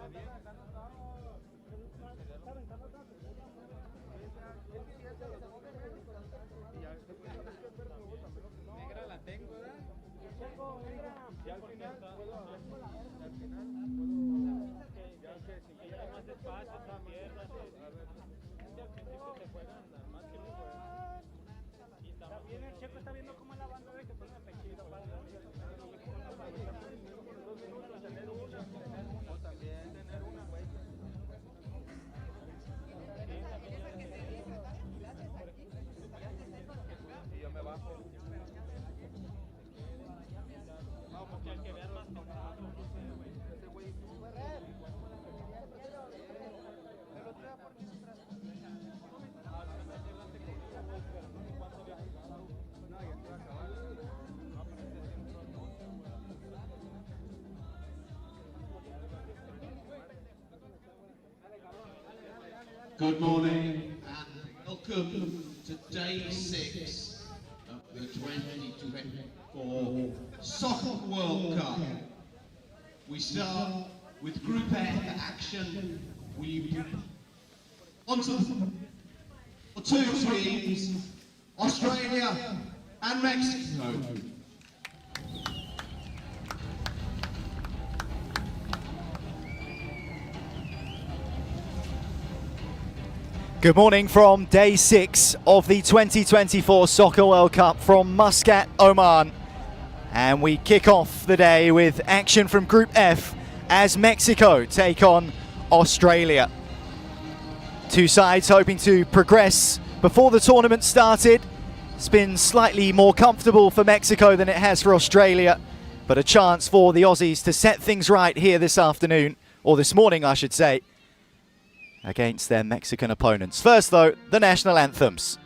Negra la tengo, ¿verdad? Y al final puedo, ya que si quieres más espacio, esa mierda, al principio se juegan al máximo, y también el Checo está viendo cómo la banda ve que pone efectivo para tener una, güey. Y yo me bajo. No, porque hay que ver más que nosotros, ese güey. Good morning and welcome to day 6 of the 2024 Soccer World Cup. We start with Group F action. We on to the two teams, Australia and Mexico. Good morning from day 6 of the 2024 Soccer World Cup from Muscat, Oman. And we kick off the day with action from Group F as Mexico take on Australia. Two sides hoping to progress before the tournament started. It's been slightly more comfortable for Mexico than it has for Australia, but a chance for the Aussies to set things right here this afternoon, or this morning I should say, against their Mexican opponents. First though, the national anthems.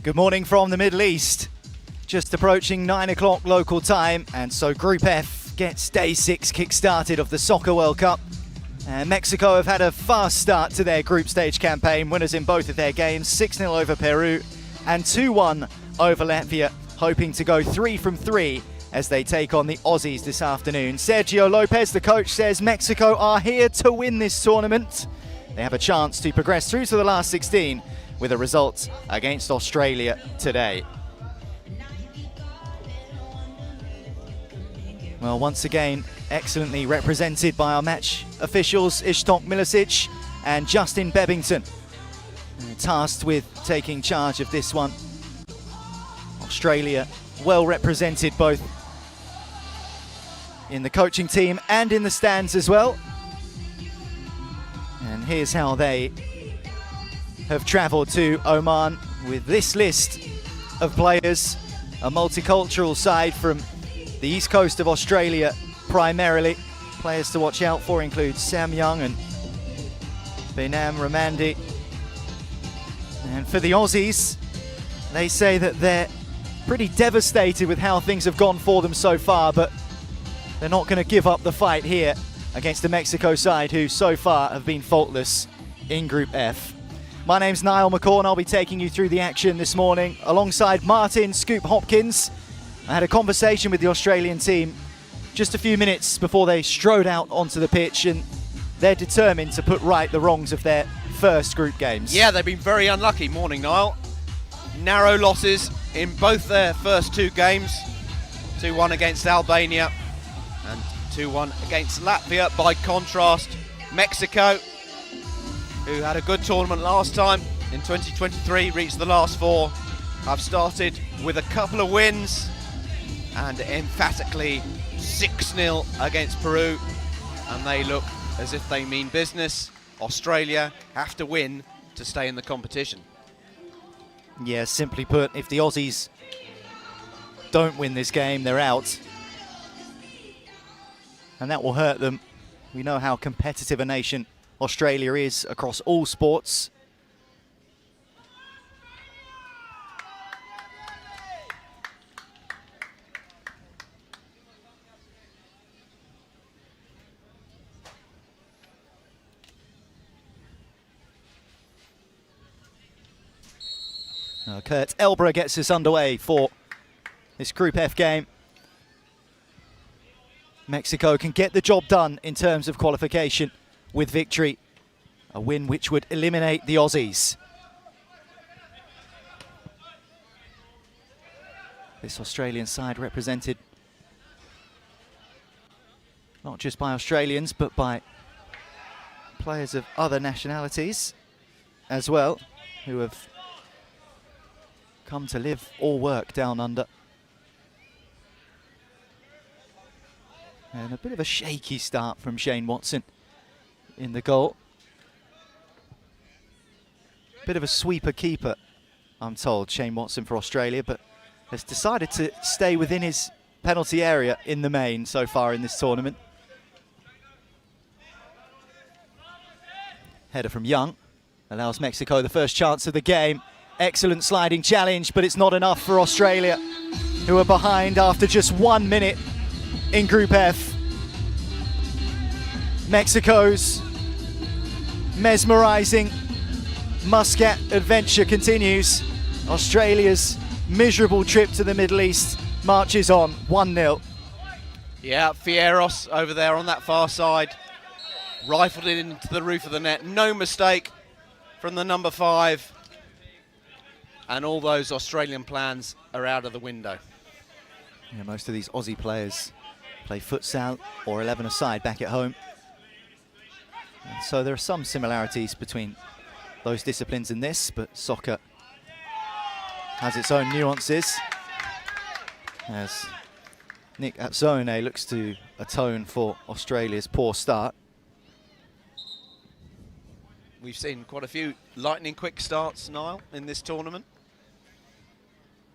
Good morning from the Middle East. Just approaching 9 o'clock local time, and so Group F gets day 6 kick-started of the Soccer World Cup. And Mexico have had a fast start to their group stage campaign, winners in both of their games, 6-0 over Peru and 2-1 over Latvia, hoping to go 3 from 3 as they take on the Aussies this afternoon. Sergio Lopez, the coach, says Mexico are here to win this tournament. They have a chance to progress through to the last 16 with a result against Australia today. Well, once again, excellently represented by our match officials, Ishtok Milicic and Justin Bebbington, tasked with taking charge of this one. Australia well represented both in the coaching team and in the stands as well. And here's how they have travelled to Oman with this list of players. A multicultural side from the east coast of Australia primarily. Players to watch out for include Sam Young and Benam Ramandi. And for the Aussies, they say that they're pretty devastated with how things have gone for them so far, but they're not going to give up the fight here against the Mexico side, who so far have been faultless in Group F. My name's Niall McCaw, I'll be taking you through the action this morning alongside Martin Scoop Hopkins. I had a conversation with the Australian team just a few minutes before they strode out onto the pitch, and they're determined to put right the wrongs of their first group games. Yeah, they've been very unlucky. Morning, Niall. Narrow losses in both their first two games. 2-1 against Albania and 2-1 against Latvia. By contrast, Mexico, who had a good tournament last time in 2023, reached the last four, have started with a couple of wins and emphatically 6-0 against Peru, and they look as if they mean business. Australia have to win to stay in the competition. Yeah, simply put, if the Aussies don't win this game, they're out. And that will hurt them. We know how competitive a nation Australia is across all sports. Kurt Elborough gets us underway for this Group F game. Mexico can get the job done in terms of qualification with victory. A win which would eliminate the Aussies. This Australian side represented not just by Australians, but by players of other nationalities as well, who have come to live or work down under. And a bit of a shaky start from Shane Watson in the goal. Bit of a sweeper keeper, I'm told, Shane Watson for Australia, but has decided to stay within his penalty area in the main so far in this tournament. Header from Young allows Mexico the first chance of the game. Excellent sliding challenge, but it's not enough for Australia, who are behind after just 1 minute in Group F. Mexico's mesmerising Muscat adventure continues. Australia's miserable trip to the Middle East marches on 1-0. Yeah, Fierros over there on that far side. Rifled it into the roof of the net. No mistake from the number 5. And all those Australian plans are out of the window. Yeah, most of these Aussie players play futsal or 11-a-side back at home. And so there are some similarities between those disciplines in this, but soccer has its own nuances. As Nick Atzone looks to atone for Australia's poor start. We've seen quite a few lightning quick starts, Niall, in this tournament.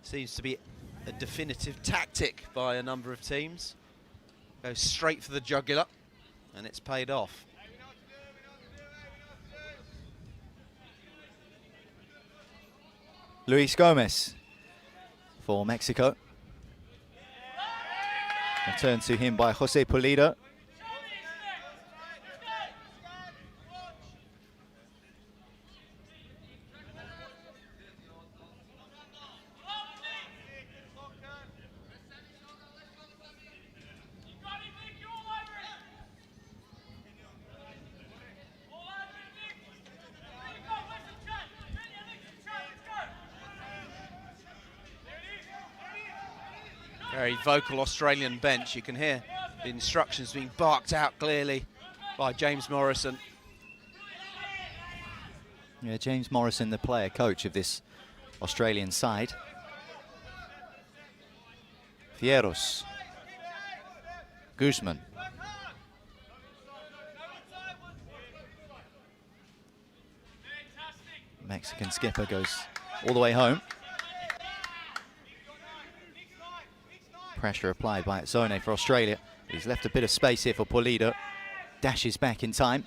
Seems to be a definitive tactic by a number of teams. Go straight for the jugular, and it's paid off. Luis Gomez for Mexico. Returned to him by Jose Pulido. Very vocal Australian bench. You can hear the instructions being barked out clearly by James Morrison. Yeah, James Morrison, the player coach of this Australian side. Fierros. Guzman. Mexican skipper goes all the way home. Pressure applied by Zone for Australia. He's left a bit of space here for Pulido. Dashes back in time.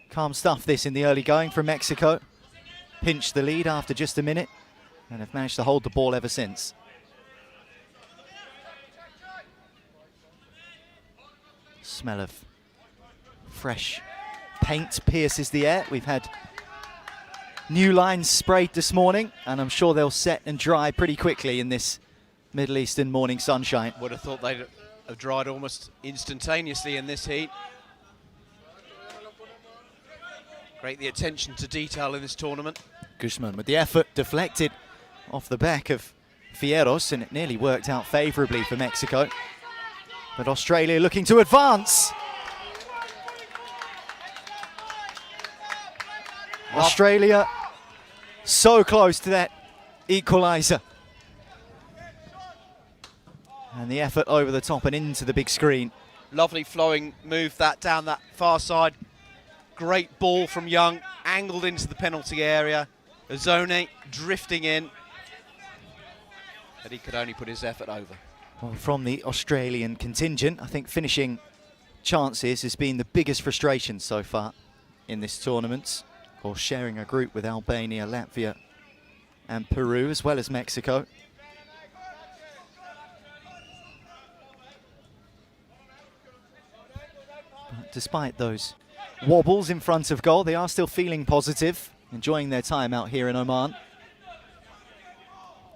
Calm stuff this in the early going from Mexico. Pinched the lead after just a minute and have managed to hold the ball ever since. Smell of fresh paint pierces the air. We've had new lines sprayed this morning, and I'm sure they'll set and dry pretty quickly in this Middle Eastern morning sunshine. Would have thought they'd have dried almost instantaneously in this heat. Great the attention to detail in this tournament. Guzman with the effort deflected off the back of Fierros, and it nearly worked out favourably for Mexico. But Australia looking to advance. Australia so close to that equaliser. And the effort over the top and into the big screen. Lovely flowing move that down that far side. Great ball from Young, angled into the penalty area. Zone drifting in. But he could only put his effort over. Well, from the Australian contingent, I think finishing chances has been the biggest frustration so far in this tournament. Of course, sharing a group with Albania, Latvia and Peru, as well as Mexico. But despite those wobbles in front of goal, they are still feeling positive, enjoying their time out here in Oman,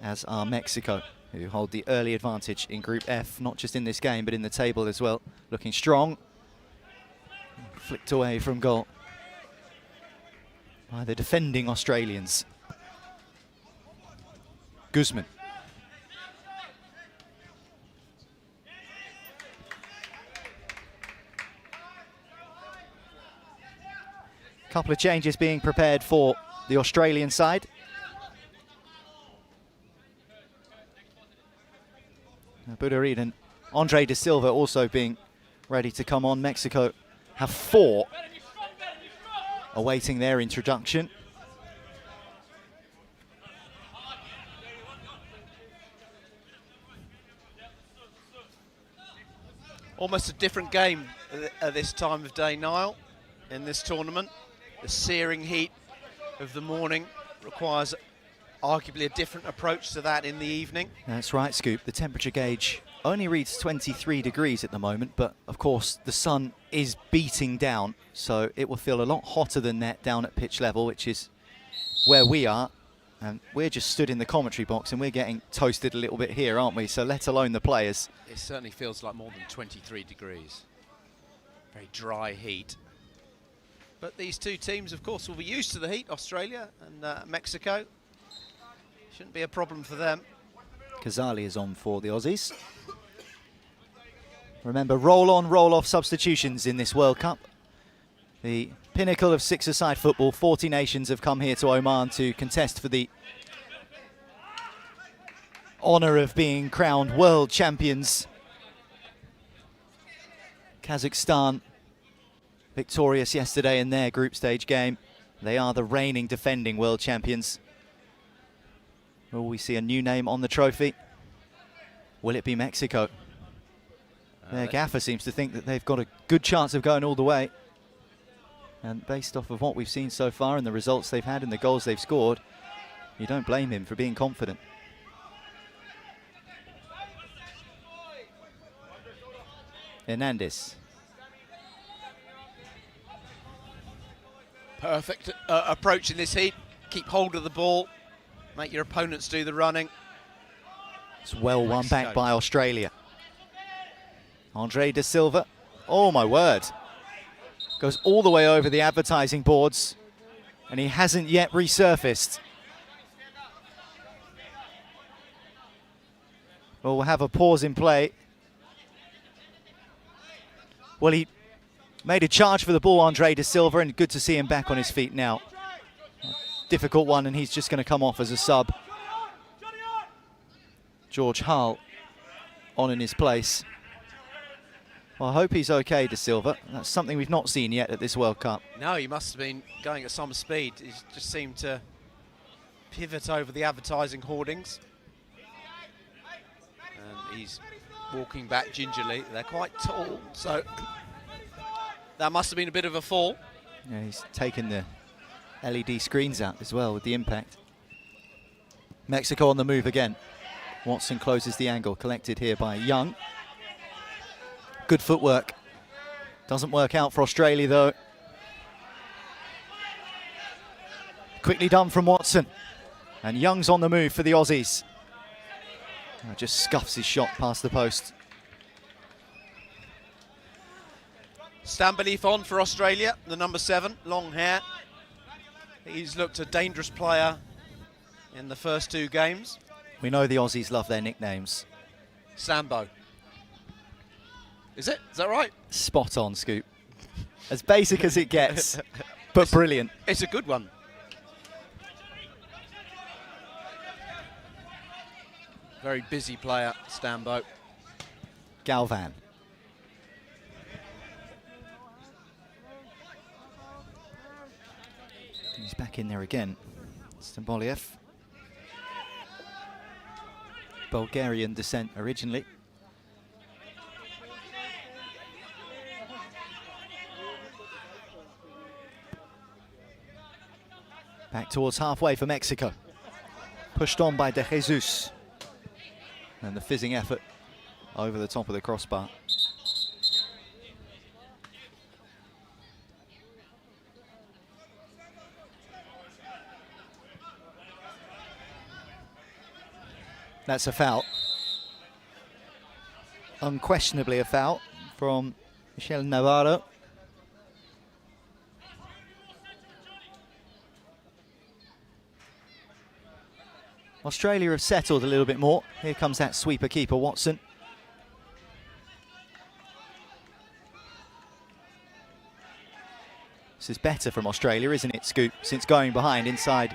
as are Mexico, who hold the early advantage in Group F, not just in this game, but in the table as well. Looking strong. Flicked away from goal by the defending Australians. Guzman. Couple of changes being prepared for the Australian side. Budarid and Andre De Silva also being ready to come on. Mexico have 4 awaiting their introduction. Almost a different game at this time of day, Niall, in this tournament. The searing heat of the morning requires arguably a different approach to that in the evening. That's right, Scoop. The temperature gauge only reads 23 degrees at the moment, but of course the sun is beating down, so it will feel a lot hotter than that down at pitch level, which is where we are. And we're just stood in the commentary box and we're getting toasted a little bit here, aren't we? So let alone the players. It certainly feels like more than 23 degrees. Very dry heat. But these two teams, of course, will be used to the heat, Australia and Mexico. Shouldn't be a problem for them. Kazali is on for the Aussies. Remember, roll-on, roll-off substitutions in this World Cup. The pinnacle of six-a-side football. 40 nations have come here to Oman to contest for the honour of being crowned world champions. Kazakhstan victorious yesterday in their group stage game. They are the reigning defending world champions. Will we see a new name on the trophy? Will it be Mexico? Their gaffer seems to think that they've got a good chance of going all the way. And based off of what we've seen so far and the results they've had and the goals they've scored, you don't blame him for being confident. Hernandez. Perfect approach in this heat. Keep hold of the ball. Make your opponents do the running. It's well won back by Australia. Andre De Silva. Oh my word. Goes all the way over the advertising boards. And he hasn't yet resurfaced. Well, we'll have a pause in play. Well, he made a charge for the ball, Andre Da Silva, and good to see him back on his feet now. Difficult one, and he's just going to come off as a sub. George Hull on in his place. Well, I hope he's okay, Da Silva. That's something we've not seen yet at this World Cup. No, he must have been going at some speed. He just seemed to pivot over the advertising hoardings. And he's walking back gingerly. They're quite tall, so that must have been a bit of a fall. Yeah, he's taken the LED screens out as well with the impact. Mexico on the move again. Watson closes the angle, collected here by Young. Good footwork. Doesn't work out for Australia though. Quickly done from Watson. And Young's on the move for the Aussies. Just scuffs his shot past the post. Stambolief on for Australia, the number 7, long hair. He's looked a dangerous player in the first 2 games. We know the Aussies love their nicknames. Sambo. Is it? Is that right? Spot on, Scoop. As basic as it gets, but brilliant. It's a good one. Very busy player, Stambo. Galvan. He's back in there again. Stamboliev. Bulgarian descent originally. Back towards halfway for Mexico. Pushed on by De Jesus. And the fizzing effort over the top of the crossbar. That's a foul. Unquestionably a foul from Michel Navarro. Australia have settled a little bit more. Here comes that sweeper keeper, Watson. This is better from Australia, isn't it, Scoop? Since going behind inside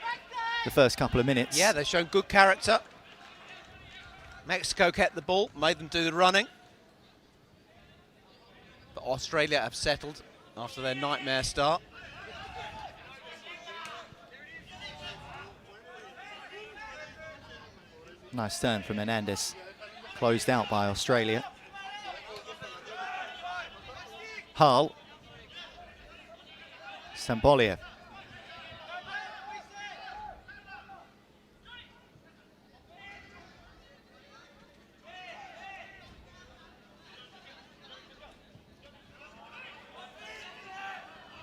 the first couple of minutes. Yeah, they've shown good character. Mexico kept the ball, made them do the running. But Australia have settled after their nightmare start. Nice turn from Hernandez. Closed out by Australia. Hull. Stamboliev.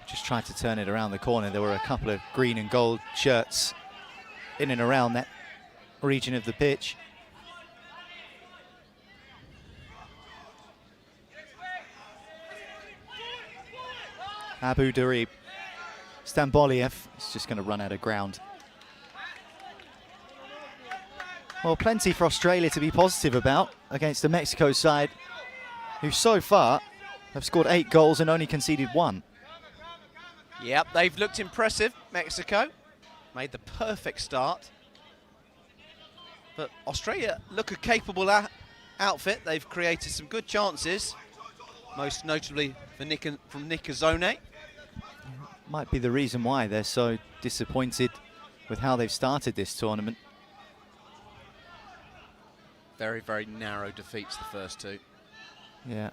Just tried to turn it around the corner. There were a couple of green and gold shirts in and around that region of the pitch. Abu Dhabi. Stamboliev is just going to run out of ground. Well, plenty for Australia to be positive about against the Mexico side, who so far have scored 8 goals and only conceded 1. Yep, they've looked impressive, Mexico. Made the perfect start. But Australia look a capable outfit. They've created some good chances, most notably for from Nicozone. Might be the reason why they're so disappointed with how they've started this tournament. Very, very narrow defeats, the first 2. Yeah.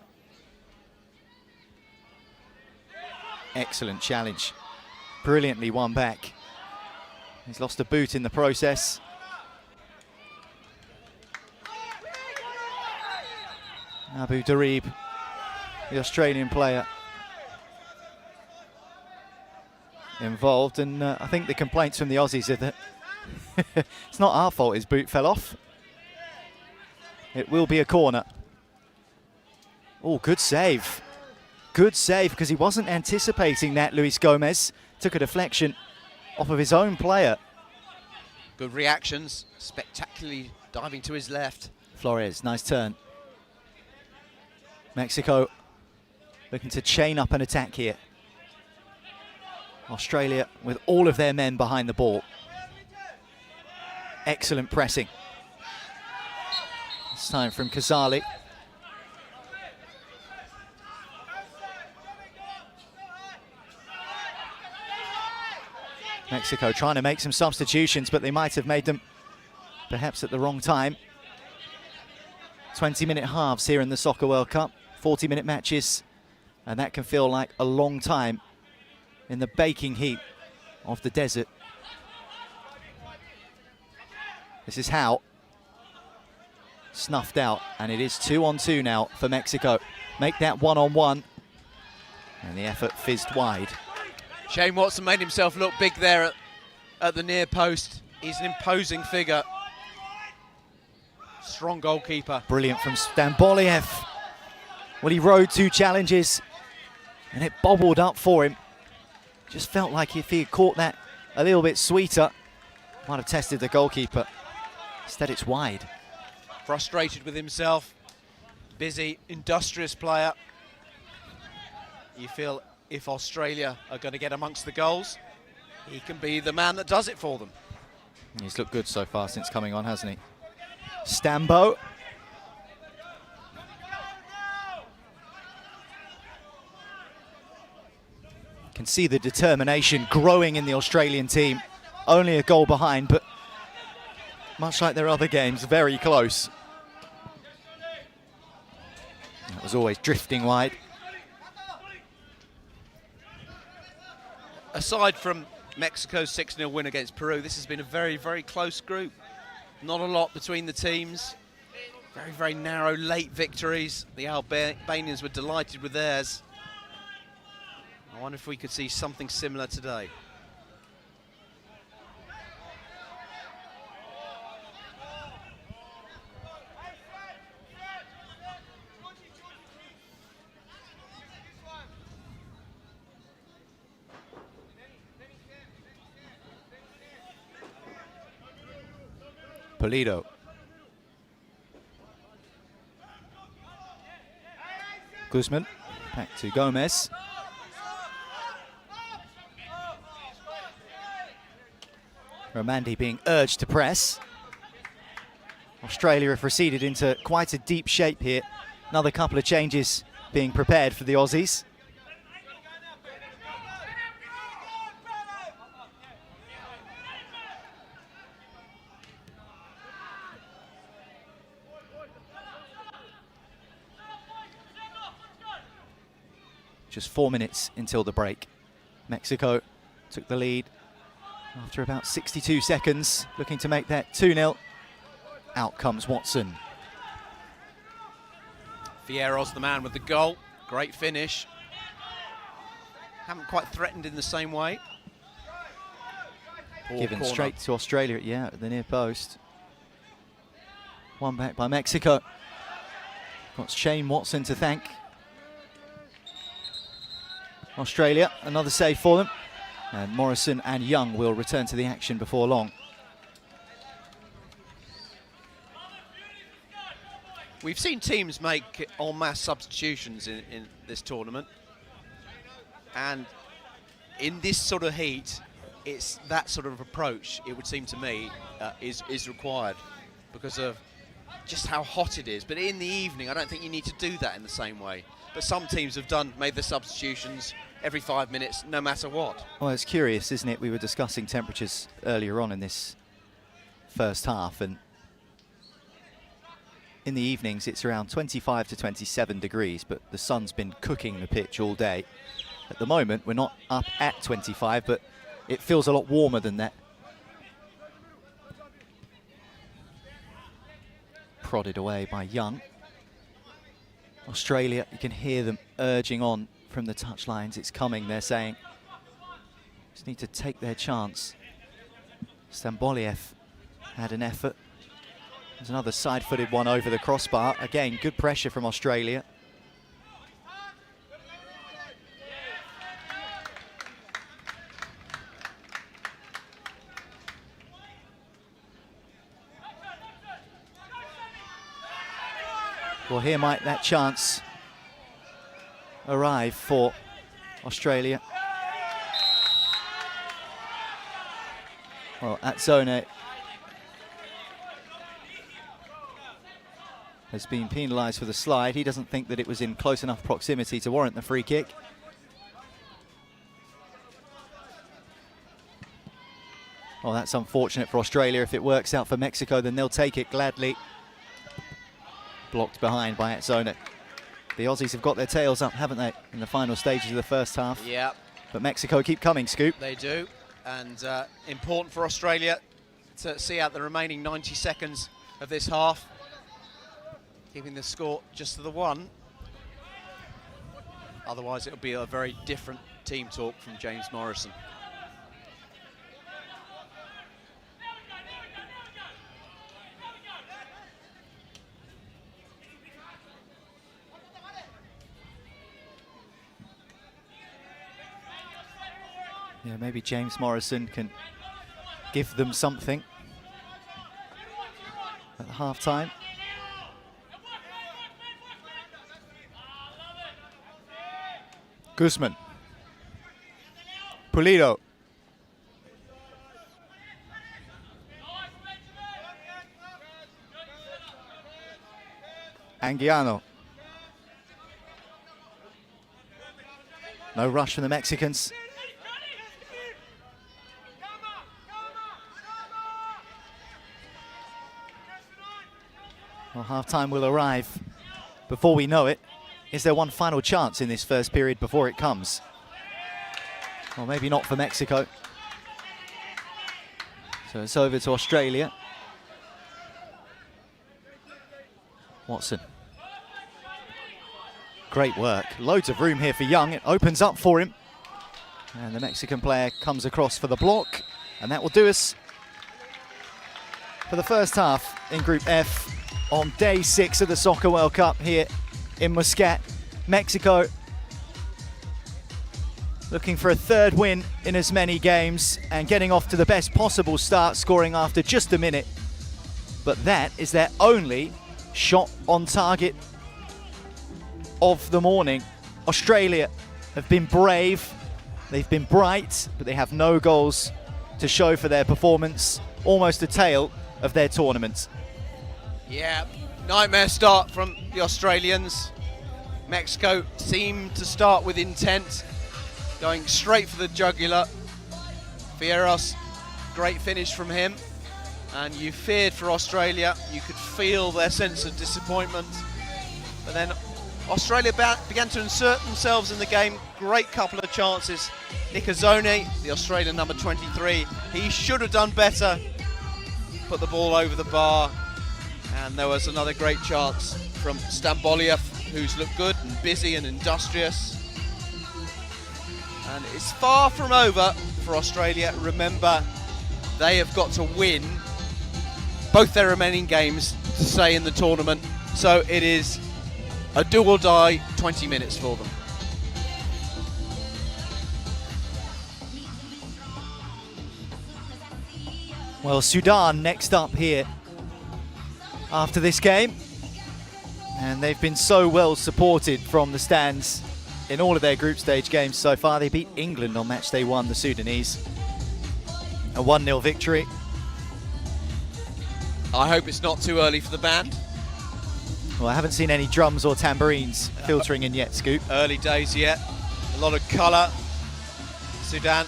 Excellent challenge. Brilliantly won back. He's lost a boot in the process. Abu Dhabi, the Australian player, involved, and I think the complaints from the Aussies are that it's not our fault his boot fell off. It will be a corner. Oh, good save. Good save, because he wasn't anticipating that, Luis Gomez. Took a deflection off of his own player. Good reactions, spectacularly diving to his left. Flores, nice turn. Mexico looking to chain up an attack here. Australia with all of their men behind the ball. Excellent pressing. This time from Casali. Mexico trying to make some substitutions, but they might have made them perhaps at the wrong time. 20-minute halves here in the Soccer World Cup, 40-minute matches, and that can feel like a long time in the baking heat of the desert. This is Howe. Snuffed out, and it is 2-on-2 now for Mexico. Make that 1-on-1, and the effort fizzed wide. Shane Watson made himself look big there at the near post. He's an imposing figure. Strong goalkeeper. Brilliant from Stamboliev. Well, he rode 2 challenges, and it bobbled up for him. Just felt like if he had caught that a little bit sweeter, might have tested the goalkeeper. Instead, it's wide. Frustrated with himself. Busy, industrious player. You feel if Australia are going to get amongst the goals, he can be the man that does it for them. He's looked good so far since coming on, hasn't he? Stambo. Can see the determination growing in the Australian team. Only a goal behind, but much like their other games, very close. That was always drifting wide. Aside from Mexico's 6-0 win against Peru, this has been a very, very close group. Not a lot between the teams. Very, very narrow late victories. The Albanians were delighted with theirs. I wonder if we could see something similar today. Pulido. Guzman, back to Gomez. Romandi being urged to press. Australia have receded into quite a deep shape here. Another couple of changes being prepared for the Aussies. Just 4 minutes until the break. Mexico took the lead after about 62 seconds, looking to make that 2-0. Out comes Watson. Fierro's the man with the goal. Great finish. Haven't quite threatened in the same way. Poor Given corner. straight to Australia, yeah, at the near post. One back by Mexico. Got Shane Watson to thank. Australia, another save for them. And Morrison and Young will return to the action before long. We've seen teams make en masse substitutions in this tournament. And in this sort of heat, it's that sort of approach, it would seem to me, is required because of just how hot it is. But in the evening, I don't think you need to do that in the same way. But some teams have made the substitutions every 5 minutes, no matter what. Well, it's curious, isn't it? We were discussing temperatures earlier on in this first half, and in the evenings it's around 25 to 27 degrees, but the sun's been cooking the pitch all day. At the moment, we're not up at 25, but it feels a lot warmer than that. Prodded away by Young. Australia, you can hear them urging on from the touchlines. It's coming, they're saying. Just need to take their chance. Stamboliev had an effort. There's another side-footed one over the crossbar. Again, good pressure from Australia. Well, here might that chance arrive for Australia. Well, Atzone has been penalised for the slide. He doesn't think that it was in close enough proximity to warrant the free kick. Oh, that's unfortunate for Australia. If it works out for Mexico, then they'll take it gladly. Blocked behind by Atzone. The Aussies have got their tails up, haven't they, in the final stages of the first half? Yeah. But Mexico keep coming, Scoop. They do. And important for Australia to see out the remaining 90 seconds of this half, keeping the score just to the 1. Otherwise, it'll be a very different team talk from James Morrison. Yeah, maybe James Morrison can give them something at half-time. Guzman. Pulido. Anguiano. No rush from the Mexicans. Well, half-time will arrive before we know it. Is there one final chance in this first period before it comes? Well, maybe not for Mexico. So it's over to Australia. Watson. Great work. Loads of room here for Young. It opens up for him. And the Mexican player comes across for the block. And that will do us for the first half in Group F on day 6 of the Soccer World Cup here in Muscat. Mexico looking for a 3rd win in as many games and getting off to the best possible start, scoring after just a minute. But that is their only shot on target of the morning. Australia have been brave, they've been bright, but they have no goals to show for their performance. Almost a tale of their tournament. Yeah, nightmare start from the Australians. Mexico seemed to start with intent, going straight for the jugular. Fierros, great finish from him. And you feared for Australia. You could feel their sense of disappointment. But then Australia began to insert themselves in the game. Great couple of chances. Nicazone, the Australian number 23, he should have done better. Put the ball over the bar. And there was another great chance from Stamboliev, who's looked good and busy and industrious. And it's far from over for Australia. Remember, they have got to win both their remaining games to stay in the tournament. So it is a do or die 20 minutes for them. Well, Sudan next up here after this game. And they've been so well supported from the stands in all of their group stage games so far. They beat England on match day 1, the Sudanese. A 1-0 victory. I hope it's not too early for the band. Well, I haven't seen any drums or tambourines filtering in yet, Scoop. Early days yet. A lot of colour. Sudan,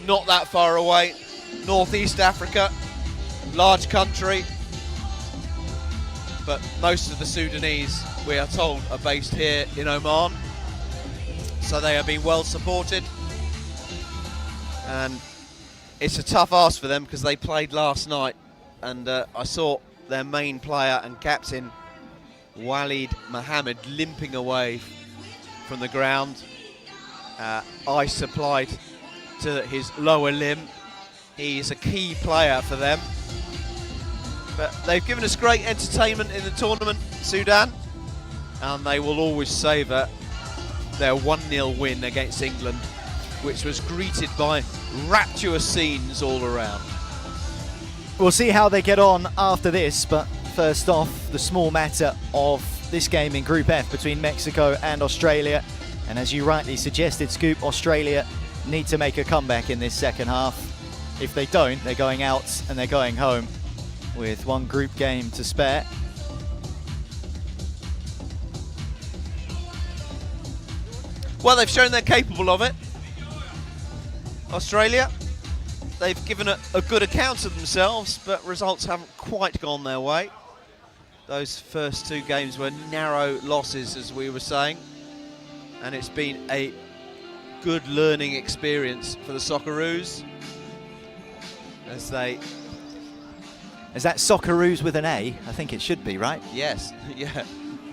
not that far away. Northeast Africa, large country. But most of the Sudanese, we are told, are based here in Oman. So they are being well supported. And it's a tough ask for them because they played last night. And I saw their main player and captain, Walid Mohammed, limping away from the ground. Ice applied to his lower limb. He's a key player for them. But they've given us great entertainment in the tournament, Sudan, and they will always savour their 1-0 win against England, which was greeted by rapturous scenes all around. We'll see how they get on after this, but first off, the small matter of this game in Group F between Mexico and Australia. And as you rightly suggested, Scoop, Australia need to make a comeback in this second half. If they don't, they're going out and they're going home with one group game to spare. Well, they've shown they're capable of it. Australia, they've given a good account of themselves, but results haven't quite gone their way. Those first two games were narrow losses, as we were saying, and it's been a good learning experience for the Socceroos as they... Is that Socceroos with an A? I think it should be, right? Yes, yeah.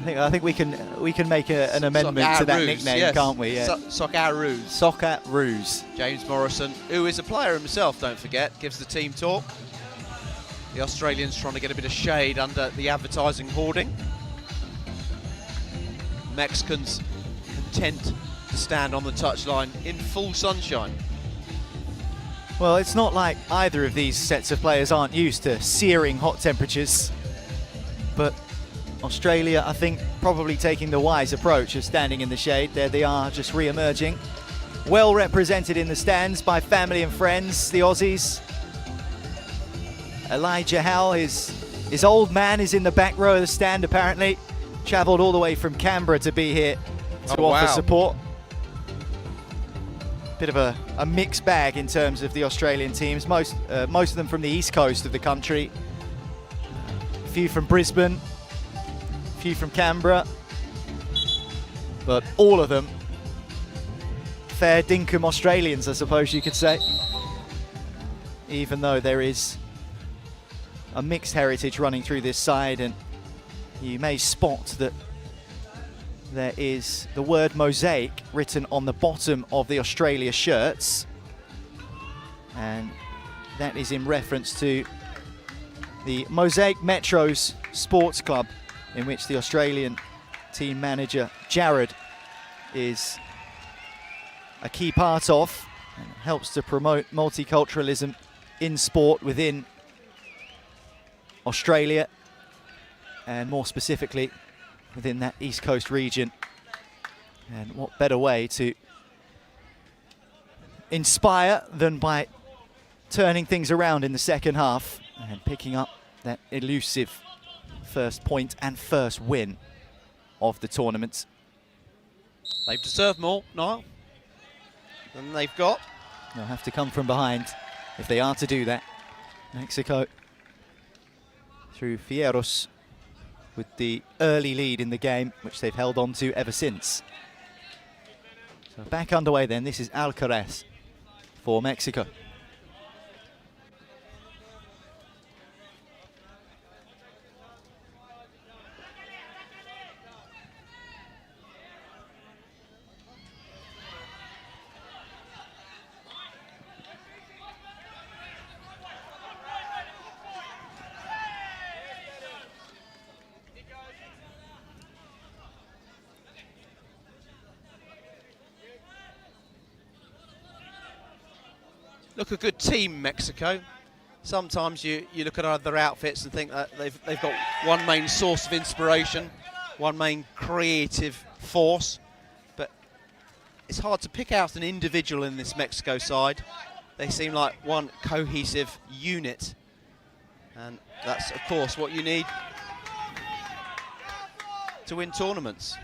I think we can make an amendment to that nickname, yes. Can't we? Yeah. Socceroos. Socceroos. James Morrison, who is a player himself, don't forget, gives the team talk. The Australians trying to get a bit of shade under the advertising hoarding. Mexicans content to stand on the touchline in full sunshine. Well, it's not like either of these sets of players aren't used to searing hot temperatures, but Australia, I think, probably taking the wise approach of standing in the shade. There they are, just re-emerging. Well represented in the stands by family and friends, the Aussies. Elijah Howe, his old man, is in the back row of the stand, apparently. Travelled all the way from Canberra to be here to offer support. Bit of a mixed bag in terms of the Australian teams. Most of them from the east coast of the country. A few from Brisbane. Few from Canberra, but all of them fair dinkum Australians, I suppose you could say, even though there is a mixed heritage running through this side. And you may spot that there is the word mosaic written on the bottom of the Australia shirts, and that is in reference to the Mosaic Metros Sports Club, in which the Australian team manager Jared is a key part of, and helps to promote multiculturalism in sport within Australia, and more specifically within that East Coast region. And what better way to inspire than by turning things around in the second half and picking up that elusive first point and first win of the tournament. They've deserved more, Niall, than they've got. They'll have to come from behind if they are to do that. Mexico through Fierros with the early lead in the game, which they've held on to ever since. So back underway then. This is Alcaraz for Mexico. Look, a good team, Mexico. Sometimes you look at other outfits and think that they've got one main source of inspiration, one main creative force, but it's hard to pick out an individual in this Mexico side. They seem like one cohesive unit, and that's, of course, what you need to win tournaments.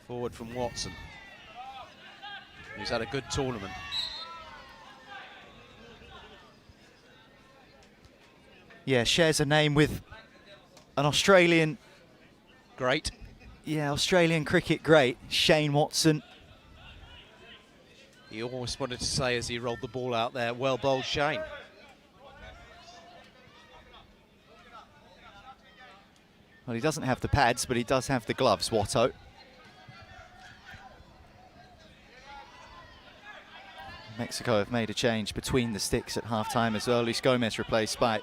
Forward from Watson, who's had a good tournament. Yeah, shares a name with an Australian great. Yeah, Australian cricket great, Shane Watson. He almost wanted to say as he rolled the ball out there, well bowled, Shane. Well, he doesn't have the pads, but he does have the gloves, Watto. Mexico have made a change between the sticks at half-time as well. Luis Gomez replaced by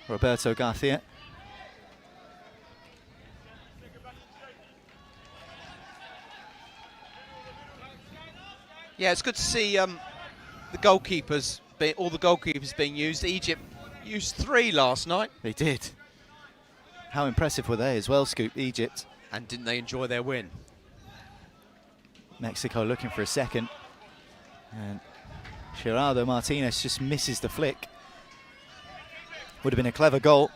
Roberto Garcia. Yeah, it's good to see the goalkeepers all the goalkeepers being used. Egypt used 3 last night. They did. How impressive were they as well, Scoop, Egypt? And didn't they enjoy their win? Mexico looking for a second. And Gerardo Martinez just misses the flick. Would have been a clever goal.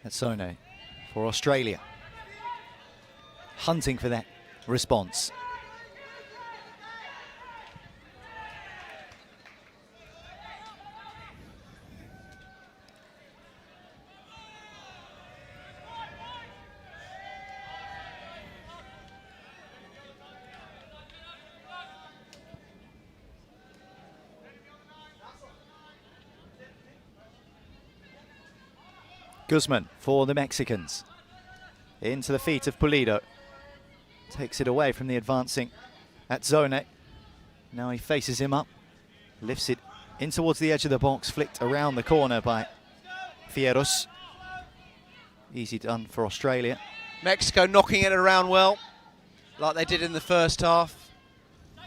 That's Sone for Australia. Hunting for that response. Guzman for the Mexicans. Into the feet of Pulido. Takes it away from the advancing at Zone. Now he faces him up. Lifts it in towards the edge of the box. Flicked around the corner by Fierros. Easy done for Australia. Mexico knocking it around well, like they did in the first half.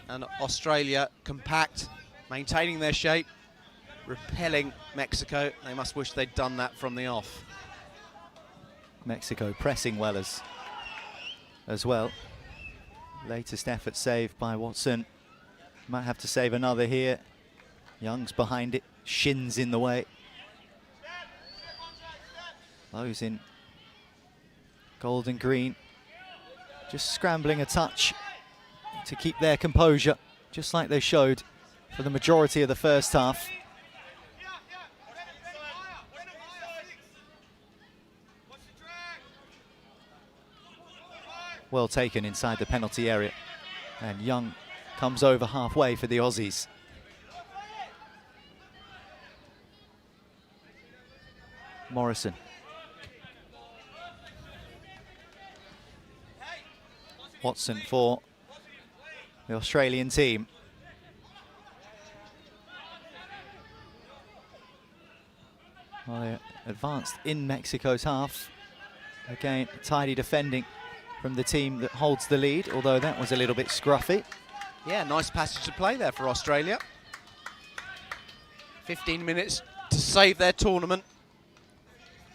And Australia compact, maintaining their shape, repelling Mexico. They must wish they'd done that from the off. Mexico pressing well as well. Latest effort saved by Watson. Might have to save another here. Young's behind it, shins in the way. Those in gold and green just scrambling a touch to keep their composure, just like they showed for the majority of the first half. Well taken inside the penalty area. And Young comes over halfway for the Aussies. Morrison. Watson for the Australian team. Well, they advanced in Mexico's half. Again, tidy defending from the team that holds the lead, although that was a little bit scruffy. Yeah, nice passage to play there for Australia. 15 minutes to save their tournament.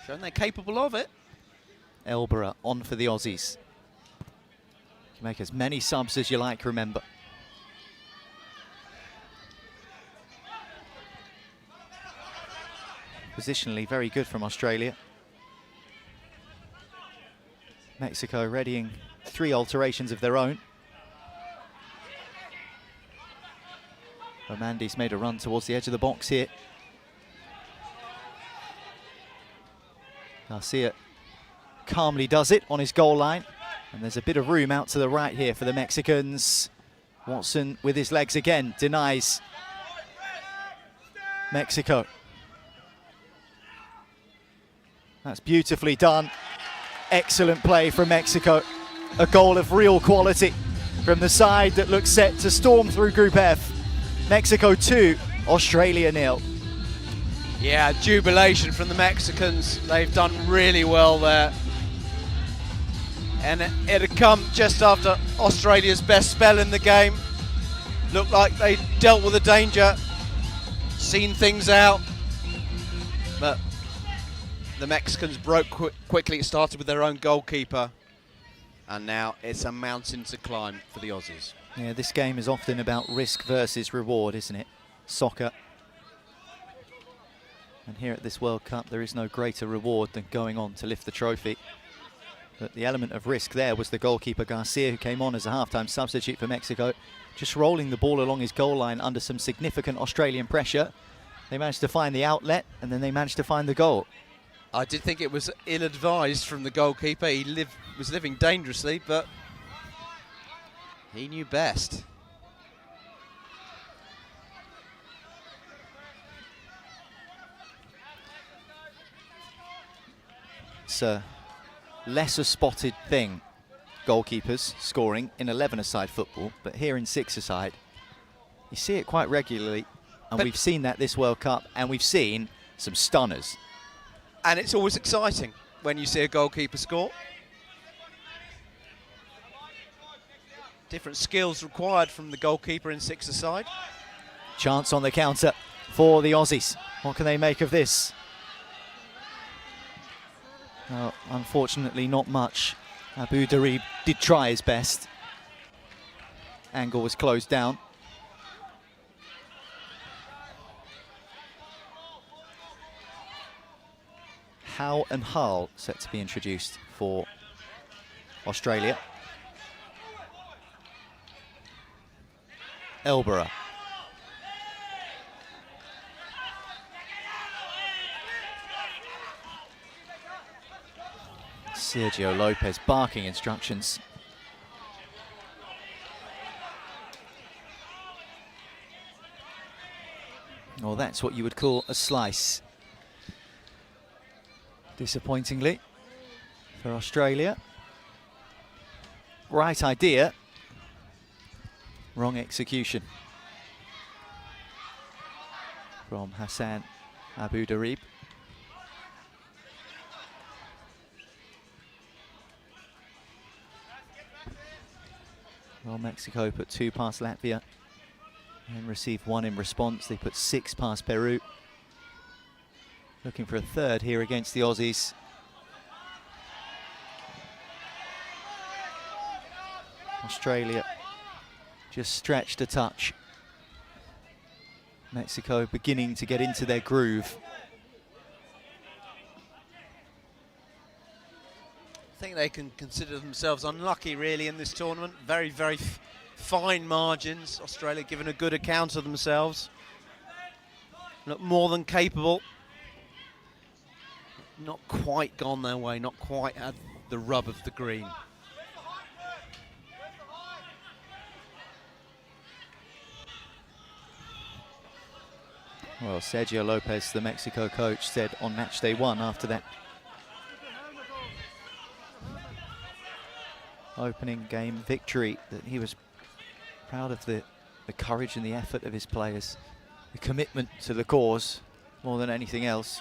Showing they're capable of it. Elborough on for the Aussies. You can make as many subs as you like, remember. Positionally very good from Australia. Mexico readying 3 alterations of their own. Omandi's made a run towards the edge of the box here. Garcia calmly does it on his goal line. And there's a bit of room out to the right here for the Mexicans. Watson with his legs again denies Mexico. That's beautifully done. Excellent play from Mexico. A goal of real quality from the side that looks set to storm through Group F. Mexico 2, Australia 0. Yeah, jubilation from the Mexicans. They've done really well there. And it had come just after Australia's best spell in the game. Looked like they dealt with the danger, seen things out, but the Mexicans broke quickly. It started with their own goalkeeper, and now it's a mountain to climb for the Aussies. Yeah, this game is often about risk versus reward, isn't it? Soccer. And here at this World Cup, there is no greater reward than going on to lift the trophy. But the element of risk there was the goalkeeper Garcia, who came on as a half-time substitute for Mexico, just rolling the ball along his goal line under some significant Australian pressure. They managed to find the outlet, and then they managed to find the goal. I did think it was ill-advised from the goalkeeper. He was living dangerously, but he knew best. It's a lesser spotted thing, goalkeepers scoring in 11-a-side football, but here in 6-a-side, you see it quite regularly, and we've seen that this World Cup, and we've seen some stunners. And it's always exciting when you see a goalkeeper score. Different skills required from the goalkeeper in six-a-side. Chance on the counter for the Aussies. What can they make of this? Well, unfortunately, not much. Abu Dhabi did try his best. Angle was closed down. Howe and Hull set to be introduced for Australia. Elborough. Sergio Lopez barking instructions. Well, that's what you would call a slice. Disappointingly for Australia. Right idea, wrong execution from Hassan Abu Dhabi. Well, Mexico put 2 past Latvia and received 1 in response. They put 6 past Peru. Looking for a third here against the Aussies. Australia just stretched a touch. Mexico beginning to get into their groove. I think they can consider themselves unlucky really in this tournament. Very, very fine margins. Australia giving a good account of themselves. Look more than capable. Not quite gone their way, not quite had the rub of the green. Well, Sergio Lopez, the Mexico coach, said on match day 1 after that opening game victory that he was proud of the courage and the effort of his players, the commitment to the cause more than anything else.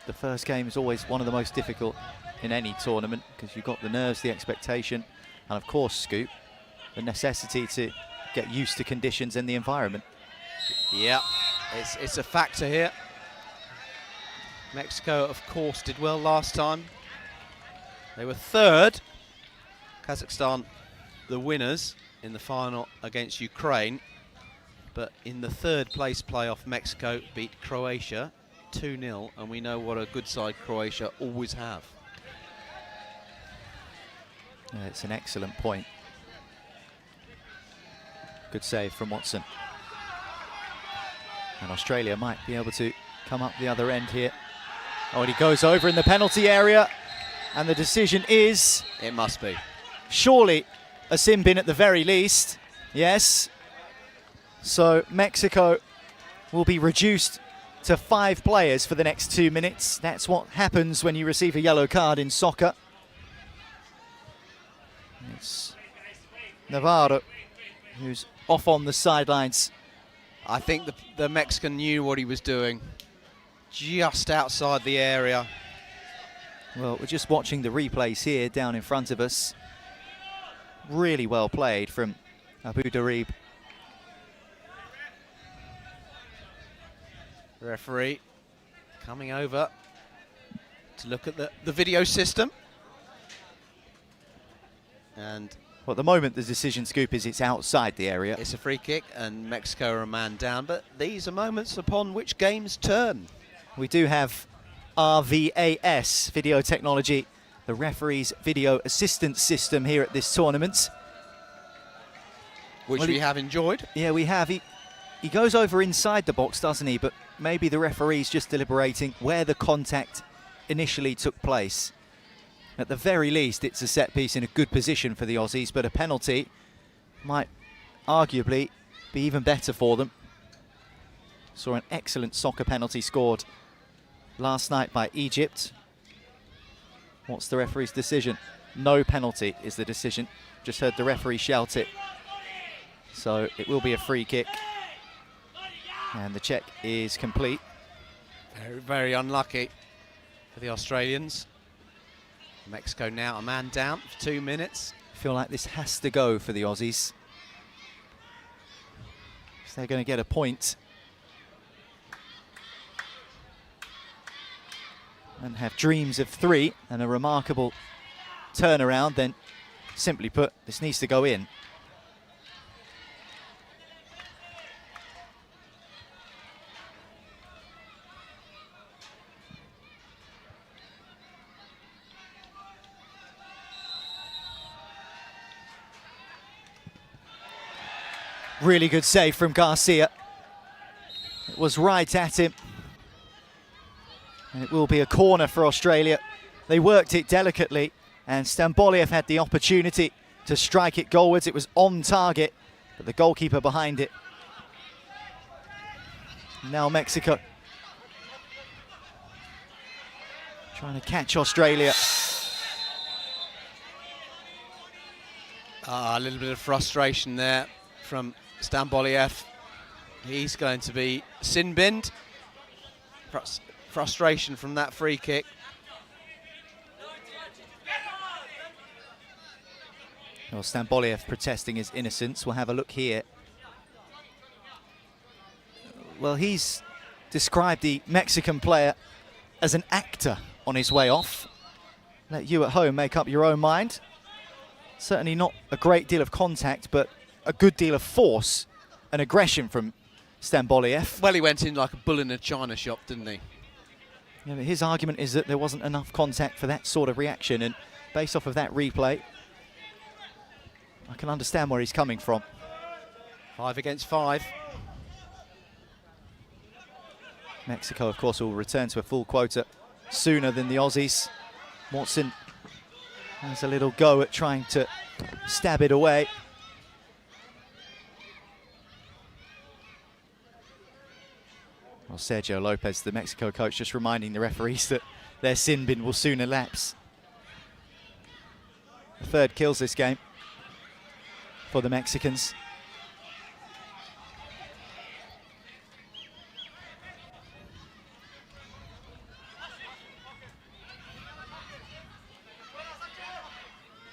The first game is always one of the most difficult in any tournament because you've got the nerves, the expectation, and of course, Scoop, the necessity to get used to conditions and the environment. Yeah, it's a factor here. Mexico, of course, did well last time. They were third. Kazakhstan, the winners in the final against Ukraine. But in the third place playoff, Mexico beat Croatia 2-0, and we know what a good side Croatia always have. Yeah, it's an excellent point. Good save from Watson. And Australia might be able to come up the other end here. Oh, and he goes over in the penalty area. And the decision is... It must be. Surely a sin bin at the very least. Yes. So Mexico will be reduced to 5 players for the next 2 minutes. That's what happens when you receive a yellow card in soccer. It's Navarro who's off on the sidelines. I think the Mexican knew what he was doing. Just outside the area. Well, we're just watching the replays here down in front of us. Really well played from Abu Dhabi. Referee coming over to look at the video system. And well, at the moment the decision, Scoop, is it's outside the area. It's a free kick and Mexico are a man down, but these are moments upon which games turn. We do have RVAS, video technology, the referee's video assistance system here at this tournament. Which we have enjoyed. Yeah, we have. He goes over inside the box, doesn't he? But maybe the referee's just deliberating where the contact initially took place. At the very least, it's a set piece in a good position for the Aussies, but a penalty might arguably be even better for them. Saw an excellent soccer penalty scored last night by Egypt. What's the referee's decision? No penalty is the decision. Just heard the referee shout it. So it will be a free kick. And the check is complete. Very, very unlucky for the Australians. Mexico now a man down for 2 minutes. I feel like this has to go for the Aussies. If they're going to get a point and have dreams of 3 and a remarkable turnaround, then simply put, this needs to go in. Really good save from Garcia. It was right at him. And it will be a corner for Australia. They worked it delicately, and Stamboliev had the opportunity to strike it goalwards. It was on target, but the goalkeeper behind it. Now Mexico trying to catch Australia. A little bit of frustration there from Stamboliev. He's going to be sin-binned. Frustration from that free kick. Well, Stamboliev protesting his innocence. We'll have a look here. Well, he's described the Mexican player as an actor on his way off. Let you at home make up your own mind. Certainly not a great deal of contact, but a good deal of force and aggression from Stamboliev. Well, he went in like a bull in a china shop, didn't he? Yeah, but his argument is that there wasn't enough contact for that sort of reaction, and based off of that replay, I can understand where he's coming from. 5 against 5. Mexico, of course, will return to a full quota sooner than the Aussies. Watson has a little go at trying to stab it away. Well, Sergio Lopez, the Mexico coach, just reminding the referees that their sin bin will soon elapse. The third kills this game for the Mexicans.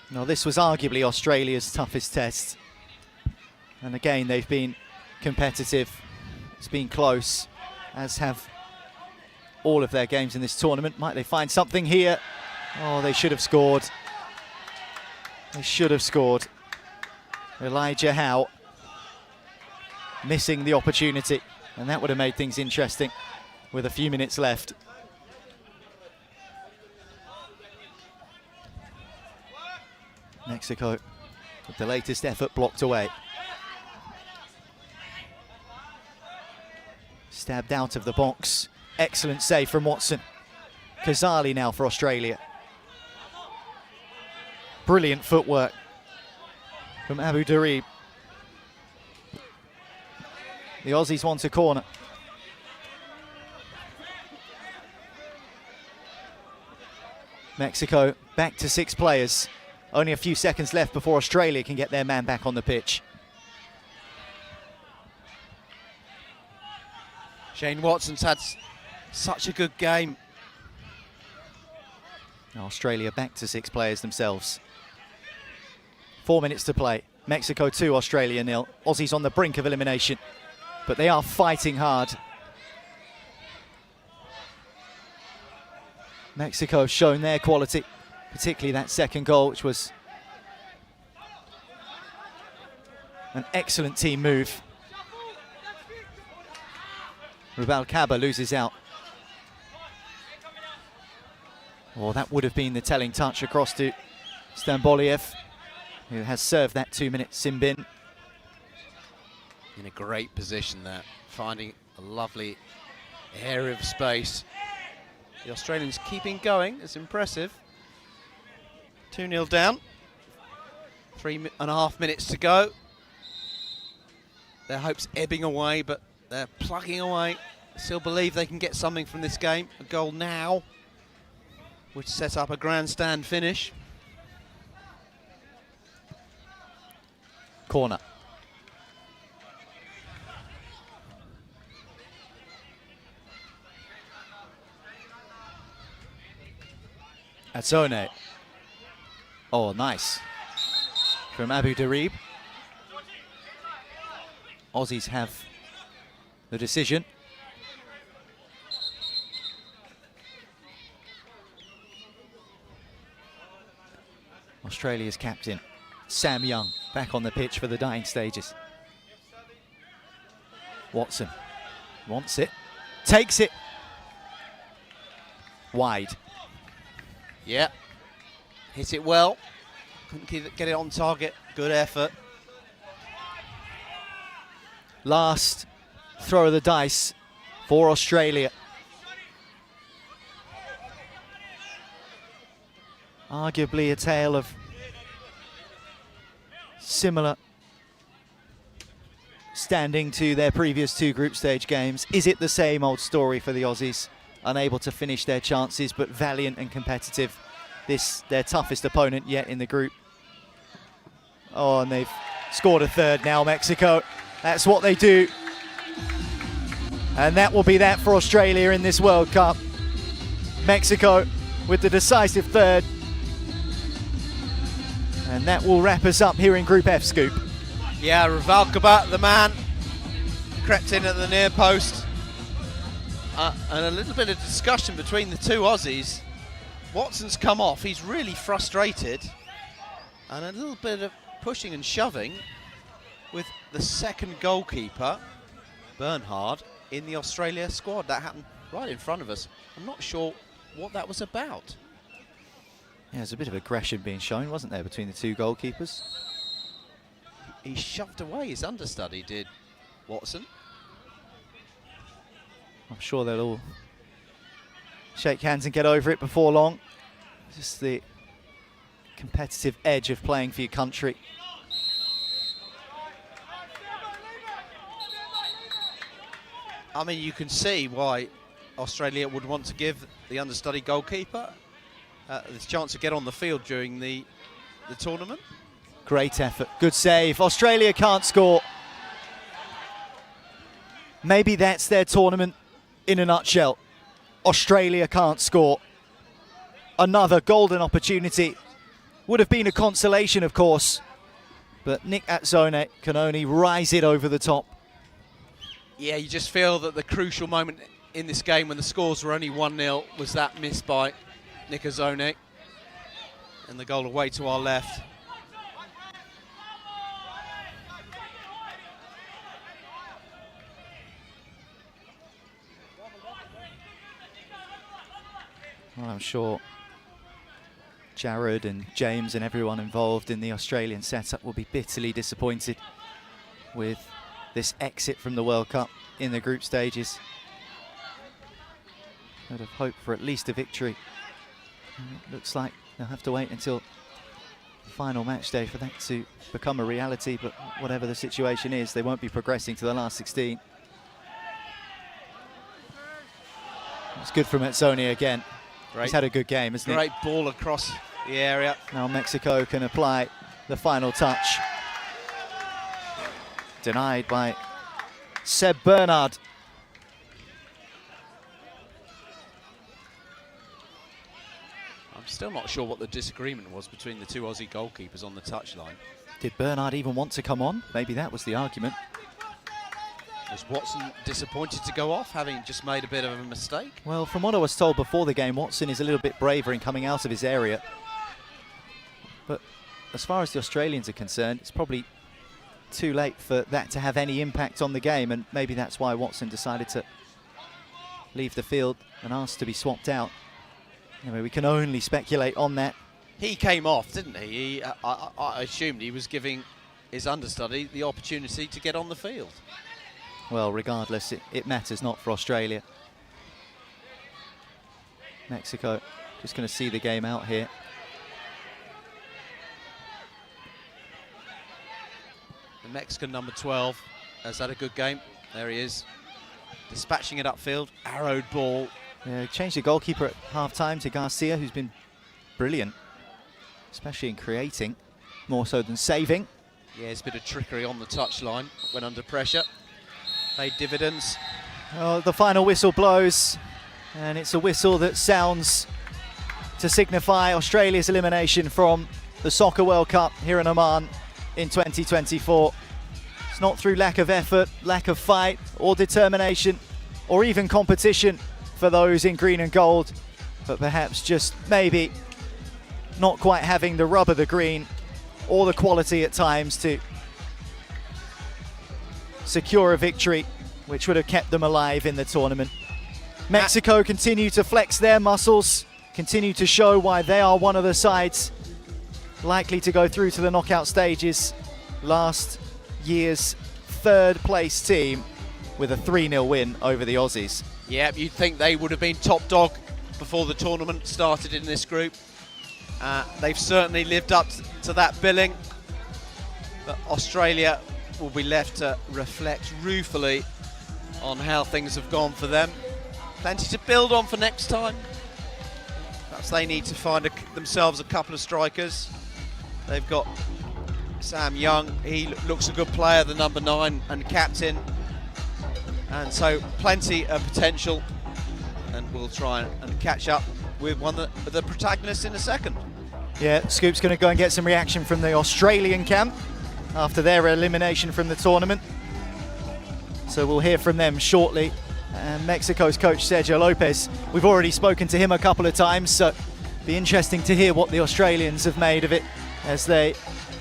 Now, this was arguably Australia's toughest test. And again, they've been competitive. It's been close, as have all of their games in this tournament. Might they find something here? Oh, they should have scored. They should have scored. Elijah Howe missing the opportunity, and that would have made things interesting with a few minutes left. Mexico with the latest effort blocked away. Stabbed out of the box. Excellent save from Watson. Kazali now for Australia. Brilliant footwork from Abu Dhareeb. The Aussies want a corner. Mexico back to 6 players. Only a few seconds left before Australia can get their man back on the pitch. Shane Watson's had such a good game. Australia back to 6 players themselves. 4 minutes to play. Mexico 2, Australia 0. Aussies on the brink of elimination, but they are fighting hard. Mexico have shown their quality, particularly that second goal, which was an excellent team move. Rubalcaba loses out. Well, that would have been the telling touch across to Stamboliev, who has served that 2-minute sin bin. In a great position there, finding a lovely area of space. The Australians keeping going, it's impressive. 2-0 down, 3.5 minutes to go. Their hopes ebbing away, but they're plugging away. Still believe they can get something from this game. A goal now would set up a grandstand finish. Corner. Atsone. Oh, nice. From Abu Darib. Aussies have the decision. Australia's captain, Sam Young, back on the pitch for the dying stages. Watson wants it, takes it. Wide. Yeah, hit it well. Couldn't get it on target. Good effort. Last throw of the dice for Australia. Arguably a tale of similar standing to their previous two group stage games. Is it the same old story for the Aussies? Unable to finish their chances, but valiant and competitive. This, their toughest opponent yet in the group. Oh, and they've scored a third now, Mexico. That's what they do. And that will be that for Australia in this World Cup. Mexico with the decisive third. And that will wrap us up here in Group F, Scoop. Yeah, Ruvalcaba, the man, crept in at the near post. And a little bit of discussion between the two Aussies. Watson's come off, he's really frustrated. And a little bit of pushing and shoving with the second goalkeeper, Bernhard, in the Australia squad. That happened right in front of us. I'm not sure what that was about. Yeah, there's a bit of aggression being shown, wasn't there, between the two goalkeepers? He shoved away his understudy, did Watson. I'm sure they'll all shake hands and get over it before long. Just the competitive edge of playing for your country. I mean, you can see why Australia would want to give the understudy goalkeeper this chance to get on the field during the tournament. Great effort, good save. Australia can't score. Maybe that's their tournament in a nutshell. Australia can't score. Another golden opportunity. Would have been a consolation, of course, but Nick Atzone can only rise it over the top. Yeah, you just feel that the crucial moment in this game when the scores were only 1-0 was that miss by Nick Atzone. And the goal away to our left. Well, I'm sure Jared and James and everyone involved in the Australian setup will be bitterly disappointed with this exit from the World Cup in the group stages. I'd have hoped for at least a victory. And it looks like they'll have to wait until the final match day for that to become a reality, but whatever the situation is, they won't be progressing to the last 16. It's good from Atzone again. He's had a good game, hasn't he? Great ball across the area. Now Mexico can apply the final touch. Denied by Seb Bernhard. I'm still not sure what the disagreement was between the two Aussie goalkeepers on the touchline. Did Bernhard even want to come on? Maybe that was the argument. Was Watson disappointed to go off, having just made a bit of a mistake? Well, from what I was told before the game, Watson is a little bit braver in coming out of his area. But as far as the Australians are concerned, it's probably too late for that to have any impact on the game, and maybe that's why Watson decided to leave the field and ask to be swapped out. Anyway, we can only speculate on that. He came off, didn't he? I assumed he was giving his understudy the opportunity to get on the field. Well, regardless, it matters not for Australia. Mexico just going to see the game out here. The Mexican number 12 has had a good game. There he is, dispatching it upfield. Arrowed ball. Yeah, changed the goalkeeper at half-time to Garcia, who's been brilliant, especially in creating, more so than saving. Yeah, it's a bit of trickery on the touchline when under pressure. Paid dividends. Oh, the final whistle blows, and it's a whistle that sounds to signify Australia's elimination from the Soccer World Cup here in Oman in 2024. It's not through lack of effort, lack of fight or determination or even competition for those in green and gold, but perhaps just maybe not quite having the rub of the green or the quality at times to secure a victory which would have kept them alive in the tournament. Mexico continue to flex their muscles, continue to show why they are one of the sides likely to go through to the knockout stages. Last year's third place team with a 3-0 win over the Aussies. Yeah, you'd think they would have been top dog before the tournament started in this group. They've certainly lived up to that billing, but Australia will be left to reflect ruefully on how things have gone for them. Plenty to build on for next time. Perhaps they need to find themselves a couple of strikers. They've got Sam Young, he looks a good player, the number 9 and captain, and so plenty of potential, and we'll try and catch up with one of the protagonists in a second. Yeah, Scoop's going to go and get some reaction from the Australian camp after their elimination from the tournament, so we'll hear from them shortly. And Mexico's coach Sergio Lopez, we've already spoken to him a couple of times, so it'll be interesting to hear what the Australians have made of it as they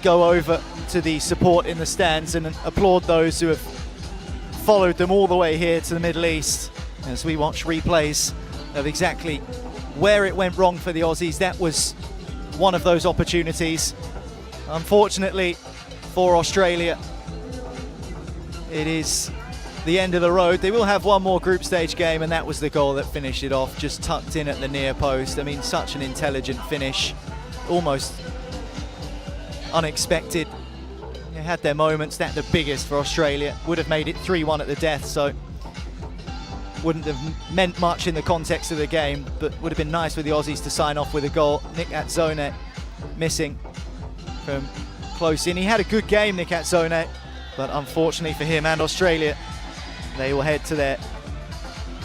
go over to the support in the stands and applaud those who have followed them all the way here to the Middle East as we watch replays of exactly where it went wrong for the Aussies. That was one of those opportunities. Unfortunately for Australia, it is the end of the road. They will have one more group stage game, and that was the goal that finished it off, just tucked in at the near post. I mean, such an intelligent finish, almost unexpected. They had their moments, that the biggest for Australia, would have made it 3-1 at the death, so wouldn't have meant much in the context of the game, but would have been nice for the Aussies to sign off with a goal. Nick Atzone missing from close in. He had a good game, Nick Atzone, but unfortunately for him and Australia, they will head to their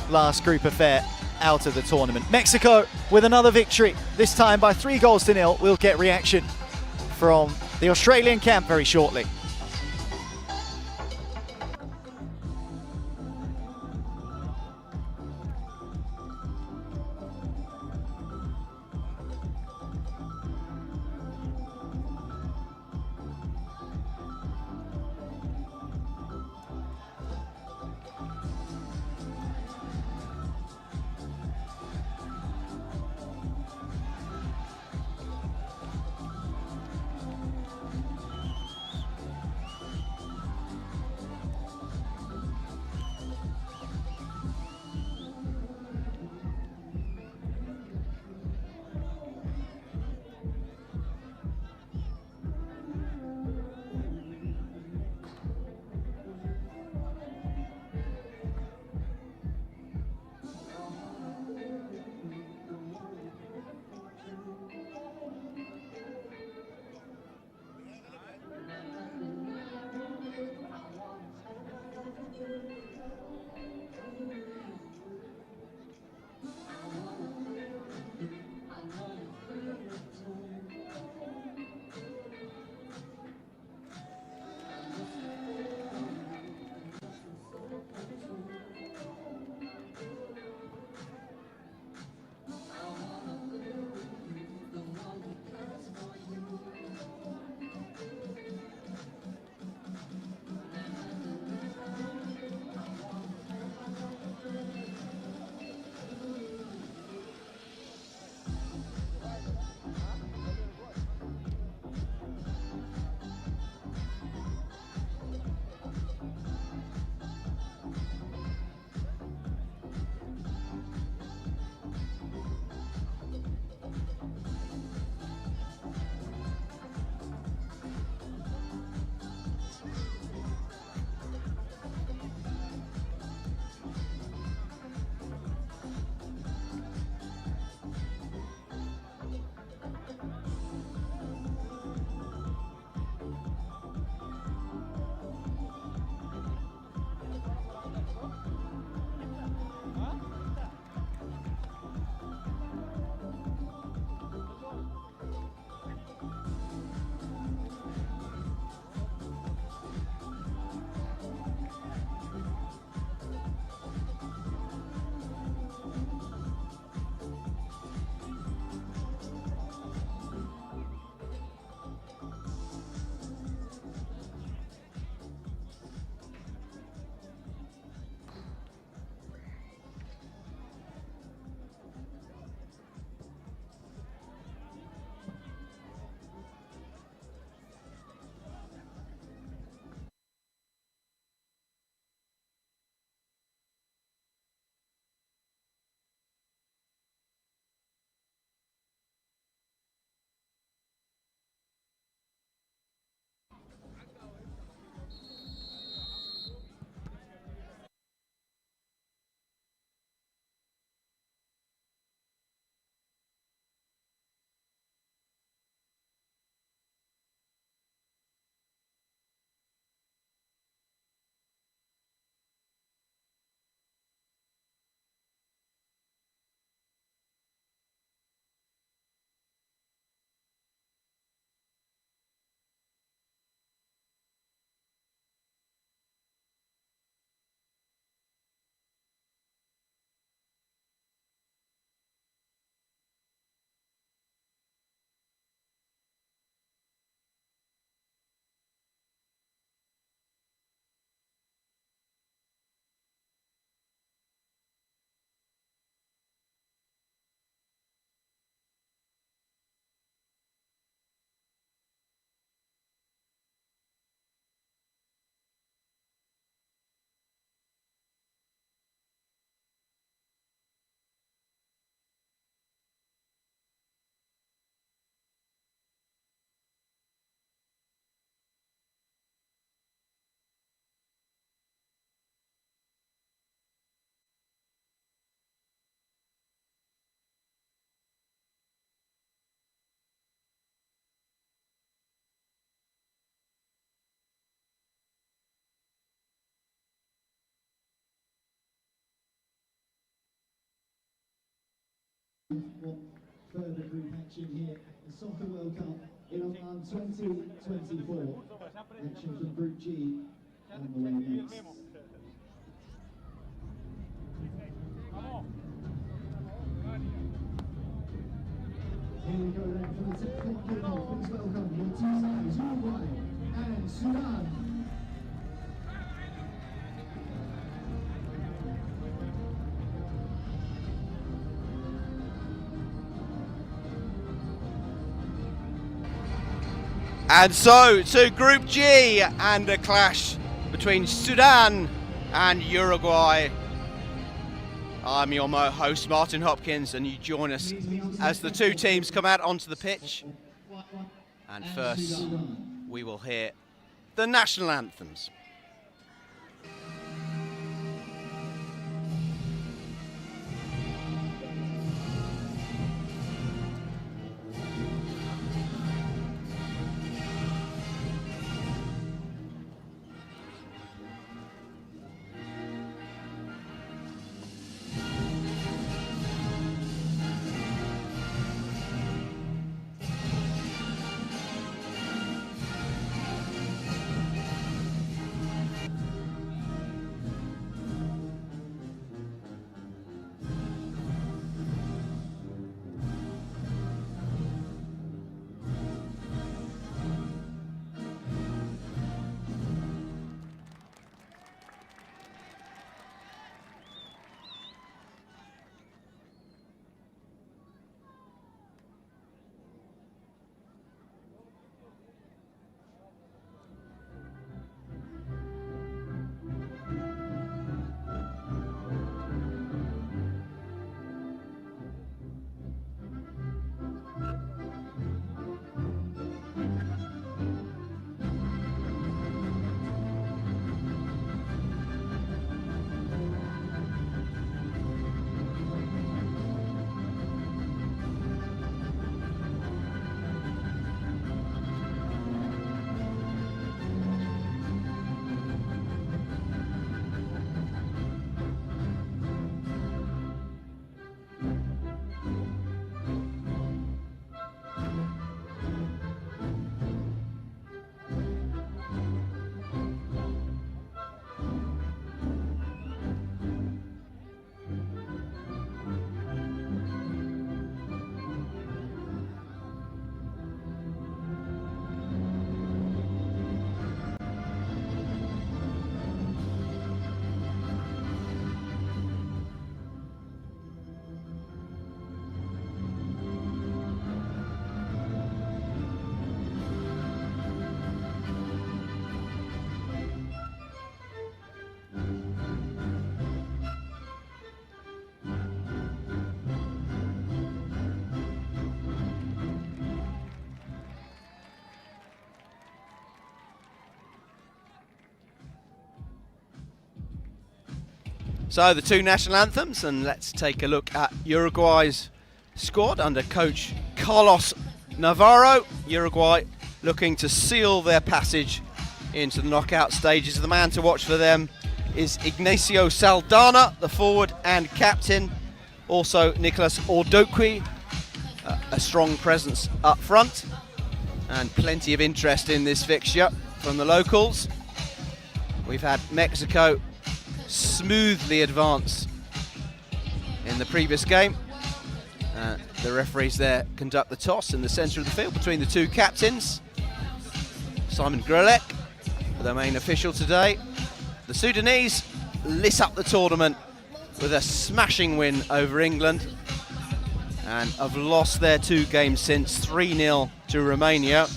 last group affair out of the tournament. Mexico with another victory, this time by 3-0. We'll get reaction from the Australian camp very shortly. Further group action here at the Soccer World Cup in Oman 2024. Action from Group G on the way next. Here we go then for the 6 o'clock kickoff. Please welcome your two sides, Uruguay and Sudan. And so to Group G and a clash between Sudan and Uruguay. I'm your host Martin Hopkins, and you join us as the two teams come out onto the pitch. And first we will hear the national anthems. So the two national anthems, and let's take a look at Uruguay's squad under coach Carlos Navarro. Uruguay looking to seal their passage into the knockout stages. The man to watch for them is Ignacio Saldana, the forward and captain. Also Nicolas Ordokwi, a strong presence up front, and plenty of interest in this fixture from the locals. We've had Mexico smoothly advance in the previous game. The referees there conduct the toss in the centre of the field between the two captains. Simon Grelek, the main official today. The Sudanese lit up the tournament with a smashing win over England and have lost their two games since, 3-0 to Romania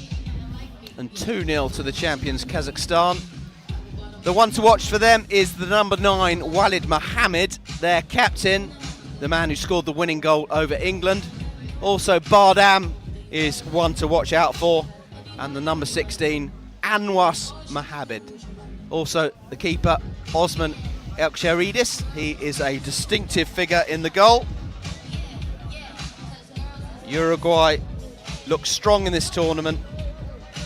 and 2-0 to the champions Kazakhstan. The one to watch for them is the number 9, Walid Mohammed, their captain, the man who scored the winning goal over England. Also Bardam is one to watch out for, and the number 16, Anwas Mohammed. Also the keeper, Osman Elkcharidis. He is a distinctive figure in the goal. Uruguay looks strong in this tournament,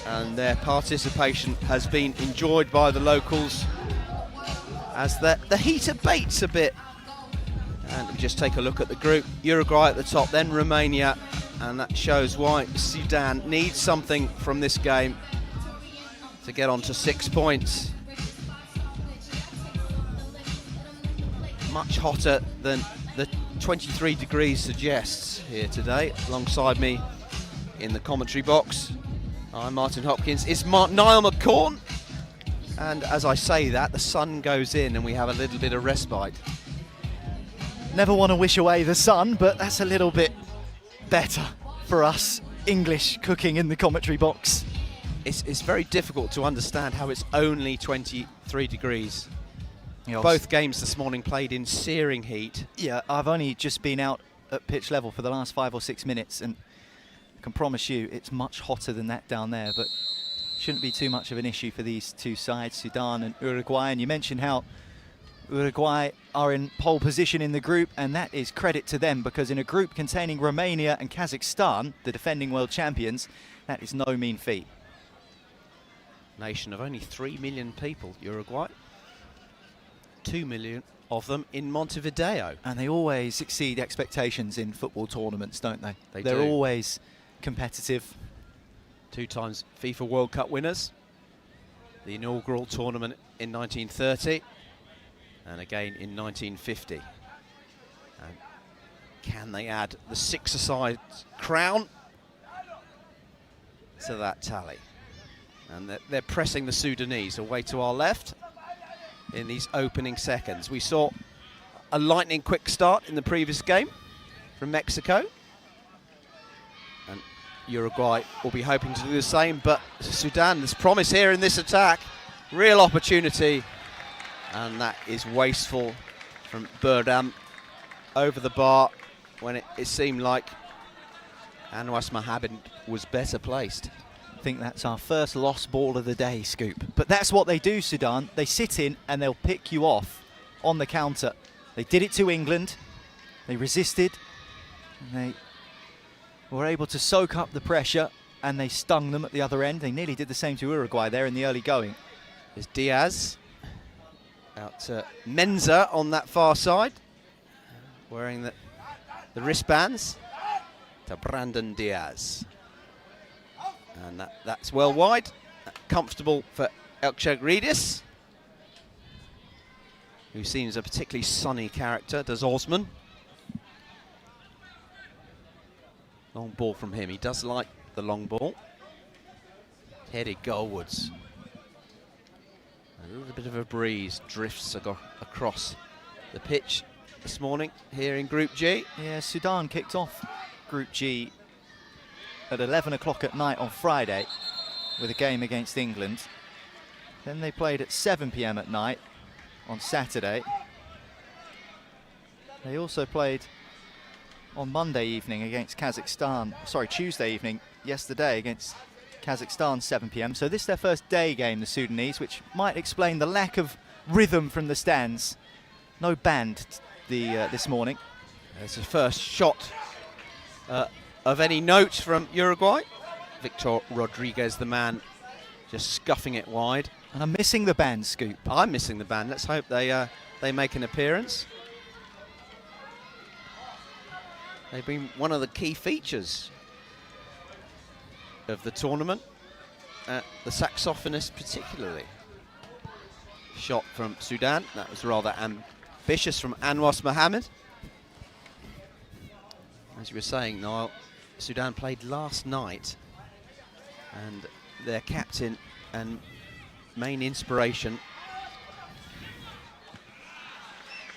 and their participation has been enjoyed by the locals as the heat abates a bit And just take a look at the group. Uruguay at the top, then Romania, and that shows why Sudan needs something from this game to get on to 6 points. Much hotter than the 23 degrees suggests here today. Alongside me in the commentary box, I'm Martin Hopkins. It's Niall McCorn. And as I say that, the sun goes in and we have a little bit of respite. Never want to wish away the sun, but that's a little bit better for us English cooking in the commentary box. It's very difficult to understand how it's only 23 degrees. Yes. Both games this morning played in searing heat. Yeah, I've only just been out at pitch level for the last 5 or 6 minutes, and I can promise you it's much hotter than that down there, but shouldn't be too much of an issue for these two sides, Sudan and Uruguay. And you mentioned how Uruguay are in pole position in the group, and that is credit to them, because in a group containing Romania and Kazakhstan, the defending world champions, that is no mean feat. Nation of only 3 million people, Uruguay. 2 million of them in Montevideo. And they always exceed expectations in football tournaments, don't they? They're do. always competitive. 2 times FIFA World Cup winners. The inaugural tournament in 1930 and again in 1950. And can they add the 6-a-side crown to that tally? And they're pressing the Sudanese away to our left in these opening seconds. We saw a lightning quick start in the previous game from Mexico. And Uruguay will be hoping to do the same, but Sudan, there's promise here in this attack. Real opportunity, and that is wasteful from Burdam over the bar when it seemed like Anwas Mohammed was better placed. I think that's our first lost ball of the day, Scoop. But that's what they do, Sudan. They sit in and they'll pick you off on the counter. They did it to England. They resisted. And they were able to soak up the pressure, and they stung them at the other end. They nearly did the same to Uruguay there in the early going. There's Diaz out to Menza on that far side, wearing the wristbands to Brandon Diaz. And that's well wide. Comfortable for Elchagridis, who seems a particularly sunny character, does Osman. Long ball from him. He does like the long ball. Headed goalwards. A little bit of a breeze drifts across the pitch this morning here in Group G. Yeah, Sudan kicked off Group G at 11 o'clock at night on Friday with a game against England. Then they played at 7 p.m. at night on Saturday. They also played on Monday evening against Kazakhstan, sorry, Tuesday evening yesterday against Kazakhstan, 7 p.m. So this is their first day game, the Sudanese, which might explain the lack of rhythm from the stands. No band this morning. There's the first shot of any note from Uruguay. Victor Rodriguez, the man, just scuffing it wide. And I'm missing the band, Scoop. I'm missing the band. Let's hope they make an appearance. They've been one of the key features of the tournament. The saxophonist particularly. Shot from Sudan. That was rather ambitious from Anwas Mohammed. As you were saying, Niall, Sudan played last night, and their captain and main inspiration,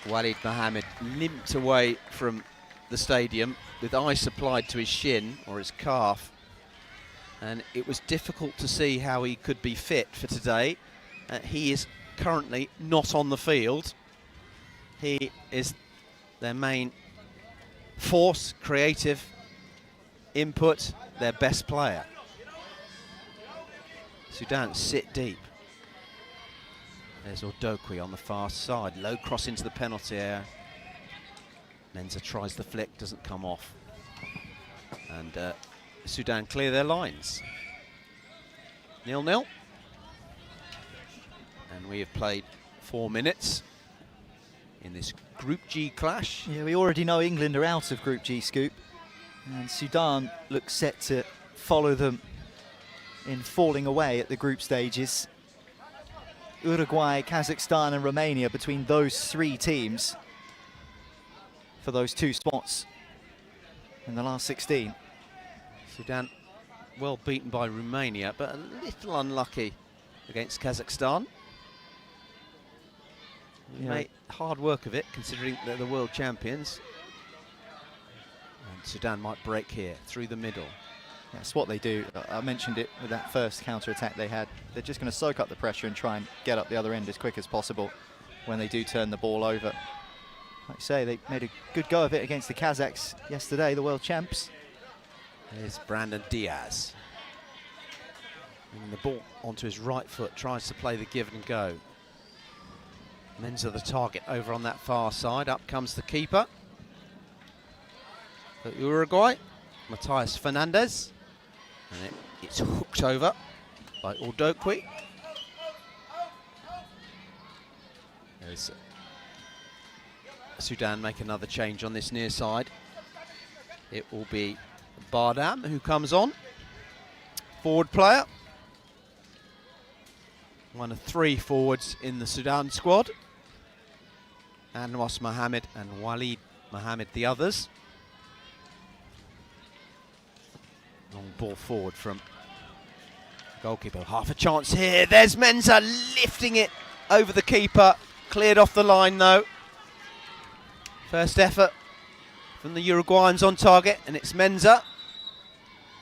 Walid Mohammed, limped away from the stadium with ice applied to his shin or his calf, and it was difficult to see how he could be fit for today. He is currently not on the field. He is their main force, creative input, their best player. Sudan sit deep. There's Ordokwe on the far side. Low cross into the penalty area. Menza tries the flick, doesn't come off. And Sudan clear their lines. 0-0. And we have played 4 minutes in this Group G clash. Yeah, we already know England are out of Group G, Scoop. And Sudan looks set to follow them in falling away at the group stages. Uruguay, Kazakhstan and Romania, between those three teams for those 2 spots in the last 16. Sudan well beaten by Romania, but a little unlucky against Kazakhstan. Yeah. Made hard work of it, considering they're the world champions. And Sudan might break here, through the middle. That's what they do. I mentioned it with that first counter-attack they had. They're just going to soak up the pressure and try and get up the other end as quick as possible when they do turn the ball over. Like I say, they made a good go of it against the Kazakhs yesterday, the world champs. There's Brandon Diaz. Bringing the ball onto his right foot, tries to play the give and go. Menza the target over on that far side. Up comes the keeper for Uruguay, Matthias Fernandez. And it's hooked over by Ordokwi. There's Sudan make another change on this near side. It will be Bardam who comes on. Forward player. One of 3 forwards in the Sudan squad. Anwas Mohammed and Walid Mohammed the others. Long ball forward from the goalkeeper. Half a chance here. There's Menza lifting it over the keeper. Cleared off the line though. First effort from the Uruguayans on target, and it's Menza.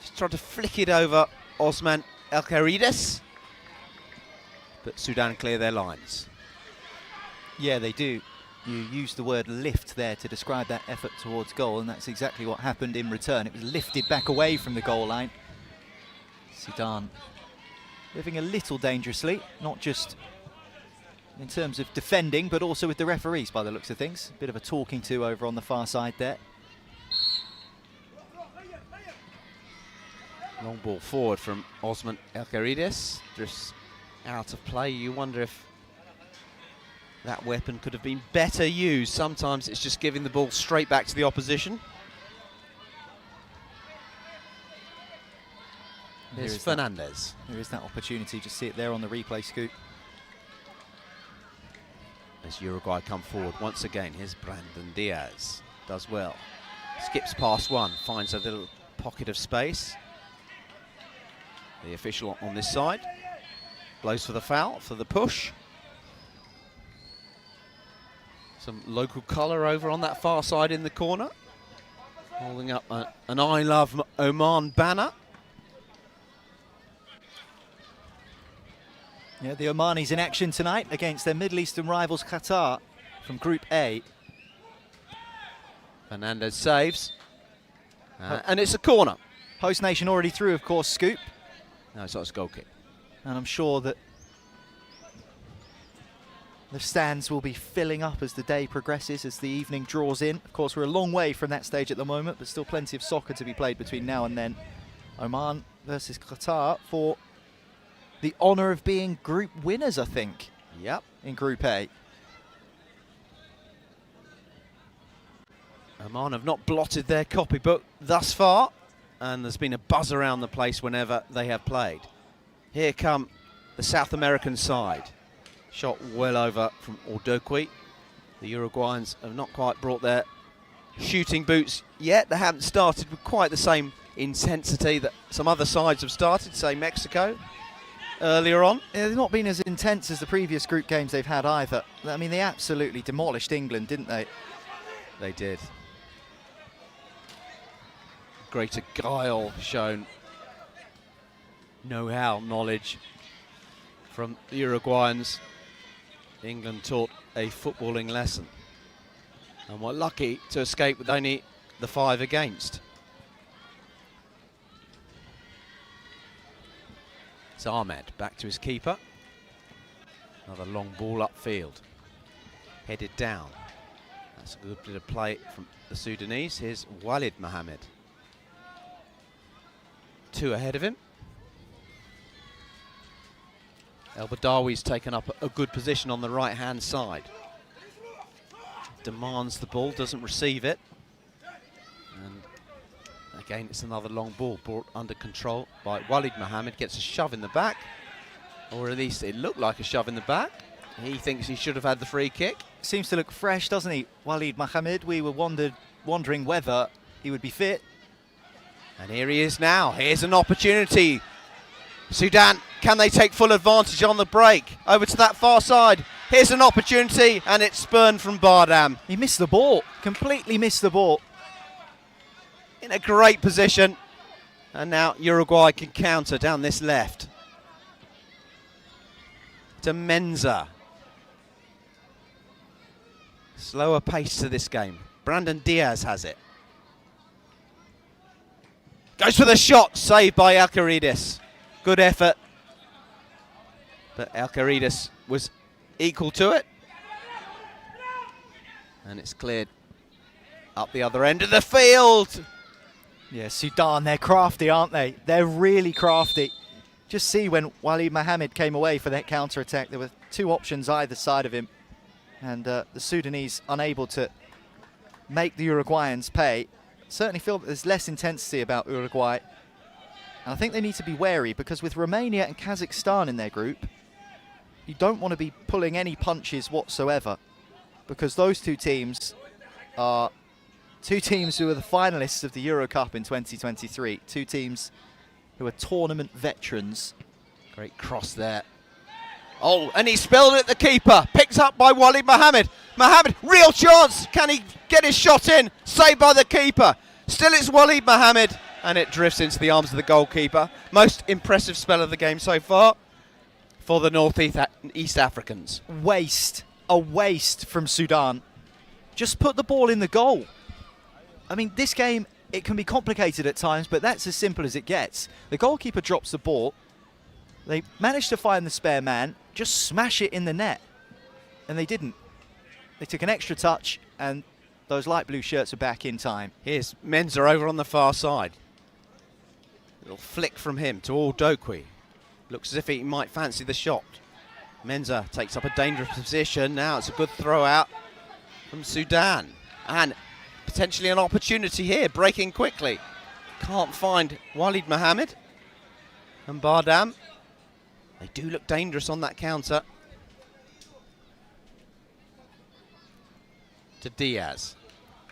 Just tried to flick it over Osman El Kharides. But Sudan clear their lines. Yeah, they do. You used the word lift there to describe that effort towards goal, and that's exactly what happened in return. It was lifted back away from the goal line. Sudan living a little dangerously, not just in terms of defending, but also with the referees by the looks of things. A bit of a talking to over on the far side there. Long ball forward from Osman El Kharides. Just out of play. You wonder if that weapon could have been better used. Sometimes it's just giving the ball straight back to the opposition. Here's Fernandez. There is that opportunity. Just see it there on the replay, Scoop. As Uruguay come forward once again. Here's Brandon Diaz. Does well. Skips past one. Finds a little pocket of space. The official on this side blows for the foul, for the push. Some local colour over on that far side in the corner. Holding up an I Love Oman banner. Yeah, the Omanis in action tonight against their Middle Eastern rivals Qatar from Group A. Fernandez saves. And it's a corner. Host nation already through, of course, Scoop. No, it's not a goal kick. And I'm sure that the stands will be filling up as the day progresses, as the evening draws in. Of course, we're a long way from that stage at the moment, but still plenty of soccer to be played between now and then. Oman versus Qatar for the honour of being group winners, I think. Yep. In Group A. Oman have not blotted their copybook thus far, and there's been a buzz around the place whenever they have played. Here come the South American side. Shot well over from Ordokwi. The Uruguayans have not quite brought their shooting boots yet. They haven't started with quite the same intensity that some other sides have started, say Mexico, earlier on. Yeah, they've not been as intense as the previous group games they've had either. I mean, they absolutely demolished England, didn't they? They did. Greater guile shown. Know-how, knowledge from the Uruguayans. England taught a footballing lesson and were lucky to escape with only the 5 against. It's Ahmed back to his keeper. Another long ball upfield. Headed down. That's a good bit of play from the Sudanese. Here's Walid Mohammed. 2 ahead of him. El Badawi's taken up a good position on the right-hand side. demands the ball, doesn't receive it. And again, it's another long ball brought under control by Walid Mohammed. Gets a shove in the back, or at least it looked like a shove in the back. He thinks he should have had the free kick. Seems to look fresh, doesn't he, Walid Mohammed? We were wondering whether he would be fit. And here he is now. Here's an opportunity. Sudan, can they take full advantage on the break? Over to that far side. Here's an opportunity, and it's spurned from Bardam. He missed the ball, completely missed the ball. In a great position. And now Uruguay can counter down this left. To Menza. Slower pace to this game. Brandon Diaz has it. Goes for the shot, saved by Alcaridis. Good effort. But Alcaridis was equal to it. And it's cleared up the other end of the field. Yeah, Sudan, they're crafty, aren't they? They're really crafty. Just see when Walid Mohammed came away for that counter-attack, there were two options either side of him. And the Sudanese unable to make the Uruguayans pay. Certainly feel that there's less intensity about Uruguay. And I think they need to be wary, because with Romania and Kazakhstan in their group, you don't want to be pulling any punches whatsoever, because those two teams are two teams who are the finalists of the Euro Cup in 2023. Two teams who are tournament veterans. Great cross there. Oh, and he spilled it at the keeper. Picked up by Walid Mohammed. Mohammed, real chance. Can he get his shot in? Saved by the keeper. Still it's Walid Mohammed. And it drifts into the arms of the goalkeeper. Most impressive spell of the game so far for the East Africans. Waste. A waste from Sudan. Just put the ball in the goal. I mean, this game, it can be complicated at times, but that's as simple as it gets. The goalkeeper drops the ball. They managed to find the spare man, just smash it in the net. And they didn't. They took an extra touch, and those light blue shirts are back in time. Here's Menza over on the far side. Little flick from him to Aldokwi. Looks as if he might fancy the shot. Menza takes up a dangerous position. Now it's a good throw out from Sudan. And potentially an opportunity here, breaking quickly. Can't find Walid Mohammed and Bardam. They do look dangerous on that counter. To Diaz,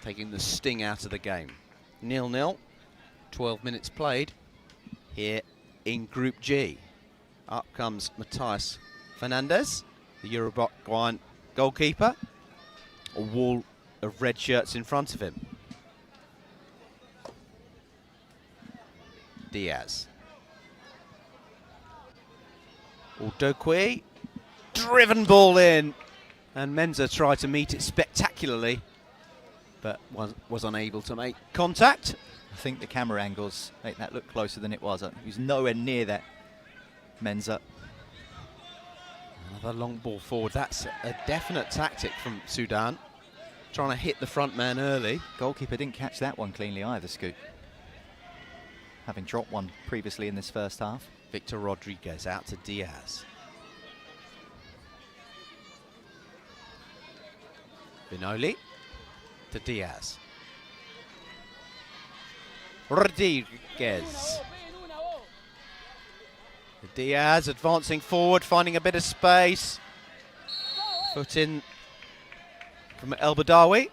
taking the sting out of the game. 0-0, 12 minutes played here in Group G. Up comes Matthias Fernandez, the Uruguayan goalkeeper. A wall of red shirts in front of him. Diaz. Aldokwi, driven ball in, and Menza tried to meet it spectacularly, but was unable to make contact. I think the camera angles make that look closer than it was. He was nowhere near that, Menza. Another long ball forward. That's a definite tactic from Sudan, trying to hit the front man early. Goalkeeper didn't catch that one cleanly either, Scoot, having dropped one previously in this first half. Victor Rodriguez out to Diaz. Binoli to Diaz. Rodriguez. Diaz advancing forward, finding a bit of space. Foot in from El Badawi.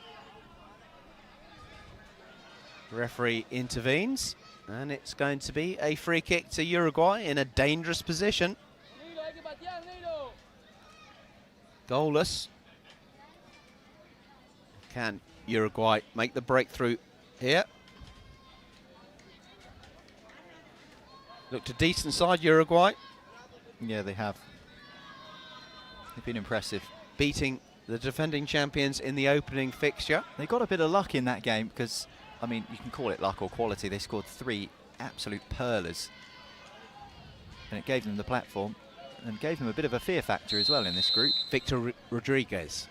Referee intervenes. And it's going to be a free kick to Uruguay in a dangerous position. Goalless. Can Uruguay make the breakthrough here? Looked a decent side, Uruguay. Yeah, they have. They've been impressive. Beating the defending champions in the opening fixture. They got a bit of luck in that game because, I mean, you can call it luck or quality. They scored 3 absolute pearlers. And it gave them the platform and gave them a bit of a fear factor as well in this group. Victor Rodriguez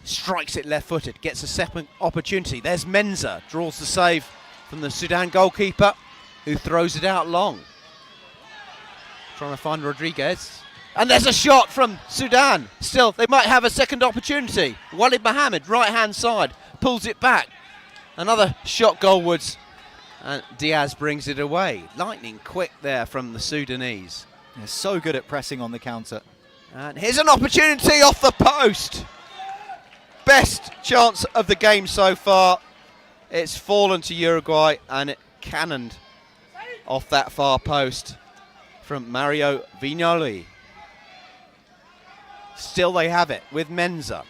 strikes it left-footed, gets a second opportunity. There's Menza, draws the save from the Sudan goalkeeper, who throws it out long. Trying to find Rodriguez. And there's a shot from Sudan. Still, they might have a second opportunity. Walid Mohammed, right-hand side, pulls it back. Another shot goalwards. And Diaz brings it away. Lightning quick there from the Sudanese. They're so good at pressing on the counter. And here's an opportunity off the post. Best chance of the game so far. It's fallen to Uruguay and it cannoned off that far post from Mario Vignoli. Still they have it with Menza.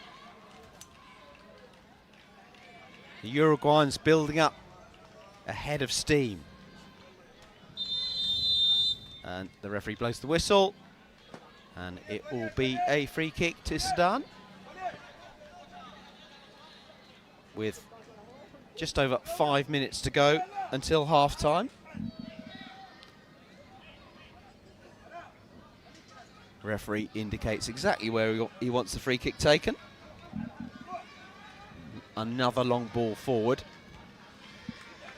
The Uruguayans building up a head of steam. And the referee blows the whistle. And it will be a free kick to Sudan. With just over 5 minutes to go until half-time. Referee indicates exactly where he wants the free kick taken. Another long ball forward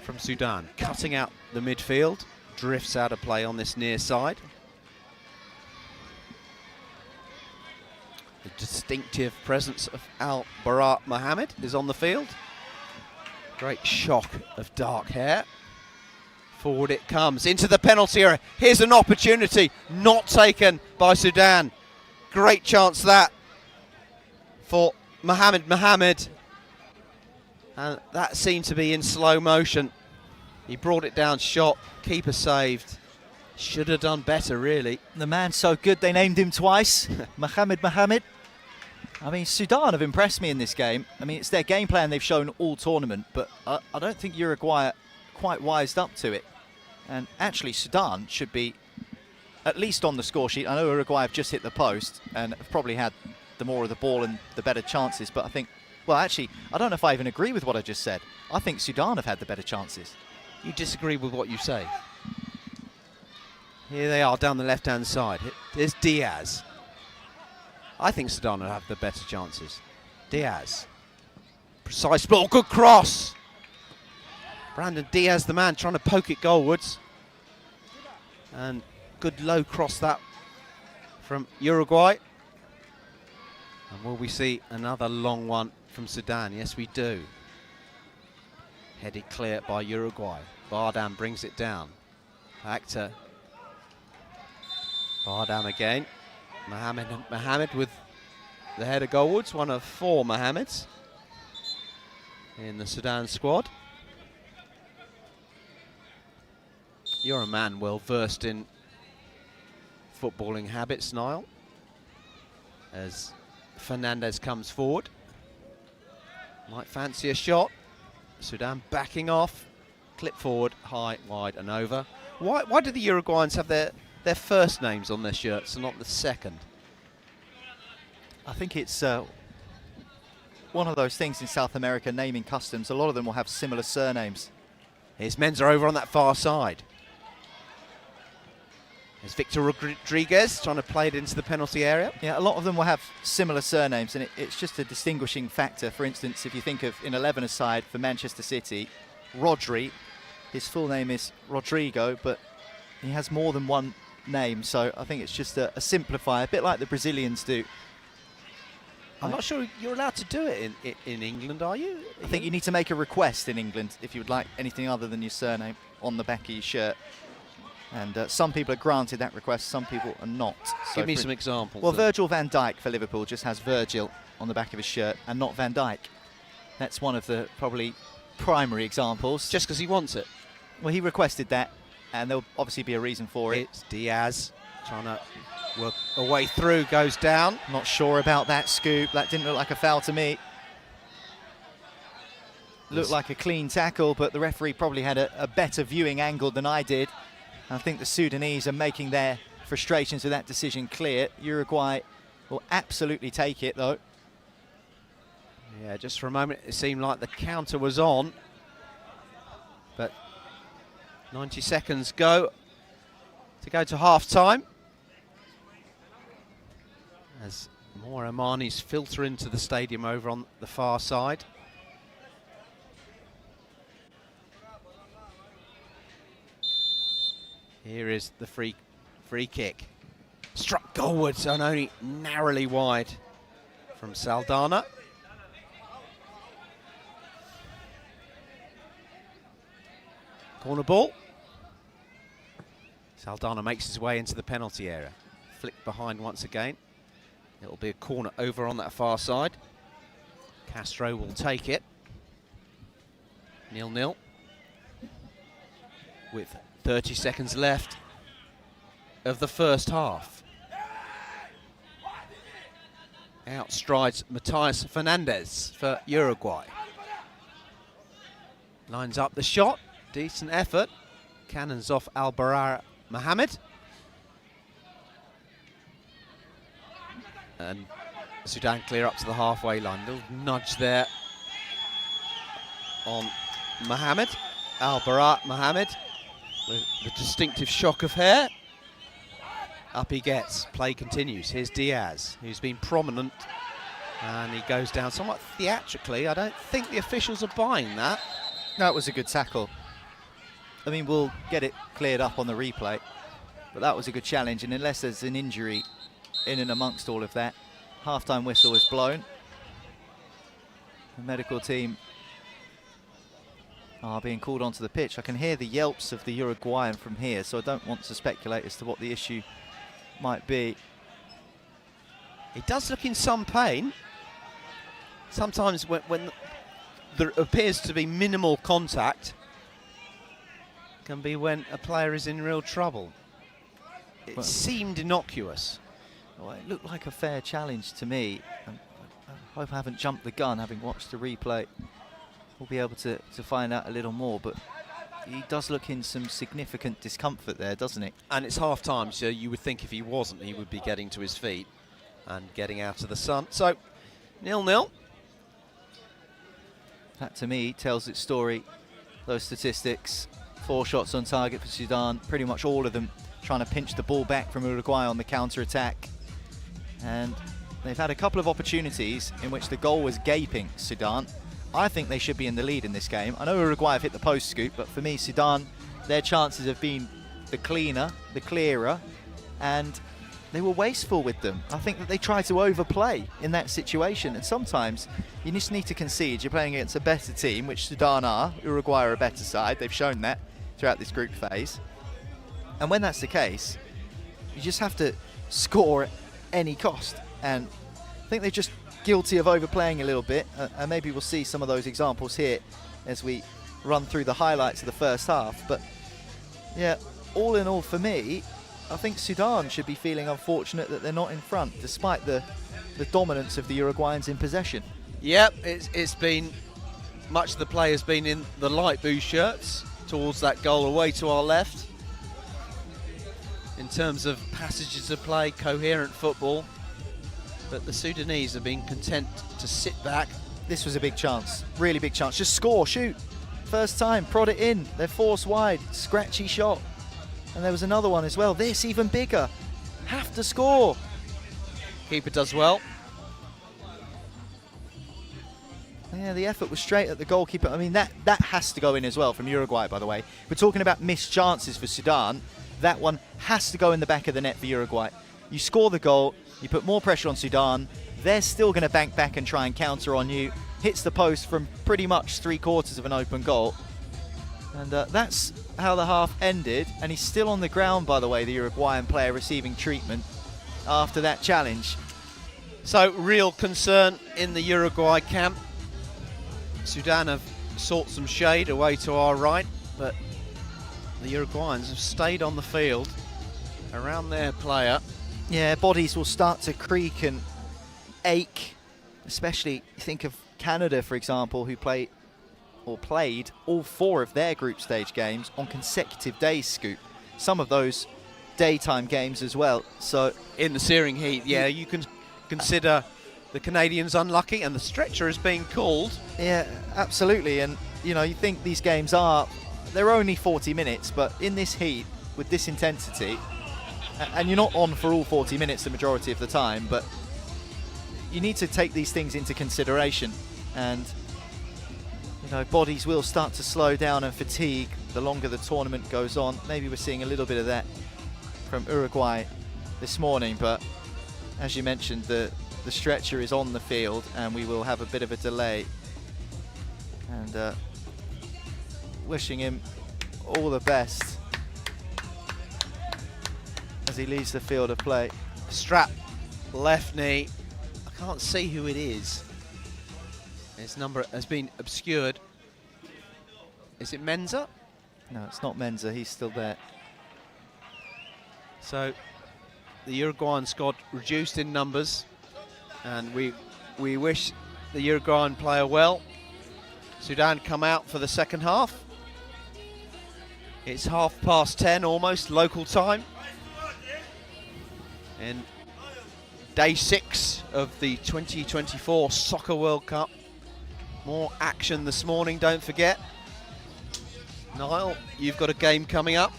from Sudan, cutting out the midfield, drifts out of play on this near side. The distinctive presence of Al-Barat Mohammed is on the field. Great shock of dark hair. Forward it comes, into the penalty area. Here's an opportunity, not taken by Sudan. Great chance that for Mohammed. And that seemed to be in slow motion. He brought it down, shot, keeper saved. Should have done better, really. The man's so good they named him twice. Mohammed. I mean, Sudan have impressed me in this game. I mean, it's their game plan they've shown all tournament, but I don't think Uruguay are quite wised up to it. And actually, Sudan should be at least on the score sheet. I know Uruguay have just hit the post and have probably had the more of the ball and the better chances, but I think, well, actually, I don't know if I even agree with what I just said. I think Sudan have had the better chances. You disagree with what you say? Here they are down the left-hand side. There's Diaz. I think Sudan will have the better chances. Diaz. Precise ball, good cross. Brandon Diaz, the man, trying to poke it goalwards. And good low cross that from Uruguay. And will we see another long one from Sudan? Yes, we do. Headed clear by Uruguay. Bardam brings it down. Back to Bardam again. Mohammed with the header goalwards. One of 4 Mohammeds in the Sudan squad. You're a man well versed in footballing habits, Niall. As Fernandez comes forward. Might fancy a shot. Sudan backing off. Clip forward, high, wide and over. Why do the Uruguayans have their first names on their shirts and not the second? I think it's one of those things in South America, naming customs. A lot of them will have similar surnames. Here's Menza over on that far side. There's Victor Rodriguez trying to play it into the penalty area. Yeah, a lot of them will have similar surnames, and it's just a distinguishing factor. For instance, if you think of in 11 aside for Manchester City, Rodri, his full name is Rodrigo, but he has more than one name, so I think it's just a simplifier, a bit like the Brazilians do. I'm not sure you're allowed to do it in England, are you? I think you need to make a request in England if you would like anything other than your surname on the back of your shirt. And some people are granted that request, some people are not. Give me some examples. Well, Virgil van Dijk for Liverpool just has Virgil on the back of his shirt and not Van Dijk. That's one of the probably primary examples. Just because he wants it? Well, he requested that, and there'll obviously be a reason for it. It's Diaz trying to work a way through, goes down. Not sure about that scoop. That didn't look like a foul to me. Looked like a clean tackle, but the referee probably had a better viewing angle than I did. I think the Sudanese are making their frustrations with that decision clear. Uruguay will absolutely take it, though. Yeah, just for a moment it seemed like the counter was on. But 90 seconds go to half-time. As more Omanis filter into the stadium over on the far side. Here is the free kick. Struck goalwards and only narrowly wide from Saldana. Corner ball. Saldana makes his way into the penalty area. Flicked behind once again. It'll be a corner over on that far side. Castro will take it. 0-0. With 30 seconds left of the first half. Out strides Matias Fernandez for Uruguay. Lines up the shot. Decent effort. Cannons off Albarar Mohamed. And Sudan clear up to the halfway line. Little nudge there on Mohamed. Albarat Mohamed with the distinctive shock of hair. Up he gets. Play continues. Here's Diaz, who's been prominent. And he goes down somewhat theatrically. I don't think the officials are buying that. No, it was a good tackle. I mean, we'll get it cleared up on the replay. But that was a good challenge. And unless there's an injury in and amongst all of that, half-time whistle is blown. The medical team are being called onto the pitch. I can hear the yelps of the Uruguayan from here, so I don't want to speculate as to what the issue might be. He does look in some pain. Sometimes when there appears to be minimal contact, can be when a player is in real trouble. It seemed innocuous. Well, it looked like a fair challenge to me. I hope I haven't jumped the gun, having watched the replay. We'll be able to find out a little more, but he does look in some significant discomfort there, doesn't he? And it's half-time, so you would think if he wasn't, he would be getting to his feet and getting out of the sun. So, 0-0. That, to me, tells its story. Those statistics, 4 shots on target for Sudan, pretty much all of them trying to pinch the ball back from Uruguay on the counter-attack. And they've had a couple of opportunities in which the goal was gaping Sudan. I think they should be in the lead in this game. I know Uruguay have hit the post scoop, but for me, Sudan, their chances have been the cleaner, the clearer, and they were wasteful with them. I think that they tried to overplay in that situation, and sometimes you just need to concede. You're playing against a better team, which Sudan are. Uruguay are a better side. They've shown that throughout this group phase. And when that's the case, you just have to score at any cost. And I think they're just guilty of overplaying a little bit, and maybe we'll see some of those examples here as we run through the highlights of the first half. But yeah, all in all for me, I think Sudan should be feeling unfortunate that they're not in front, despite the dominance of the Uruguayans in possession. Yep, it's been, much of the play has been in the light blue shirts towards that goal away to our left. In terms of passages of play, coherent football, but the Sudanese have been content to sit back. This was a big chance, really big chance. Just score, shoot. First time, prod it in. They're forced wide, scratchy shot. And there was another one as well. This even bigger. Have to score. Keeper does well. Yeah, the effort was straight at the goalkeeper. I mean, that has to go in as well from Uruguay, by the way. We're talking about missed chances for Sudan. That one has to go in the back of the net for Uruguay. You score the goal, you put more pressure on Sudan, they're still going to bank back and try and counter on you. Hits the post from pretty much 3/4 of an open goal. And that's how the half ended. And he's still on the ground, by the way, the Uruguayan player receiving treatment after that challenge. So, real concern in the Uruguay camp. Sudan have sought some shade away to our right, but the Uruguayans have stayed on the field around their player. Yeah, bodies will start to creak and ache, especially you think of Canada, for example, who played all 4 of their group stage games on consecutive days, Scoop. Some of those daytime games as well. So in the searing heat, yeah, you can consider the Canadians unlucky, and the stretcher is being called. Yeah, absolutely. And you know, you think these games they're only 40 minutes, but in this heat with this intensity, and you're not on for all 40 minutes the majority of the time, but you need to take these things into consideration. And you know, bodies will start to slow down and fatigue the longer the tournament goes on. Maybe we're seeing a little bit of that from Uruguay this morning, but as you mentioned, the stretcher is on the field and we will have a bit of a delay. And wishing him all the best as he leaves the field of play. Strap, left knee. I can't see who it is. His number has been obscured. Is it Menza? No, it's not Menza, he's still there. So the Uruguayan squad reduced in numbers, and we wish the Uruguayan player well. Sudan come out for the second half. It's 10:30 almost, local time. In day 6 of the 2024 Soccer World Cup. More action this morning, don't forget. Niall, you've got a game coming up.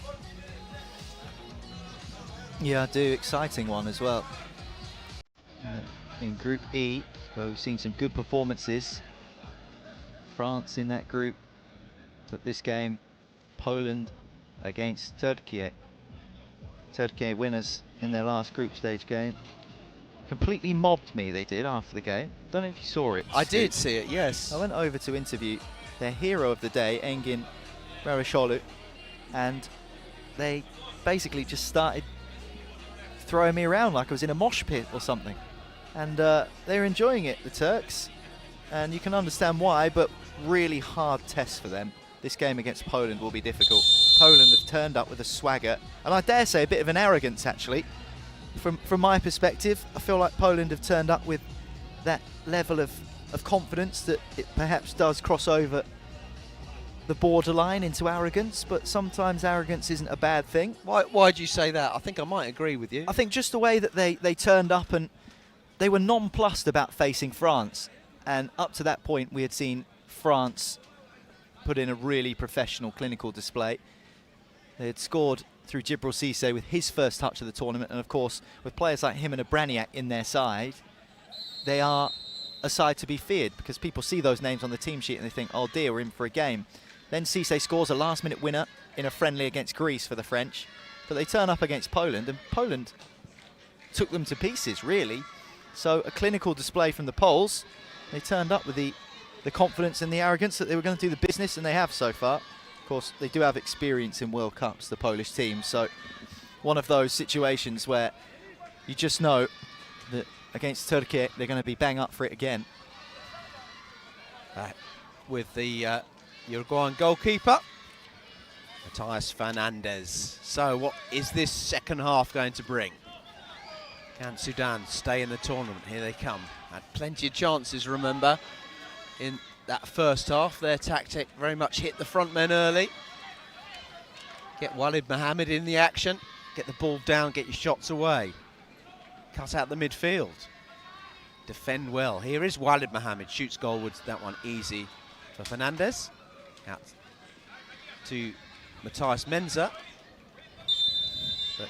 Yeah, I do. Exciting one as well. In Group E, where we've seen some good performances. France in that group, but this game, Poland against Turkey. Turkey winners in their last group stage game. Completely mobbed me, they did, after the game. Don't know if you saw it. I did see it, yes. I went over to interview their hero of the day, Engin Barisholu, and they basically just started throwing me around like I was in a mosh pit or something. And they're enjoying it, the Turks, and you can understand why, but really hard test for them. This game against Poland will be difficult. Poland have turned up with a swagger, and I dare say a bit of an arrogance actually. From my perspective, I feel like Poland have turned up with that level of confidence that it perhaps does cross over the borderline into arrogance, but sometimes arrogance isn't a bad thing. Why do you say that? I think I might agree with you. I think just the way that they turned up, and they were nonplussed about facing France, and up to that point we had seen France put in a really professional clinical display. They had scored through Djibril Cissé with his first touch of the tournament, and of course with players like him and Abraniak in their side, they are a side to be feared, because people see those names on the team sheet and they think, oh dear, we're in for a game. Then Cissé scores a last minute winner in a friendly against Greece for the French, but they turn up against Poland, and Poland took them to pieces really. So a clinical display from the Poles. They turned up with the confidence and the arrogance that they were going to do the business, and they have so far. Of course, they do have experience in World Cups, the Polish team, so one of those situations where you just know that against Turkey they're going to be bang up for it again. With the Uruguayan goalkeeper, Matthias Fernandez. So what is this second half going to bring? Can Sudan stay in the tournament? Here they come. Had plenty of chances, remember, in that first half. Their tactic very much hit the front men early. Get Walid Mohammed in the action. Get the ball down, get your shots away. Cut out the midfield. Defend well. Here is Walid Mohammed. Shoots goalwards. That one easy for Fernandez. Out to Matthias Menza. But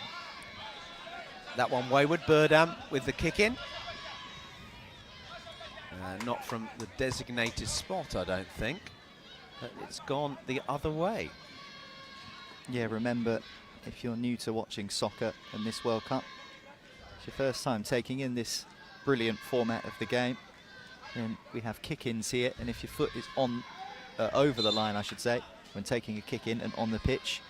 that one wayward. Birdam with the kick in. Not from the designated spot, I don't think. But it's gone the other way. Yeah, remember, if you're new to watching soccer in this World Cup, it's your first time taking in this brilliant format of the game, then we have kick-ins here, and if your foot is on over the line, I should say, when taking a kick-in and on the pitch,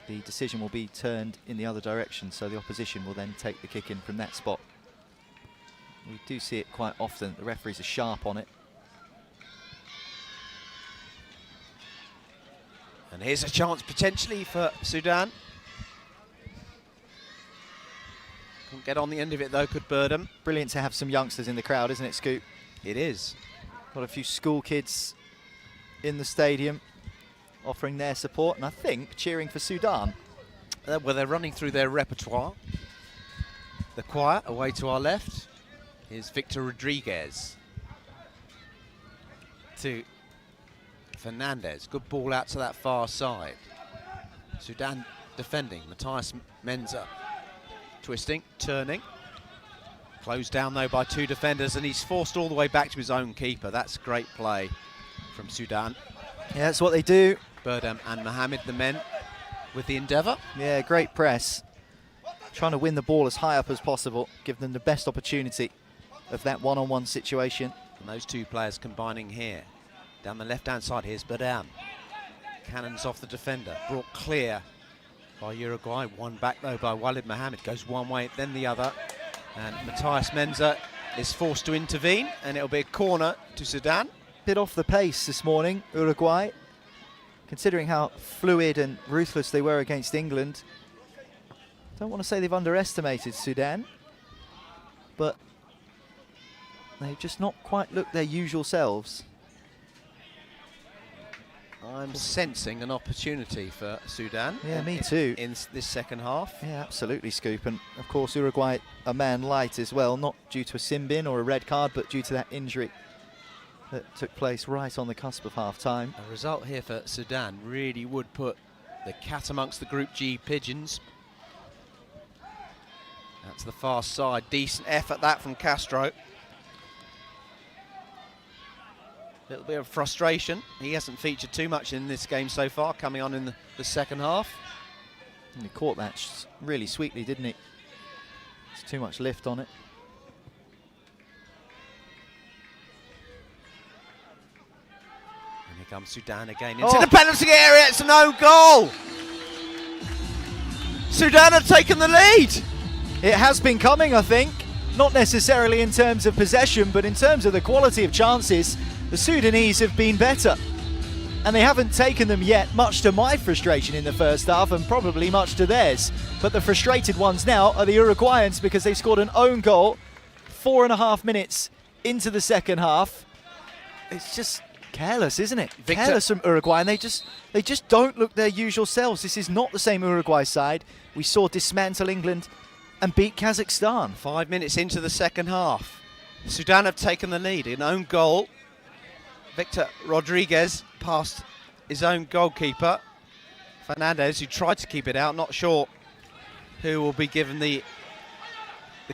the decision will be turned in the other direction, so the opposition will then take the kick-in from that spot. We do see it quite often. The referees are sharp on it. And here's a chance potentially for Sudan. Couldn't get on the end of it though, could Birdam. Brilliant to have some youngsters in the crowd, isn't it, Scoop? It is. Got a few school kids in the stadium offering their support, and I think cheering for Sudan. Well, they're running through their repertoire. The choir away to our left. Here's Victor Rodriguez to Fernandez. Good ball out to that far side. Sudan defending. Matthias Menza twisting, turning. Closed down though by two defenders, and he's forced all the way back to his own keeper. That's great play from Sudan. Yeah, that's what they do. Birdam and Mohammed, the men with the endeavour. Yeah, great press. trying to win the ball as high up as possible, give them the best opportunity of that one-on-one situation. And those two players combining here. Down the left-hand side, here's Badam. Cannons off the defender, brought clear by Uruguay. One back though by Walid Mohammed. Goes one way, then the other. And Matthias Menzer is forced to intervene, and it'll be a corner to Sudan. Bit off the pace this morning, Uruguay. Considering how fluid and ruthless they were against England. Don't want to say they've underestimated Sudan, but they've just not quite looked their usual selves. I'm sensing an opportunity for Sudan. Yeah, me too. In this second half. Yeah, absolutely, Scoop. And of course, Uruguay a man light as well, not due to a sin bin or a red card, but due to that injury that took place right on the cusp of half-time. A result here for Sudan really would put the cat amongst the Group G pigeons. That's the far side. Decent effort that from Castro. Little bit of frustration. He hasn't featured too much in this game so far, coming on in the second half. And he caught that really sweetly, didn't he? There's too much lift on it. And here comes Sudan again into the penalty area. It's an own goal. Sudan have taken the lead. It has been coming, I think. Not necessarily in terms of possession, but in terms of the quality of chances. The Sudanese have been better, and they haven't taken them yet, much to my frustration in the first half and probably much to theirs. But the frustrated ones now are the Uruguayans because they scored an own goal 4.5 minutes into the second half. It's just careless, isn't it? Victor. Careless from Uruguay, and they just don't look their usual selves. This is not the same Uruguay side we saw dismantle England and beat Kazakhstan. 5 minutes into the second half. Sudan have taken the lead. An own goal. Victor Rodriguez past his own goalkeeper, Fernandez, who tried to keep it out. Not sure who will be given the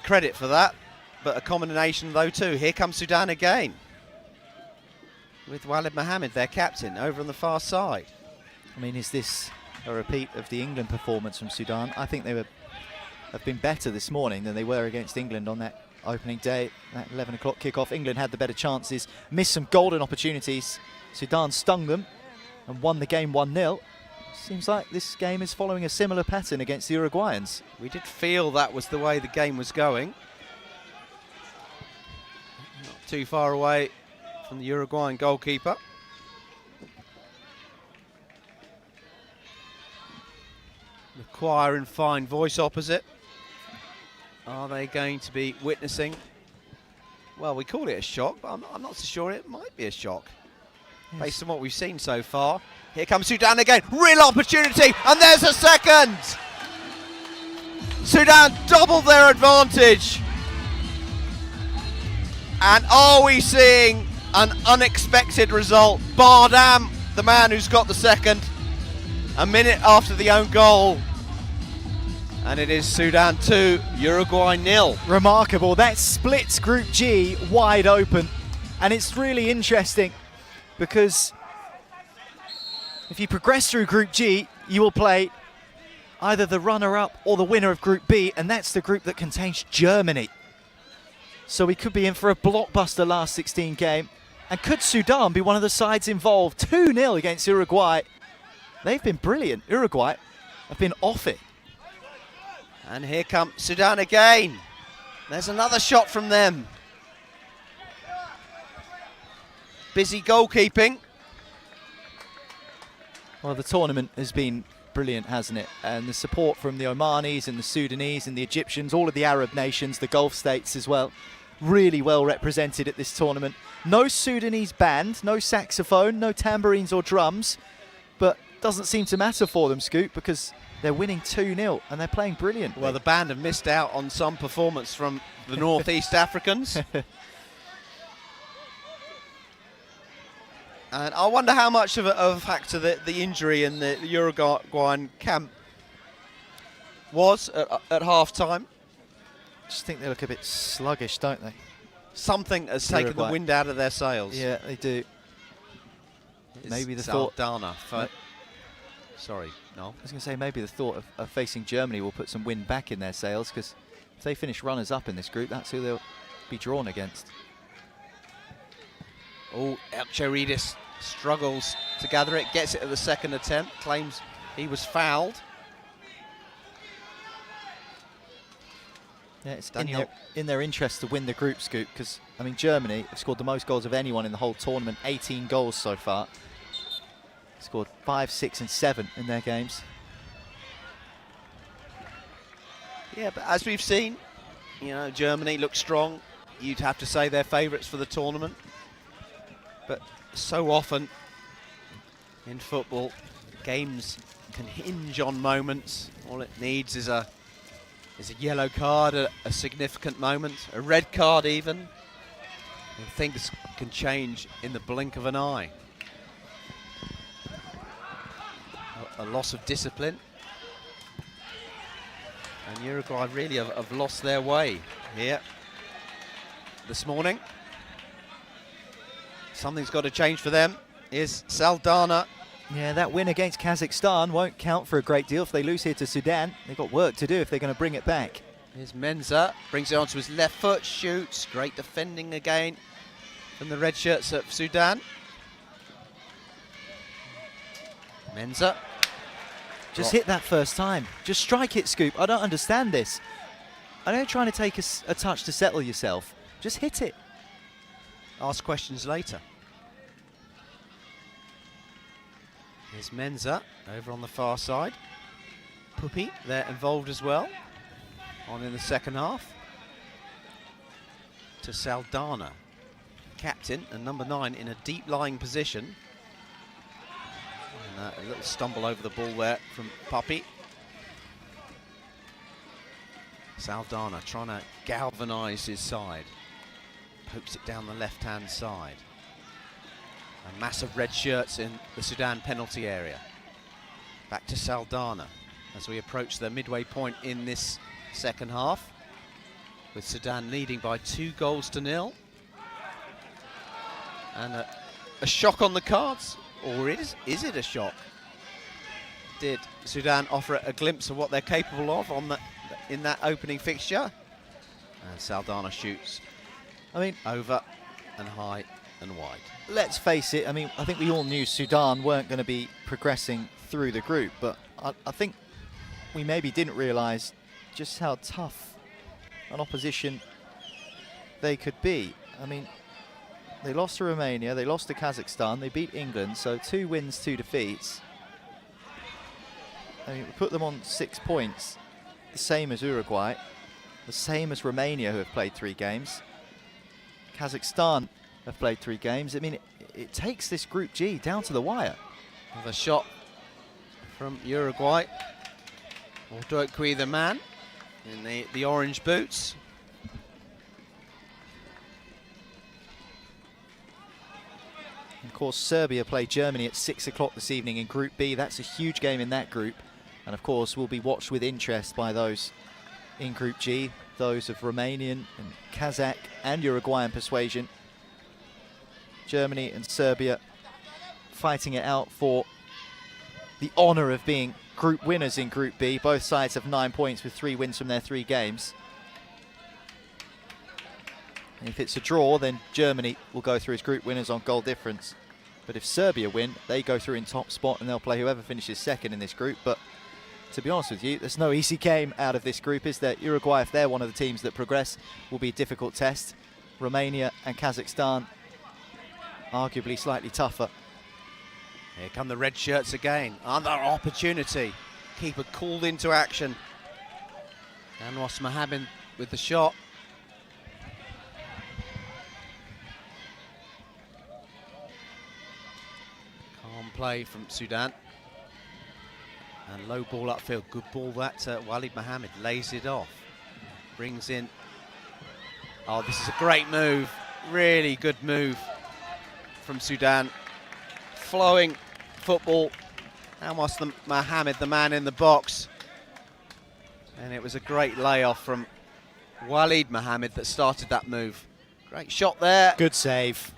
credit for that, but a combination of those two. Here comes Sudan again, with Walid Mohammed, their captain, over on the far side. I mean, is this a repeat of the England performance from Sudan? I think they have been better this morning than they were against England on that opening day, that 11 o'clock kickoff. England had the better chances, missed some golden opportunities. Sudan stung them and won the game 1-0. Seems like this game is following a similar pattern against the Uruguayans. We did feel that was the way the game was going. Not too far away from the Uruguayan goalkeeper. The choir in fine voice opposite. Are they going to be witnessing? Well, we call it a shock, but I'm not so sure it might be a shock. Yes. Based on what we've seen so far. Here comes Sudan again. Real opportunity, and there's a second. Sudan double their advantage. And are we seeing an unexpected result? Bardam, the man who's got the second, a minute after the own goal. And it is Sudan 2, Uruguay 0. Remarkable. That splits Group G wide open. And it's really interesting because if you progress through Group G, you will play either the runner-up or the winner of Group B, and that's the group that contains Germany. So we could be in for a blockbuster last 16 game. And could Sudan be one of the sides involved? 2-0 against Uruguay. They've been brilliant. Uruguay have been off it. And here comes Sudan again. There's another shot from them. Busy goalkeeping. Well, the tournament has been brilliant, hasn't it? And the support from the Omanis and the Sudanese and the Egyptians, all of the Arab nations, the Gulf states as well, really well represented at this tournament. No Sudanese band, no saxophone, no tambourines or drums, but doesn't seem to matter for them, Scoop, because they're winning 2-0 and they're playing brilliant. Well, the band have missed out on some performance from the Northeast Africans. And I wonder how much of a factor the injury in the Uruguayan camp was at half-time. Just think they look a bit sluggish, don't they? Something has taken the wind out of their sails. Yeah, they do. It's maybe the Saldana thought... Sorry, no. I was going to say maybe the thought of facing Germany will put some wind back in their sails, because if they finish runners-up in this group, that's who they'll be drawn against. Oh, Elcharidis struggles to gather it, gets it at the second attempt, claims he was fouled. Yeah, it's Daniel. in their interest to win the group, Scoop, because, I mean, Germany have scored the most goals of anyone in the whole tournament, 18 goals so far. Scored 5, 6 and 7 in their games. Yeah, but as we've seen, you know, Germany looks strong. You'd have to say they're favourites for the tournament. But so often in football, games can hinge on moments. All it needs is a yellow card, a significant moment, a red card even. And things can change in the blink of an eye. A loss of discipline. And Uruguay really have lost their way here this morning. Something's got to change for them. Is Saldana. Yeah, that win against Kazakhstan won't count for a great deal if they lose here to Sudan. They've got work to do if they're going to bring it back. Here's Menza, brings it onto his left foot, shoots. Great defending again from the red shirts of Sudan. Menza. Just hit that first time. Just strike it, Scoop. I don't understand this. I know you're trying to take a touch to settle yourself. Just hit it. Ask questions later. Here's Menza over on the far side. Puppy, they're involved as well. On in the second half. To Saldana. Captain and number 9 in a deep lying position. And a little stumble over the ball there from Puppy. Saldana trying to galvanise his side. Pokes it down the left-hand side. And massive red shirts in the Sudan penalty area. Back to Saldana as we approach the midway point in this second half, with Sudan leading by 2-0. And a shock on the cards, or is it a shock? Did Sudan offer a glimpse of what they're capable of in that opening fixture? And Saldana shoots, I mean, over and high and wide. Let's face it, I mean, I think we all knew Sudan weren't going to be progressing through the group, but I think we maybe didn't realise just how tough an opposition they could be. I mean, they lost to Romania, they lost to Kazakhstan, they beat England, so 2 wins, 2 defeats. I mean, we put them on 6 points, the same as Uruguay, the same as Romania, who have played 3 games. Kazakhstan have played 3 games. I mean, it takes this Group G down to the wire. With a shot from Uruguay. Ordokwi, the man in the orange boots. Of course, Serbia play Germany at 6 o'clock this evening in Group B. That's a huge game in that group. And of course, will be watched with interest by those in Group G, those of Romanian and Kazakh and Uruguayan persuasion. Germany and Serbia fighting it out for the honour of being group winners in Group B. Both sides have 9 points with 3 wins from their 3 games. And if it's a draw, then Germany will go through as group winners on goal difference. But if Serbia win, they go through in top spot and they'll play whoever finishes second in this group. But to be honest with you, there's no easy game out of this group, is there? Uruguay, if they're one of the teams that progress, will be a difficult test. Romania and Kazakhstan, arguably slightly tougher. Here come the red shirts again. Another opportunity. Keeper called into action. Anwas Mohammed with the shot. Calm play from Sudan. And low ball upfield. Good ball that Walid Mohammed lays it off. Brings in. Oh, this is a great move. Really good move from Sudan. Flowing football. Anwas Mohammed, the man in the box. And it was a great layoff from Walid Mohammed that started that move. Great shot there. Good save.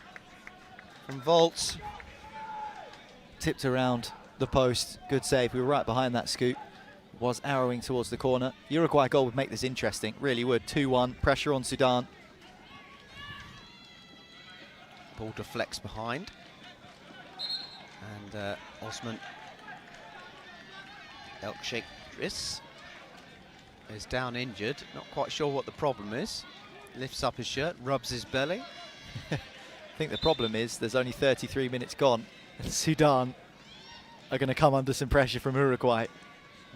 From Volts. Tipped around the post. Good save. We were right behind that scoop. Was arrowing towards the corner. Uruguay goal would make this interesting. Really would. 2-1. Pressure on Sudan. Ball deflects behind. And Osman Elkshekdris is down injured. Not quite sure what the problem is. Lifts up his shirt, rubs his belly. I think the problem is there's only 33 minutes gone. And Sudan are going to come under some pressure from Uruguay.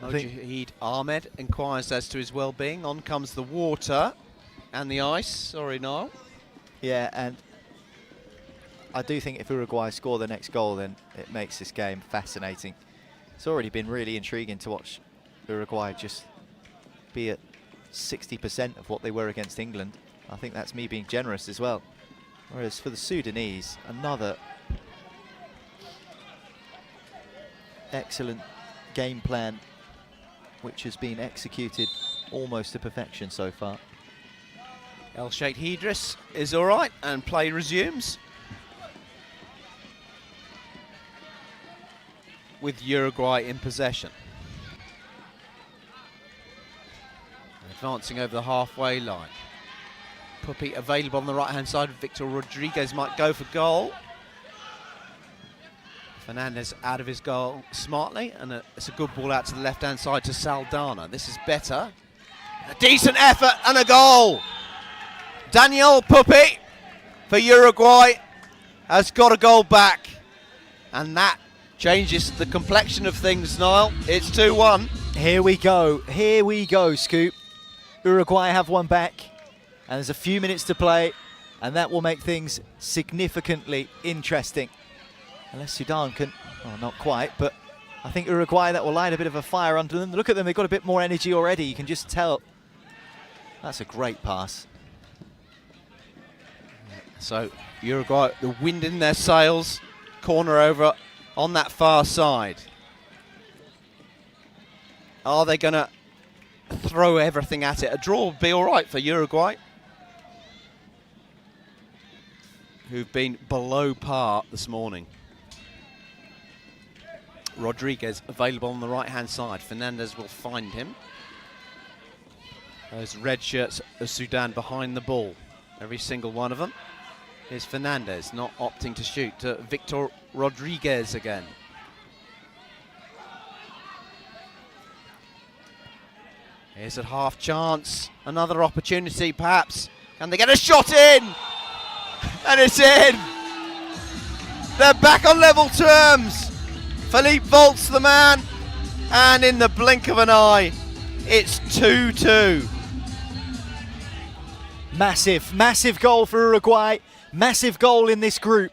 Mojahid Ahmed inquires as to his well-being. On comes the water and the ice. Sorry, Niall. Yeah, and I do think if Uruguay score the next goal, then it makes this game fascinating. It's already been really intriguing to watch Uruguay just be at 60% of what they were against England. I think that's me being generous as well. Whereas for the Sudanese, another excellent game plan which has been executed almost to perfection so far. Elkshekdris is all right, and play resumes. With Uruguay in possession. Advancing over the halfway line. Puppy available on the right-hand side. Victor Rodriguez might go for goal. Fernandez out of his goal smartly, and it's a good ball out to the left-hand side to Saldana. This is better. A decent effort and a goal. Daniel Puppy for Uruguay has got a goal back, and that changes the complexion of things, Niall. It's 2-1. Here we go, Scoop. Uruguay have one back, and there's a few minutes to play, and that will make things significantly interesting. Unless Sudan can, well, not quite, but I think Uruguay, that will light a bit of a fire under them. Look at them, they've got a bit more energy already, you can just tell. That's a great pass. So Uruguay, the wind in their sails, corner over on that far side. Are they going to throw everything at it? A draw would be all right for Uruguay, who've been below par this morning. Rodriguez available on the right-hand side. Fernandez will find him. Those red shirts of Sudan behind the ball, every single one of them. Here's Fernandez, not opting to shoot, to Victor Rodriguez again. Here's a half chance, another opportunity perhaps. Can they get a shot in? And it's in! They're back on level terms. Philippe Volt's the man, and in the blink of an eye, it's 2-2. Massive goal for Uruguay. Massive goal in this group.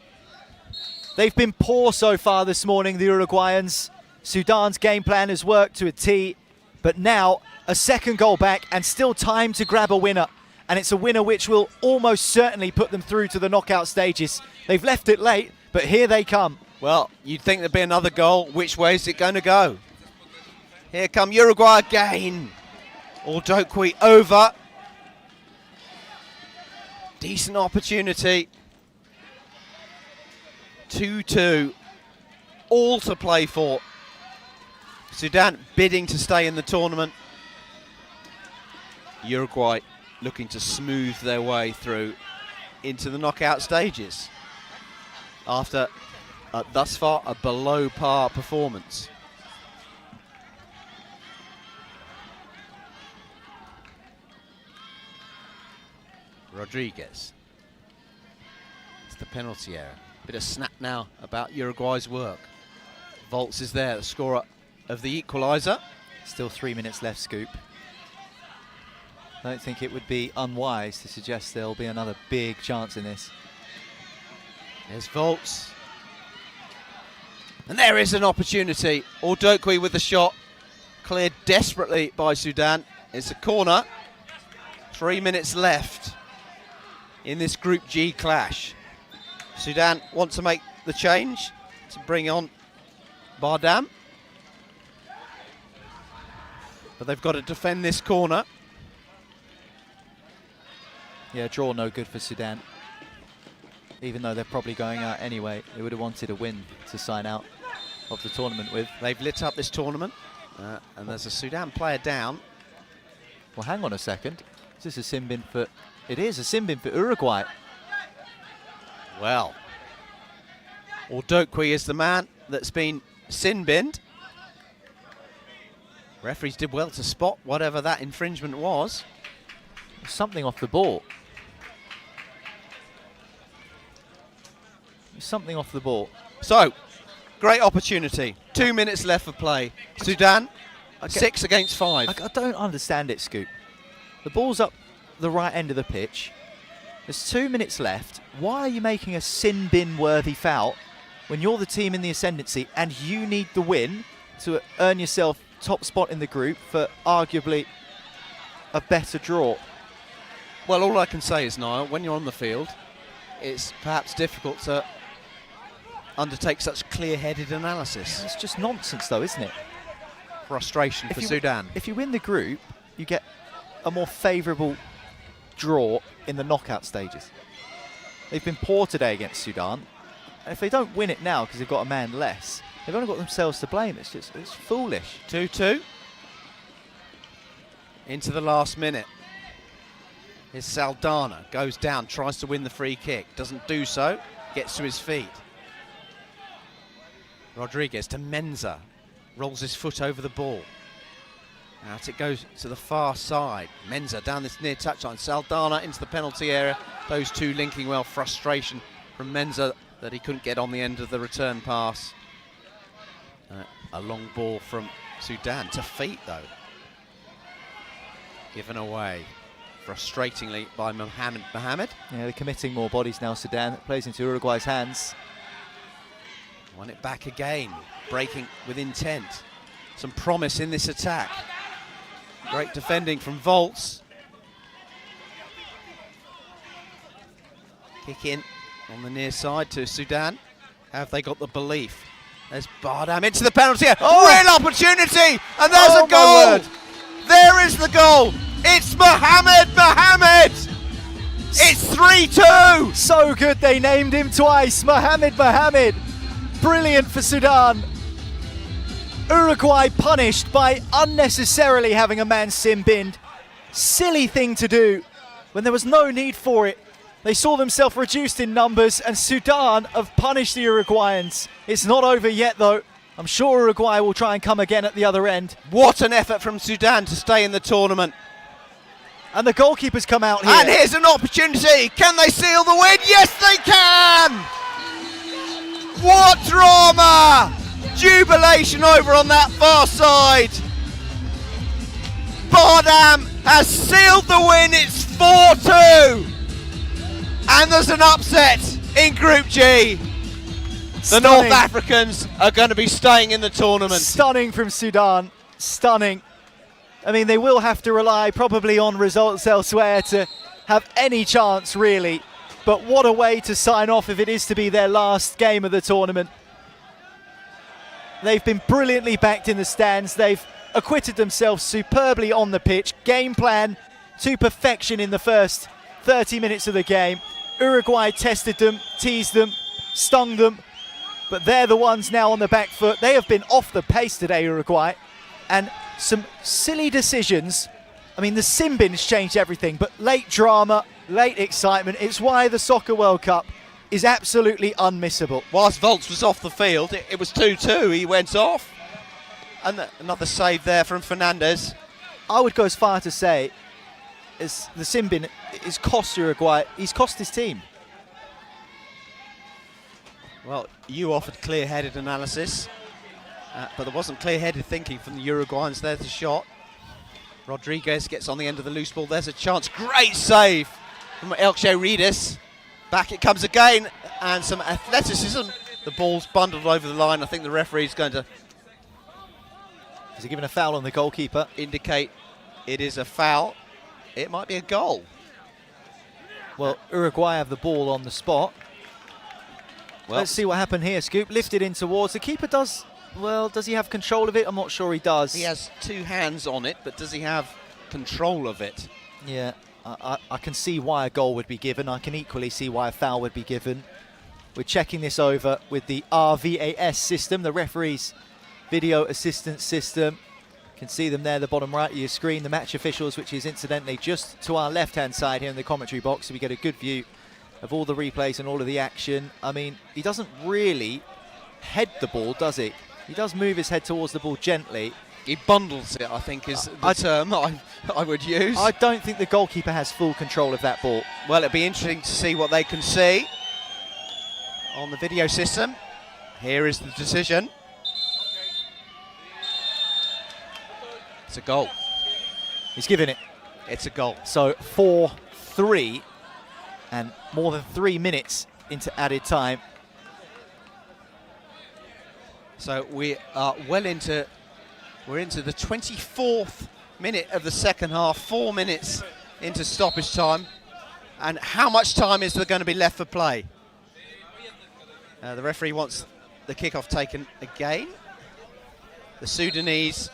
They've been poor so far this morning, the Uruguayans. Sudan's game plan has worked to a T, but now a second goal back and still time to grab a winner. And it's a winner which will almost certainly put them through to the knockout stages. They've left it late, but here they come. Well, you'd think there'd be another goal. Which way is it going to go? Here come Uruguay again. Ordokwi over. Decent opportunity. 2-2. All to play for. Sudan bidding to stay in the tournament. Uruguay looking to smooth their way through into the knockout stages after thus far a below par performance. Rodriguez. It's the penalty area. Bit of snap now about Uruguay's work. Volts is there, the scorer of the equaliser. Still 3 minutes left, Scoop. I don't think it would be unwise to suggest there'll be another big chance in this. There's Volts. And there is an opportunity. Ordokwi with the shot. Cleared desperately by Sudan. It's a corner. 3 minutes left in this Group G clash. Sudan want to make the change to bring on Bardam. But they've got to defend this corner. Yeah, draw no good for Sudan. Even though they're probably going out anyway, they would have wanted a win to sign out. of the tournament with. They've lit up this tournament, and there's a Sudan player down. Well, hang on a second. Is this a sin bin for... It is a sin bin for Uruguay. Well, Ordokwe is the man that's been sin binned. Referees did well to spot whatever that infringement was. Something off the ball. Something off the ball. So, great opportunity. 2 minutes left for play. Sudan, 6 against 5. I don't understand it, Scoop. The ball's up the right end of the pitch. There's 2 minutes left. Why are you making a sin bin worthy foul when you're the team in the ascendancy and you need the win to earn yourself top spot in the group for arguably a better draw? Well, all I can say is, Niall, when you're on the field, it's perhaps difficult to undertake such clear-headed analysis. It's just nonsense, though, isn't it? Frustration for Sudan. If you win the group, you get a more favourable draw in the knockout stages. They've been poor today against Sudan. And if they don't win it now because they've got a man less, they've only got themselves to blame. It's foolish. 2-2. Into the last minute. Here's Saldana. Goes down, tries to win the free kick. Doesn't do so. Gets to his feet. Rodriguez to Menza. Rolls his foot over the ball. Out it goes to the far side. Menza down this near touchline. Saldana into the penalty area. Those two linking well. Frustration from Menza that he couldn't get on the end of the return pass. A long ball from Sudan to feet, though. Given away frustratingly by Mohamed. Yeah, they're committing more bodies now, Sudan. It plays into Uruguay's hands. Won it back again. Breaking with intent. Some promise in this attack. Great defending from Volts. Kick in on the near side to Sudan. Have they got the belief? There's Bardam into the penalty area. Real opportunity! And there's a goal! There is the goal! It's Mohamed! It's 3-2! So good they named him twice. Mohamed. Brilliant for Sudan. Uruguay punished by unnecessarily having a man sin binned. Silly thing to do when there was no need for it. They saw themselves reduced in numbers and Sudan have punished the Uruguayans. It's not over yet though. I'm sure Uruguay will try and come again at the other end. What an effort from Sudan to stay in the tournament. And the goalkeeper's come out here. And here's an opportunity. Can they seal the win? Yes, they can! What drama! Jubilation over on that far side. Bardam has sealed the win. It's 4-2. And there's an upset in Group G. The North Africans are going to be staying in the tournament. Stunning from Sudan. Stunning. I mean, they will have to rely probably on results elsewhere to have any chance, really. But what a way to sign off if it is to be their last game of the tournament. They've been brilliantly backed in the stands. They've acquitted themselves superbly on the pitch. Game plan to perfection in the first 30 minutes of the game. Uruguay tested them, teased them, stung them. But they're the ones now on the back foot. They have been off the pace today, Uruguay. And some silly decisions. I mean, the sin bin's changed everything, but late drama, late excitement. It's why the Soccer World Cup is absolutely unmissable. Whilst Volts was off the field, it was 2-2. He went off. And another save there from Fernandez. I would go as far to say as the sin bin is cost Uruguay. He's cost his team. Well, you offered clear-headed analysis, but there wasn't clear-headed thinking from the Uruguayans. There's the shot. Rodriguez gets on the end of the loose ball. There's a chance. Great save from Elche Riedis. Back it comes again, and some athleticism. The ball's bundled over the line. I think the referee's going to... Is he giving a foul on the goalkeeper? Indicate it is a foul. It might be a goal. Well, Uruguay have the ball on the spot. Well, let's see what happened here. Scoop lifted in towards. The keeper does... Well, does he have control of it? I'm not sure he does. He has two hands on it, but does he have control of it? Yeah, I can see why a goal would be given. I can equally see why a foul would be given. We're checking this over with the RVAS system, the referee's video assistance system. You can see them there, the bottom right of your screen, the match officials, which is incidentally just to our left-hand side here in the commentary box, so we get a good view of all the replays and all of the action. I mean, he doesn't really head the ball, does he? He does move his head towards the ball gently. He bundles it, I think is the term I would use. I don't think the goalkeeper has full control of that ball. Well, it'd be interesting to see what they can see on the video system. Here is the decision. It's a goal. He's given it. It's a goal. So 4-3 and more than 3 minutes into added time. So we are we're into the 24th minute of the second half, 4 minutes into stoppage time. And how much time is there going to be left for play? The referee wants the kickoff taken again. The Sudanese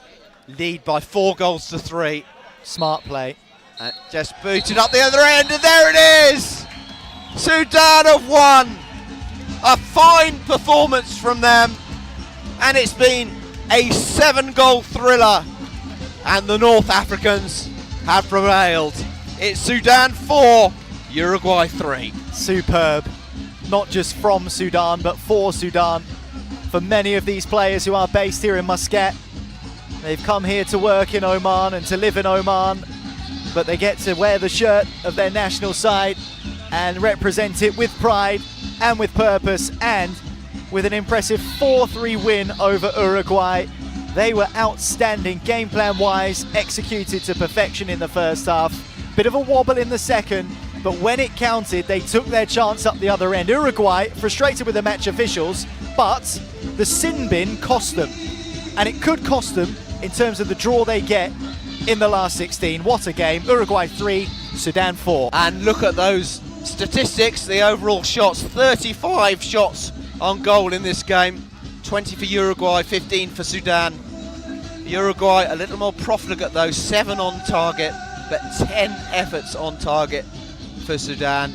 lead by 4 goals to 3. Smart play. Just booted up the other end, and there it is! Sudan have won! A fine performance from them, and it's been a 7-goal thriller, and the North Africans have prevailed. It's Sudan 4, Uruguay 3. Superb. Not just from Sudan, but for Sudan. For many of these players who are based here in Muscat, they've come here to work in Oman and to live in Oman, but they get to wear the shirt of their national side and represent it with pride and with purpose, and with an impressive 4-3 win over Uruguay. They were outstanding game plan wise, executed to perfection in the first half. Bit of a wobble in the second, but when it counted, they took their chance up the other end. Uruguay frustrated with the match officials, but the sin bin cost them, and it could cost them in terms of the draw they get in the last 16. What a game. Uruguay 3, Sudan 4. And look at those statistics, the overall shots, 35 shots on goal in this game, 20 for Uruguay, 15 for Sudan. Uruguay a little more profligate though, 7 on target, but 10 efforts on target for Sudan,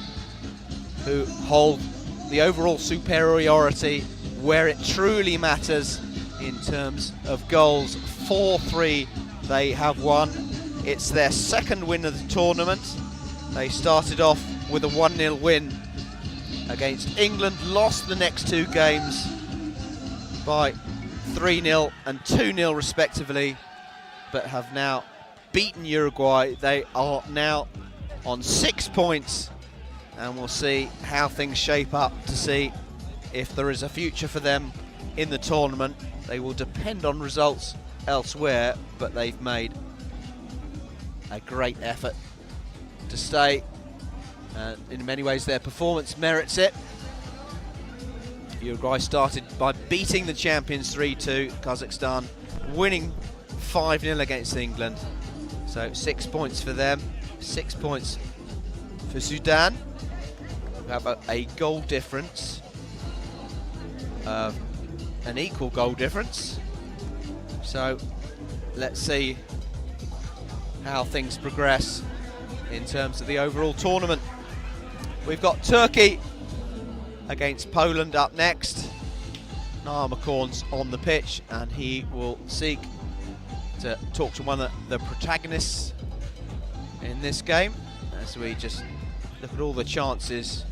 who hold the overall superiority where it truly matters in terms of goals. 4-3 they have won. It's their second win of the tournament. They started off with a 1-0 win against England, lost the next 2 games by 3-0 and 2-0 respectively, but have now beaten Uruguay. They are now on 6 points, and we'll see how things shape up to see if there is a future for them in the tournament. They will depend on results elsewhere, but they've made a great effort to stay. In many ways their performance merits it. Uruguay started by beating the champions 3-2, Kazakhstan winning 5-0 against England. So 6 points for them, 6 points for Sudan, who have a goal difference, an equal goal difference. So let's see how things progress in terms of the overall tournament. We've got Turkey against Poland up next. Niall McCorn's on the pitch, and he will seek to talk to one of the protagonists in this game as we just look at all the chances.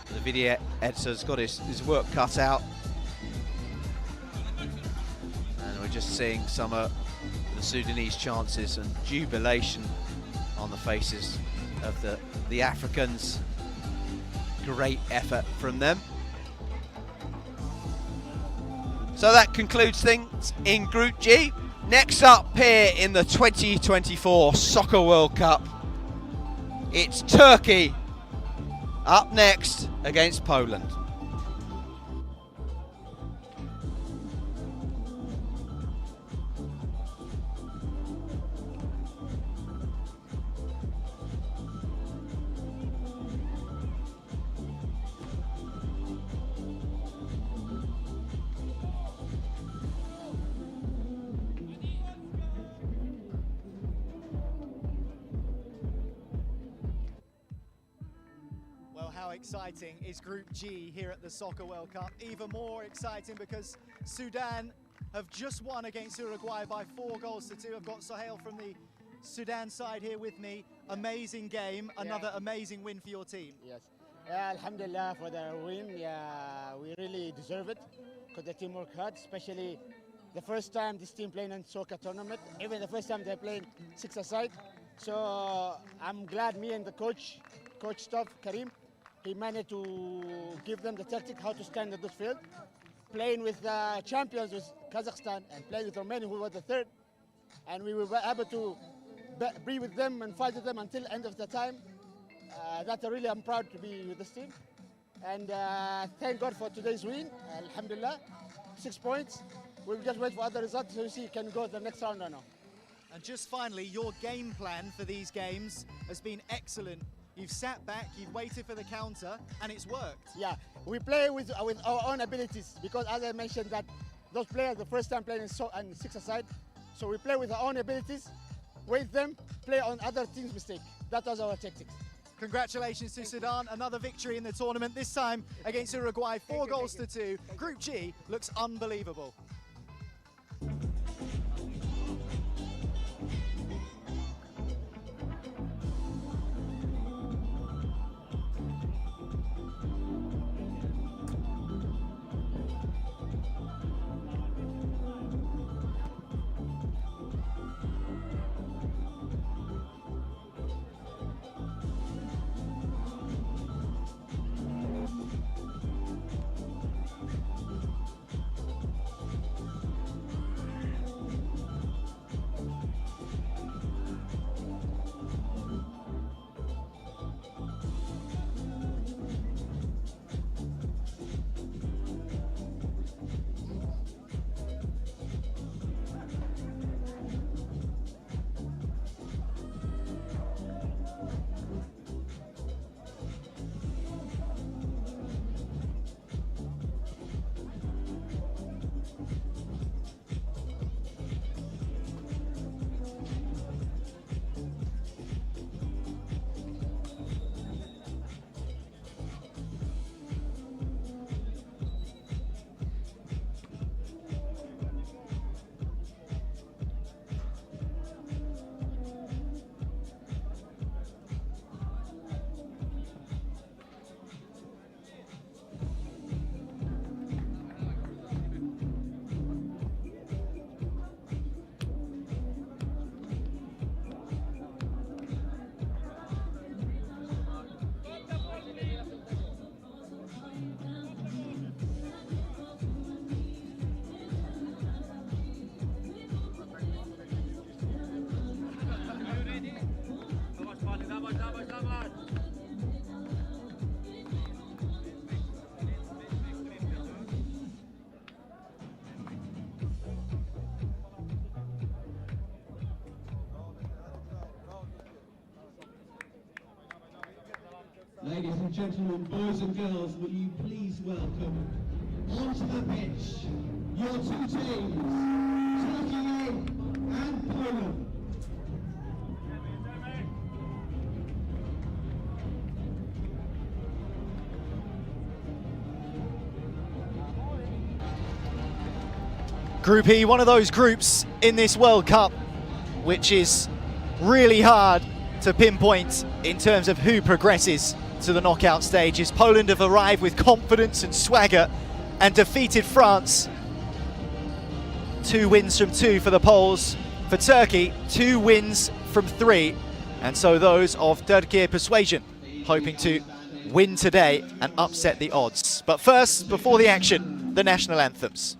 The video editor's got his work cut out, and we're just seeing some of the Sudanese chances and jubilation on the faces of the Africans. Great effort from them. So that concludes things in Group G. Next up here in the 2024 Soccer World Cup, it's Turkey up next against Poland. how exciting is Group G here at the Soccer World Cup. Even more exciting because Sudan have just won against Uruguay by 4-2. I've got Sohail from the Sudan side here with me. Amazing game, another amazing win for your team. Yes. Alhamdulillah for the win. Yeah, we really deserve it because the team worked hard, especially the first time this team playing in soccer tournament, even the first time they're playing 6-a-side. So I'm glad me and the coach Staff Karim, he managed to give them the tactic how to stand in this field. Playing with the champions with Kazakhstan and playing with Romania who were the third. And we were able to be with them and fight with them until the end of the time. Really, I'm proud to be with this team. And thank God for today's win. Alhamdulillah, 6 points. We'll just wait for other results so we see can go to the next round or not. And just finally, your game plan for these games has been excellent. You've sat back, you've waited for the counter, and it's worked. Yeah, we play with our own abilities because, as I mentioned, that those players the first time playing in 6-a-side, so we play with our own abilities, wait them, play on other teams' mistake. That was our tactics. Congratulations to Sudan, another victory in the tournament, this time against Uruguay, 4-2. Group G looks unbelievable. Ladies and gentlemen, boys and girls, will you please welcome onto the pitch your two teams, Turkey and Poland. Group E, one of those groups in this World Cup which is really hard to pinpoint in terms of who progresses to the knockout stages. Poland have arrived with confidence and swagger and defeated France. 2 wins from 2 for the Poles. For Turkey, 2 wins from 3. And so those of Turkey Persuasion hoping to win today and upset the odds. But first, before the action, the national anthems.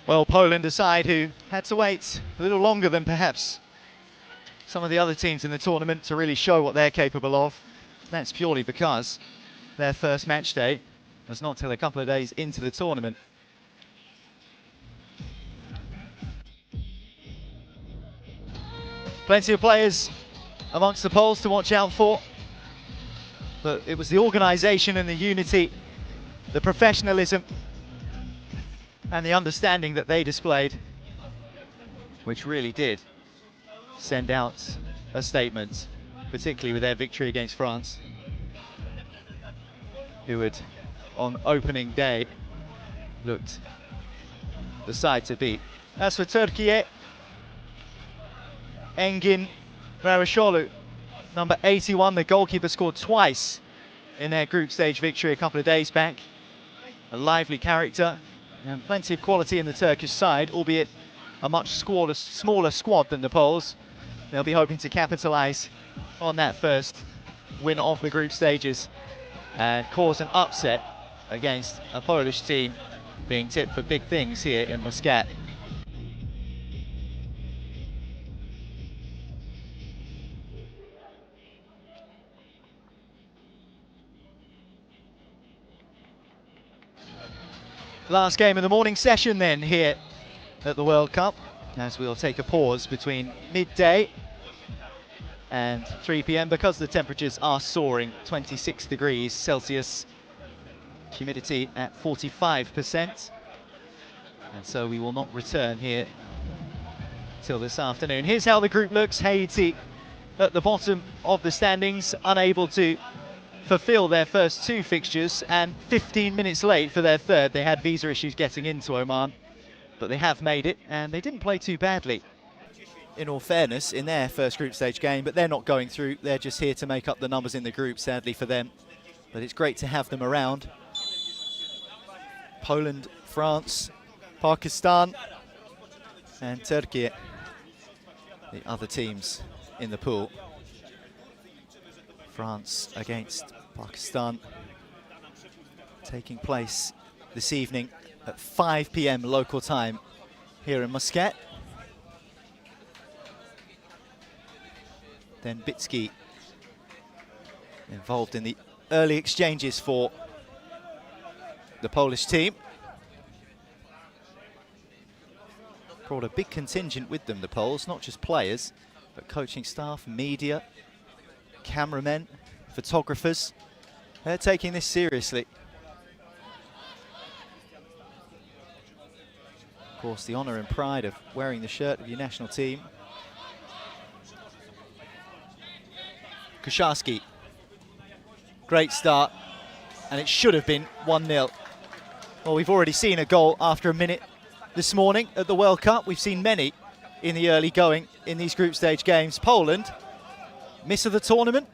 Well, Poland, a side who had to wait a little longer than perhaps some of the other teams in the tournament to really show what they're capable of. That's purely because their first match day was not till a couple of days into the tournament. Plenty of players amongst the Poles to watch out for, but it was the organisation and the unity, the professionalism and the understanding that they displayed which really did send out a statement, particularly with their victory against France, who had on opening day looked the side to beat. As for Turkey, Engin Barışoğlu, number 81, the goalkeeper, scored twice in their group stage victory a couple of days back. A lively character and plenty of quality in the Turkish side, albeit a much smaller squad than the Poles. They'll be hoping to capitalise on that first win of the group stages and cause an upset against a Polish team being tipped for big things here in Muscat. Last game of the morning session then here at the World Cup, as we'll take a pause between midday and 3 p.m. because the temperatures are soaring, 26 degrees Celsius, humidity at 45%, and so we will not return here till this afternoon. Here's how the group looks. Haiti at the bottom of the standings, unable to fulfill their first two fixtures and 15 minutes late for their third. They had visa issues getting into Oman, but they have made it and they didn't play too badly, in all fairness, in their first group stage game, but they're not going through. They're just here to make up the numbers in the group, sadly for them, but it's great to have them around. Poland, France, Pakistan and Turkey, the other teams in the pool. France against Pakistan taking place this evening at 5 p.m. local time here in Muscat. Then Bitsky involved in the early exchanges for the Polish team. Brought a big contingent with them, the Poles, not just players, but coaching staff, media, cameramen, photographers. They're taking this seriously. Of course, the honour and pride of wearing the shirt of your national team. Kucharski, great start, and it should have been 1-0. Well, we've already seen a goal after a minute this morning at the World Cup. We've seen many in the early going in these group stage games. Poland, miss of the tournament,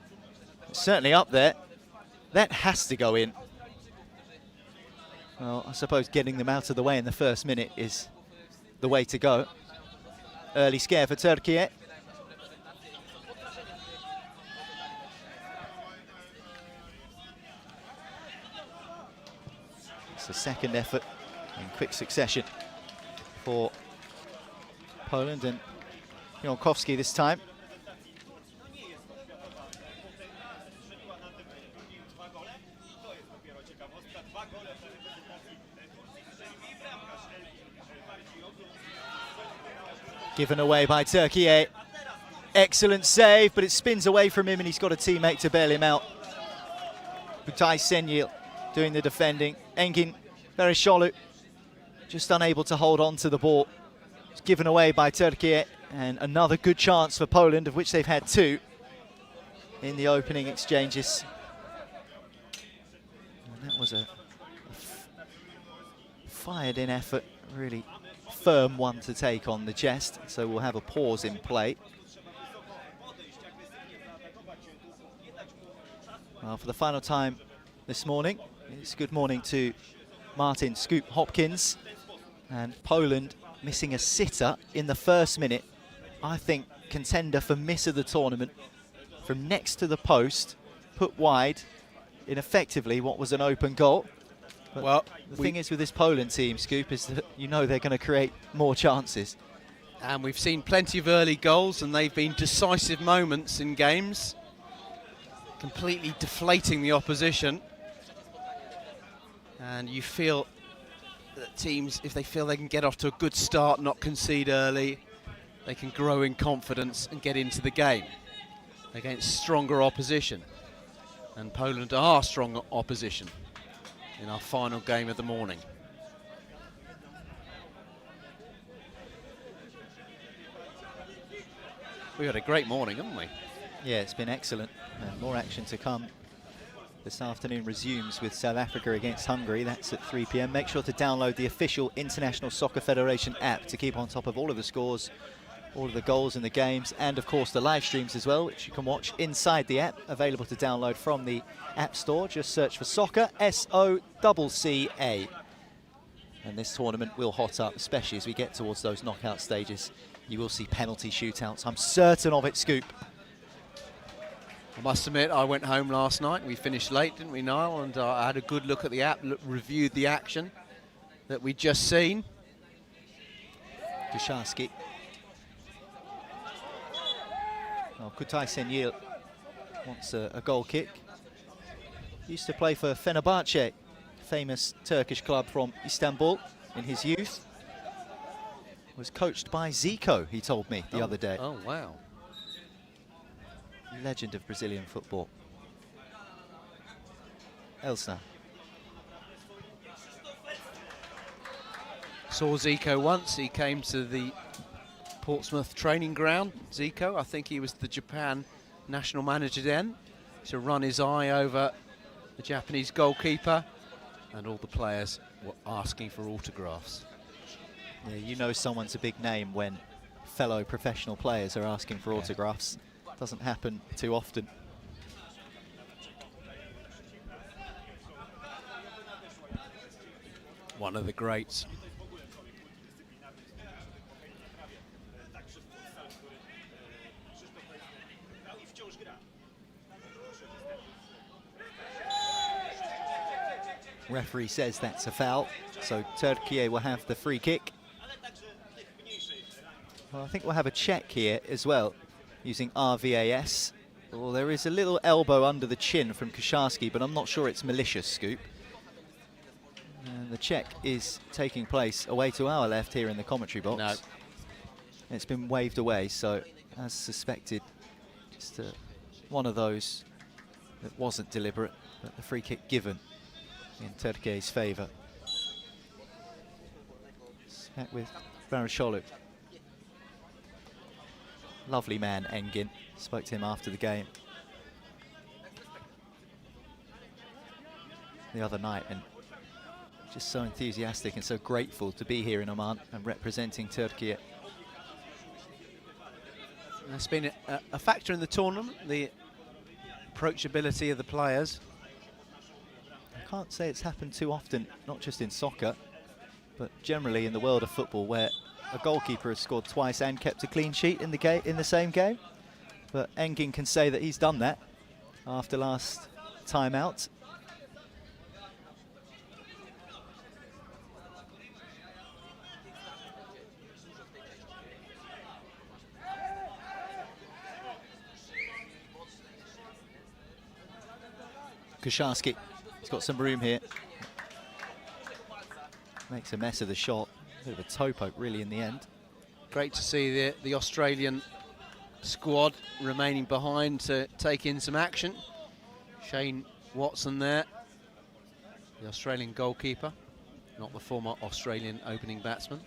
certainly up there. That has to go in. Well, I suppose getting them out of the way in the first minute is the way to go. Early scare for Turkey. It's the second effort in quick succession for Poland, and Jankowski this time. Given away by Turkey. Excellent save, but it spins away from him and he's got a teammate to bail him out. Butai Senyil doing the defending. Engin Barışoğlu just unable to hold on to the ball. It's given away by Turkey, and another good chance for Poland, of which they've had two in the opening exchanges. And that was a fired-in effort, really firm one to take on the chest, so we'll have a pause in play. Well, for the final time this morning, it's good morning to Martin Scoop Hopkins, and Poland missing a sitter in the first minute. I think contender for miss of the tournament, from next to the post, put wide in effectively what was an open goal. But well, the thing is with this Poland team, Scoop, is that you know they're going to create more chances. And we've seen plenty of early goals, and they've been decisive moments in games, completely deflating the opposition. And you feel that teams, if they feel they can get off to a good start, not concede early, they can grow in confidence and get into the game against stronger opposition. And Poland are strong opposition in our final game of the morning. We've had a great morning, haven't we? Yeah, it's been excellent. More action to come. This afternoon resumes with South Africa against Hungary. That's at 3 p.m. Make sure to download the official International Soccer Federation app to keep on top of all of the scores, all of the goals in the games, and of course the live streams as well, which you can watch inside the app, available to download from the App Store. Just search for Soccer, S-O-C-C-A. And this tournament will hot up, especially as we get towards those knockout stages. You will see penalty shootouts. I'm certain of it, Scoop. I must admit, I went home last night. We finished late, didn't we, Niall? And I had a good look at the app, reviewed the action that we'd just seen. Kucharski. Oh, Kutay Senyil wants a goal kick. Used to play for Fenerbahce, famous Turkish club from Istanbul in his youth. Was coached by Zico, he told me the other day. Oh, wow. Legend of Brazilian football. Elsner. Saw Zico once. He came to the Portsmouth training ground. Zico, I think he was the Japan national manager then, to run his eye over the Japanese goalkeeper, and all the players were asking for autographs. Yeah, you know someone's a big name when fellow professional players are asking for autographs. Doesn't happen too often. One of the greats. Referee says that's a foul, so Turkey will have the free kick. Well, I think we'll have a check here as well, using RVAS. Well, there is a little elbow under the chin from Kucharski, but I'm not sure it's malicious, Scoop. And the check is taking place away to our left here in the commentary box. No. It's been waved away, so as suspected, just one of those that wasn't deliberate, but the free kick given in Turkey's favour. Back with Varasholu. Lovely man, Engin. Spoke to him after the game the other night, and just so enthusiastic and so grateful to be here in Oman and representing Turkey. That's been a factor in the tournament, the approachability of the players. I can't say it's happened too often, not just in soccer, but generally in the world of football, where a goalkeeper has scored twice and kept a clean sheet in the same game. But Engin can say that he's done that after last time out. Kucharski, he's got some room here. Makes a mess of the shot. A bit of a toe poke, really, in the end. Great to see the Australian squad remaining behind to take in some action. Shane Watson there, the Australian goalkeeper, not the former Australian opening batsman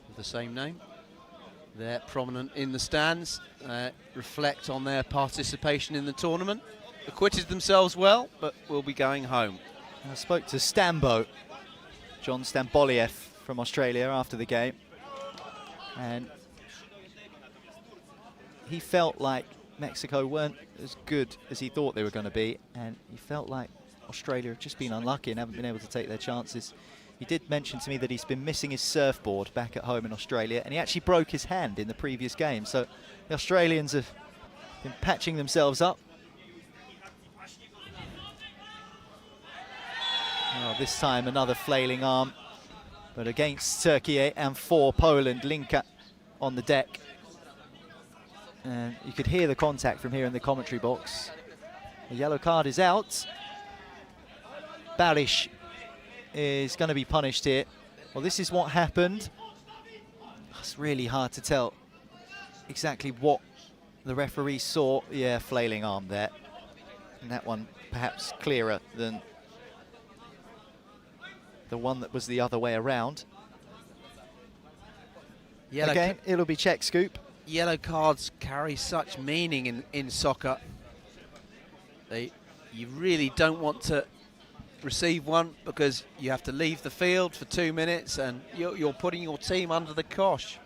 with the same name. They're prominent in the stands, reflect on their participation in the tournament. Acquitted themselves well, but will be going home. I spoke to Stambo, John Stamboliev from Australia after the game, and he felt like Mexico weren't as good as he thought they were going to be, and he felt like Australia have just been unlucky and haven't been able to take their chances. He did mention to me that he's been missing his surfboard back at home in Australia, and he actually broke his hand in the previous game, so the Australians have been patching themselves up. Oh, This time another flailing arm, but against Turkey and for Poland, Linka on the deck. And you could hear the contact from here in the commentary box. The yellow card is out. Balish is going to be punished here. Well, this is what happened. It's really hard to tell exactly what the referee saw. Yeah, flailing arm there. And that one perhaps clearer than the one that was the other way around. Again, it'll be check, Scoop. Yellow cards carry such meaning in soccer. You really don't want to receive one because you have to leave the field for 2 minutes and you're putting your team under the cosh.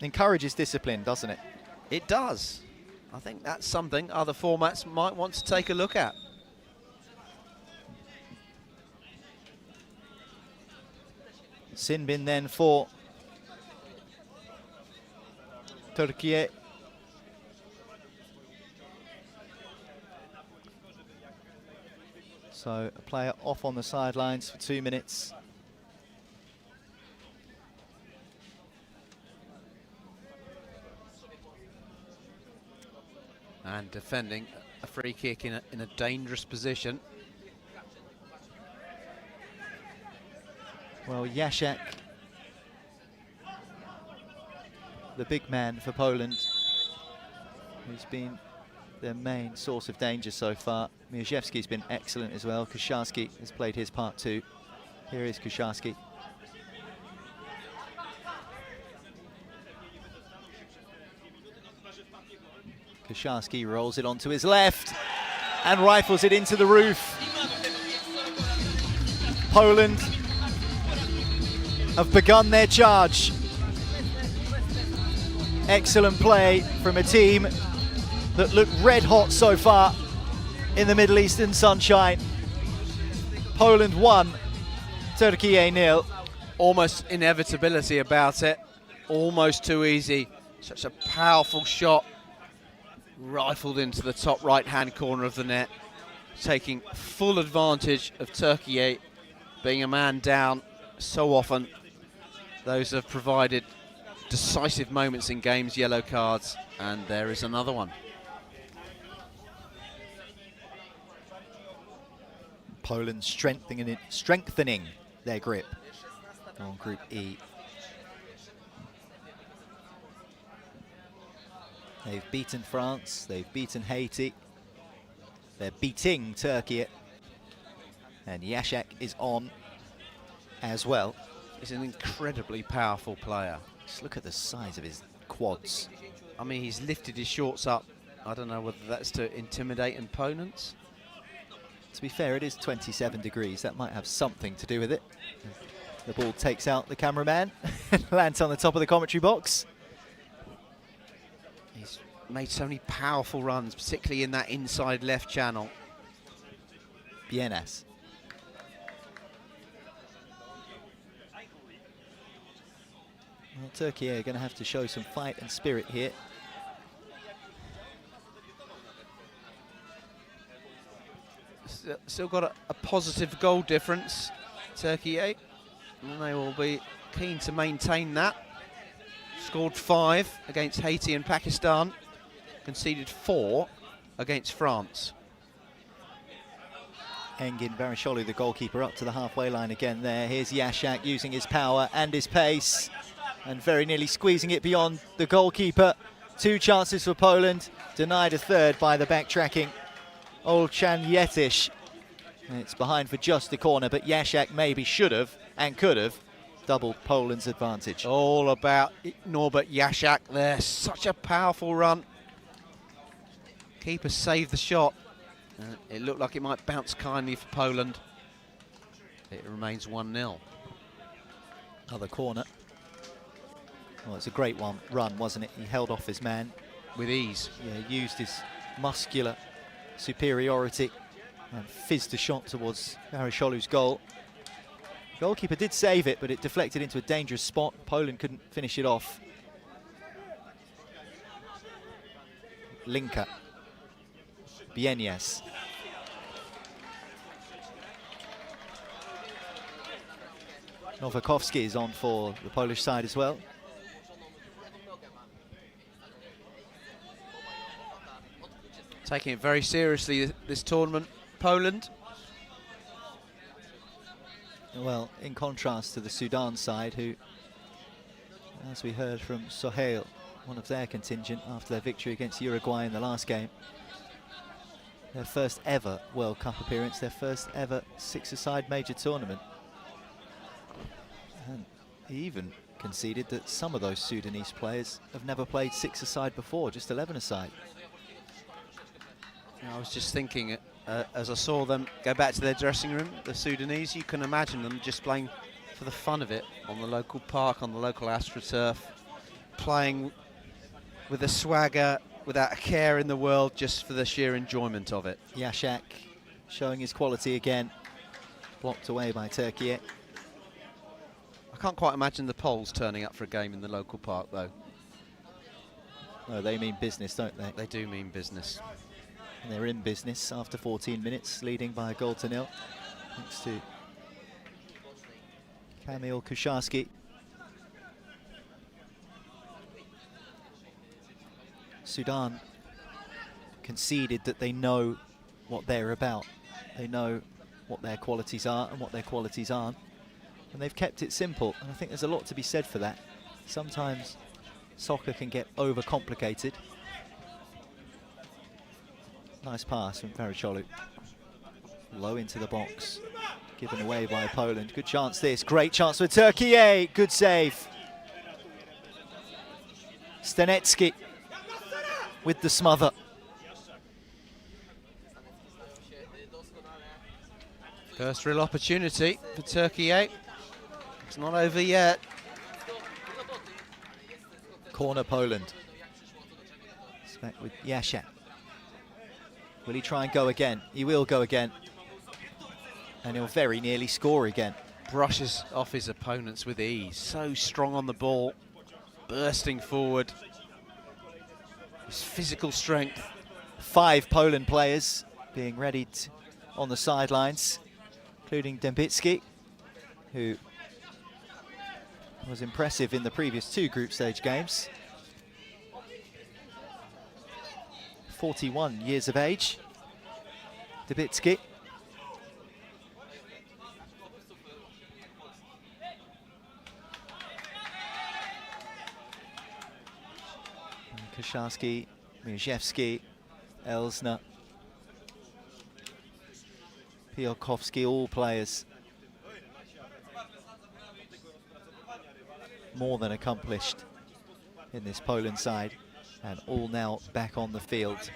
Encourages discipline, doesn't it? It does. I think that's something other formats might want to take a look at. Sin bin then for Turkey. So a player off on the sidelines for 2 minutes. And defending a free kick in a dangerous position. Well, Jaszak, the big man for Poland, who's been their main source of danger so far. Mierzewski's been excellent as well. Kucharski has played his part too. Here is Kucharski. Kucharski rolls it onto his left and rifles it into the roof. Poland have begun their charge. Excellent play from a team that looked red hot so far in the Middle Eastern sunshine. Poland 1, Turkey 0. Almost inevitability about it. Almost too easy. Such a powerful shot. Rifled into the top right-hand corner of the net. Taking full advantage of Turkey being a man down so often. Those have provided decisive moments in games, yellow cards, and there is another one. Poland strengthening their grip on Group E. They've beaten France, they've beaten Haiti, they're beating Turkey, and Jaszak is on as well. He's an incredibly powerful player. Just look at the size of his quads. I mean, he's lifted his shorts up. I don't know whether that's to intimidate opponents. To be fair, it is 27 degrees. That might have something to do with it. The ball takes out the cameraman and lands on the top of the commentary box. He's made so many powerful runs, particularly in that inside left channel. Bienas. Well, Turkey are going to have to show some fight and spirit here. Still got a positive goal difference, Turkey, and they will be keen to maintain that. Scored 5 against Haiti and Pakistan, conceded 4 against France. Engin Varisholu, the goalkeeper, up to the halfway line again there. Here's Jaszak using his power and his pace and very nearly squeezing it beyond the goalkeeper. 2 chances for Poland, denied a third by the backtracking Olchan Yetish. It's behind for just the corner, but Jaszak maybe should have and could have doubled Poland's advantage. All about Norbert Jaszak there. Such a powerful run. Keeper saved the shot. It looked like it might bounce kindly for Poland. It remains 1-0. Another corner. Well, it's a great run, wasn't it? He held off his man with ease. Yeah, used his muscular superiority and fizzed a shot towards Varisholu's goal. Goalkeeper did save it, but it deflected into a dangerous spot. Poland couldn't finish it off. Linka. Bienas. Nowakowski is on for the Polish side as well. Taking it very seriously, this tournament, Poland. Well, in contrast to the Sudan side, who, as we heard from Sohail, one of their contingent after their victory against Uruguay in the last game, their first ever World Cup appearance, their first ever six-a-side major tournament. And he even conceded that some of those Sudanese players have never played six-a-side before, just 11-a-side. I was just thinking, as I saw them go back to their dressing room, the Sudanese, you can imagine them just playing for the fun of it on the local park, on the local AstroTurf, playing with a swagger, without a care in the world, just for the sheer enjoyment of it. Yashak showing his quality again, blocked away by Turkey. I can't quite imagine the Poles turning up for a game in the local park, though. No, they mean business, don't they? They do mean business. And they're in business after 14 minutes, leading by a goal to nil. Thanks to Kamil Kucharski. Sudan conceded that they know what they're about. They know what their qualities are and what their qualities aren't. And they've kept it simple. And I think there's a lot to be said for that. Sometimes soccer can get overcomplicated. Nice pass from Varicolu. Low into the box. Given away by Poland. Good chance this. Great chance for Turkey. Good save. Stanecki with the smother. First real opportunity for Turkey. It's not over yet. Corner Poland. It's back with Yashak. Will he try and go again? He will go again. And he'll very nearly score again. Brushes off his opponents with ease. So strong on the ball. Bursting forward. His physical strength. 5 Poland players being readied on the sidelines, including Dębicki, who was impressive in the previous 2 group stage games. 41 years of age, Dębicki. Kucharski, Mieszewski, Elsner, Piłkowski, all players more than accomplished in this Poland side, and all now back on the field.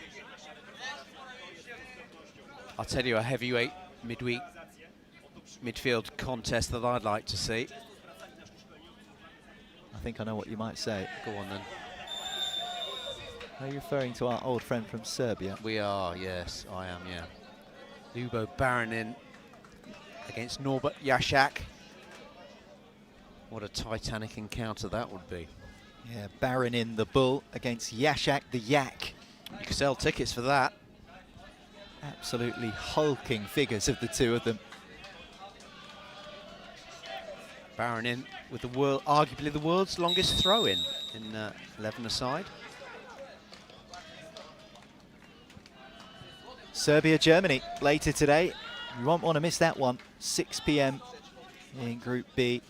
I'll tell you a heavyweight midweek midfield contest that I'd like to see. I think I know what you might say. Go on then. Are you referring to our old friend from Serbia? We are, yes, I am, yeah. Ljubo Baranin against Norbert Yashak. What a titanic encounter that would be. Yeah, Baranin the bull against Yashak the yak. You can sell tickets for that. Absolutely hulking figures of the two of them. Baranin with the world, arguably the world's longest throw-in in 11-a-side. Serbia-Germany later today. You won't want to miss that one. 6 p.m. in Group B.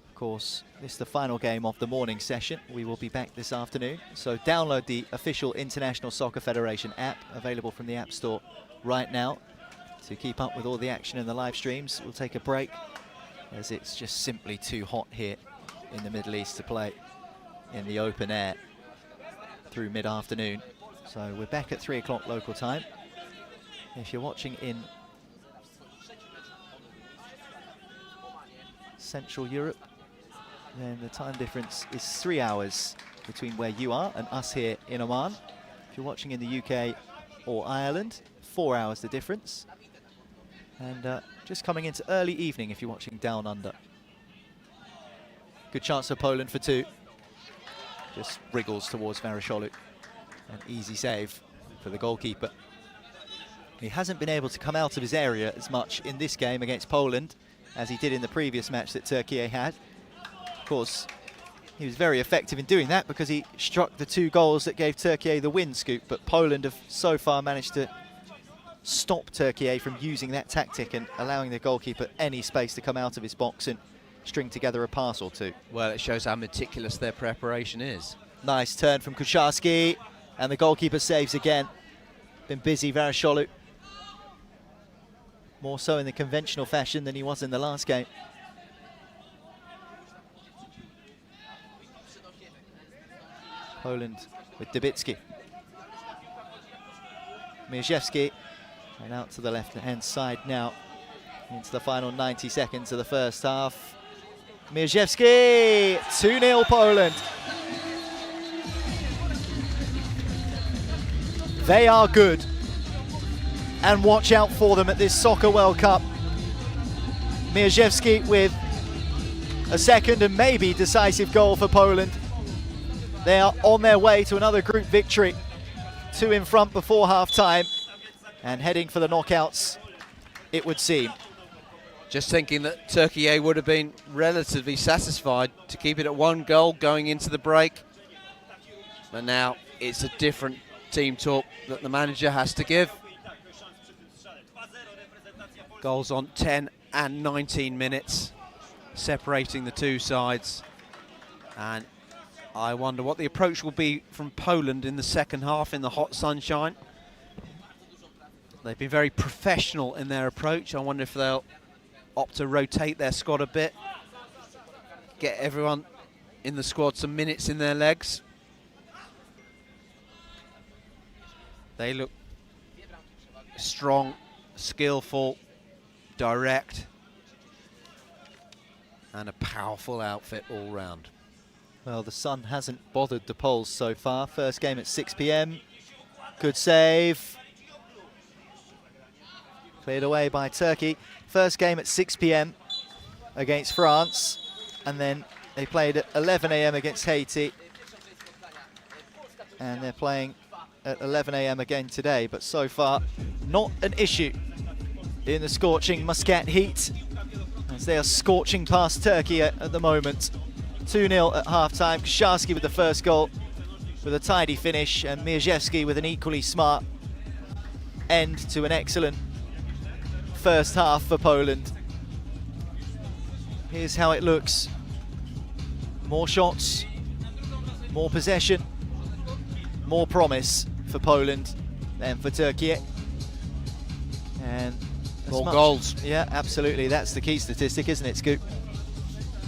Of course, this is the final game of the morning session. We will be back this afternoon. So download the official International Soccer Federation app, available from the App Store right now, to keep up with all the action in the live streams. We'll take a break, as it's just simply too hot here in the Middle East to play in the open air through mid-afternoon. So we're back at 3 o'clock local time. If you're watching in Central Europe, then the time difference is 3 hours between where you are and us here in Oman. If you're watching in the UK or Ireland, 4 hours the difference. And just coming into early evening if you're watching down under. Good chance for Poland for 2. Just wriggles towards Varicolu. An easy save for the goalkeeper. He hasn't been able to come out of his area as much in this game against Poland, as he did in the previous match that Turkey had. Of course, he was very effective in doing that because he struck the 2 goals that gave Turkey the win, Scoop, but Poland have so far managed to stop Turkey from using that tactic and allowing the goalkeeper any space to come out of his box and string together a pass or 2. Well, it shows how meticulous their preparation is. Nice turn from Kucharski, and the goalkeeper saves again. Been busy, Varasholu. More so in the conventional fashion than he was in the last game. Poland with Dybicki. Mierzewski, and out to the left-hand side now, into the final 90 seconds of the first half. Mierzewski, 2-0 Poland. They are good, and watch out for them at this Soccer World Cup. Mierzewski with a second and maybe decisive goal for Poland. They are on their way to another group victory. 2 in front before half-time and heading for the knockouts, it would seem. Just thinking that Turkey would have been relatively satisfied to keep it at 1 goal going into the break. But now it's a different team talk that the manager has to give. Goals on 10 and 19 minutes, separating the 2 sides. And I wonder what the approach will be from Poland in the second half in the hot sunshine. They've been very professional in their approach. I wonder if they'll opt to rotate their squad a bit, get everyone in the squad some minutes in their legs. They look strong, skillful, direct, and a powerful outfit all round. Well, the sun hasn't bothered the Poles so far. First game at 6 p.m. Good save. Cleared away by Turkey. First game at 6 p.m. against France. And then they played at 11 a.m. against Haiti. And they're playing at 11 a.m. again today. But so far, not an issue in the scorching Muscat heat, as they are scorching past Turkey at the moment. 2-0 at half-time. Kucharski with the first goal with a tidy finish, and Mierzewski with an equally smart end to an excellent first half for Poland. Here's how it looks. More shots, more possession, more promise for Poland than for Turkey. And more goals. Yeah, absolutely. That's the key statistic, isn't it, Scoop?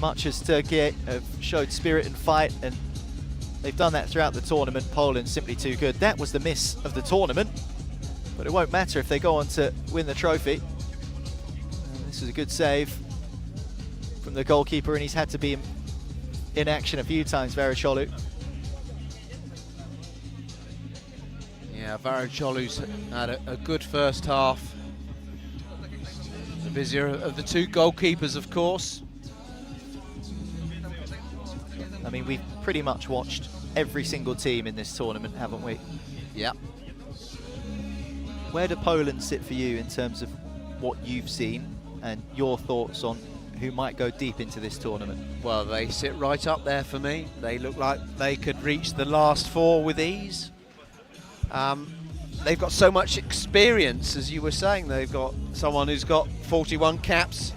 Much as Turkey have showed spirit and fight, and they've done that throughout the tournament, Poland's simply too good. That was the miss of the tournament, but it won't matter if they go on to win the trophy. And this is a good save from the goalkeeper, and he's had to be in action a few times, Varasholu. Yeah, Varasholu's had a good first half. The busier of the 2 goalkeepers, of course. I mean, we've pretty much watched every single team in this tournament, haven't we? Yeah. Where do Poland sit for you in terms of what you've seen and your thoughts on who might go deep into this tournament? Well, they sit right up there for me. They look like they could reach the last 4 with ease. They've got so much experience, as you were saying. They've got someone who's got 41 caps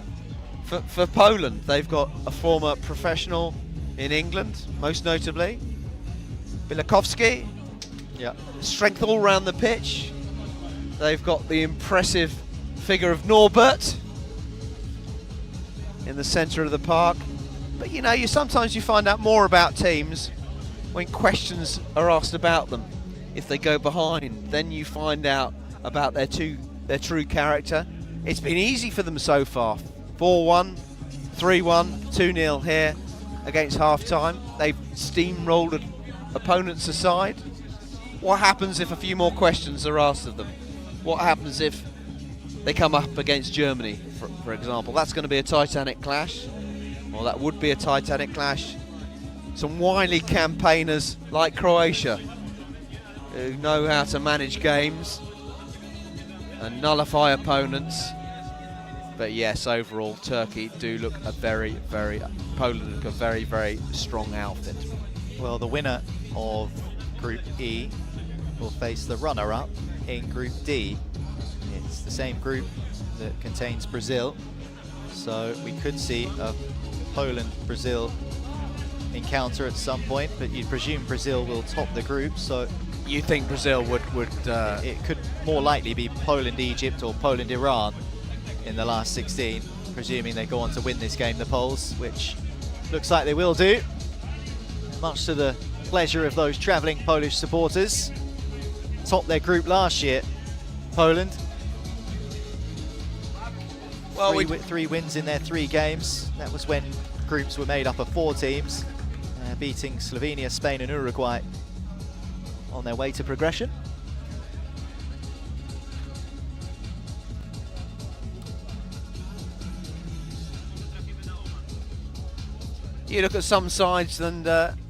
for Poland. They've got a former professional in England, most notably. Bilakowski. Yeah. Strength all around the pitch. They've got the impressive figure of Norbert in the centre of the park. But you know, sometimes you find out more about teams when questions are asked about them. If they go behind, then you find out about their true character. It's been easy for them so far. 4-1, 3-1, 2-0 here against half-time. They've steamrolled opponents aside. What happens if a few more questions are asked of them? What happens if they come up against Germany, for example? That's going to be a titanic clash. Well, that would be a titanic clash. Some wily campaigners like Croatia, who know how to manage games and nullify opponents. But yes, overall, Turkey do look Poland look a very, very strong outfit. Well, the winner of Group E will face the runner-up in Group D. It's the same group that contains Brazil, so we could see a Poland-Brazil encounter at some point, but you'd presume Brazil will top the group, so You think Brazil would it could more likely be Poland-Egypt or Poland-Iran in the last 16, presuming they go on to win this game, the Poles, which looks like they will do, much to the pleasure of those travelling Polish supporters. Topped their group last year, Poland. Well, three wins in their 3 games. That was when groups were made up of 4 teams, beating Slovenia, Spain and Uruguay on their way to progression. You look at some sides and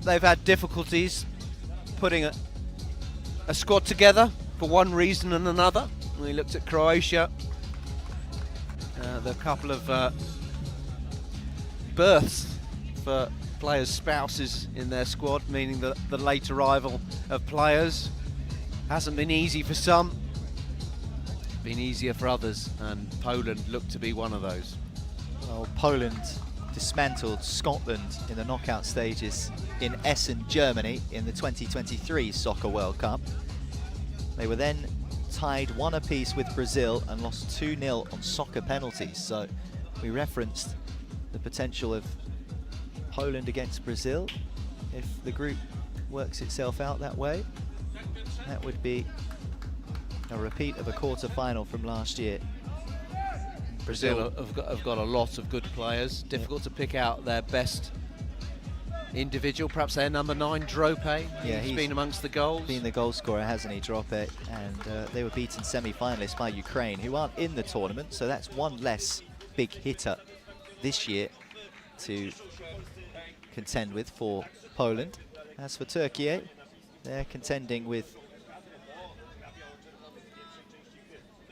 they've had difficulties putting a squad together for one reason and another. We looked at Croatia. There are a couple of births for players' spouses in their squad, meaning that the late arrival of players hasn't been easy for some, been easier for others, and Poland looked to be one of those. Well, Poland dismantled Scotland in the knockout stages in Essen, Germany in the 2023 Soccer World Cup. They were then tied 1 apiece with Brazil and lost 2-0 on soccer penalties. So we referenced the potential of Poland against Brazil. If the group works itself out that way, that would be a repeat of a quarter-final from last year. Brazil have got a lot of good players. Difficult to pick out their best individual. Perhaps their number 9, Drope. Yeah, he's been amongst the goals. Been the goal scorer, hasn't he, Drope? And they were beaten semi-finalists by Ukraine, who aren't in the tournament. So that's one less big hitter this year to contend with for Poland. As for Turkey, they're contending with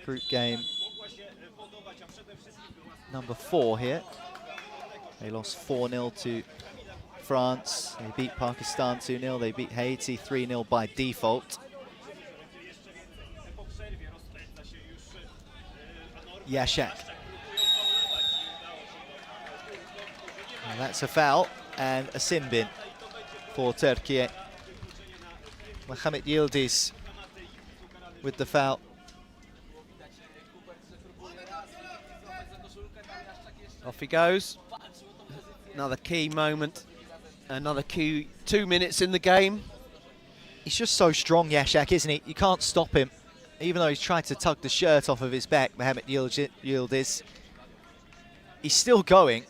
group game number 4 here. They lost 4-0 to France. They beat Pakistan 2-0. They beat Haiti 3-0 by default. Yashak. And that's a foul and a sin bin for Turkey. Mohamed Yildiz with the foul. Off he goes. Another key moment. Another key 2 minutes in the game. He's just so strong, Yashak, isn't he? You can't stop him. Even though he's tried to tug the shirt off of his back, Mohamed Yildiz, he's still going.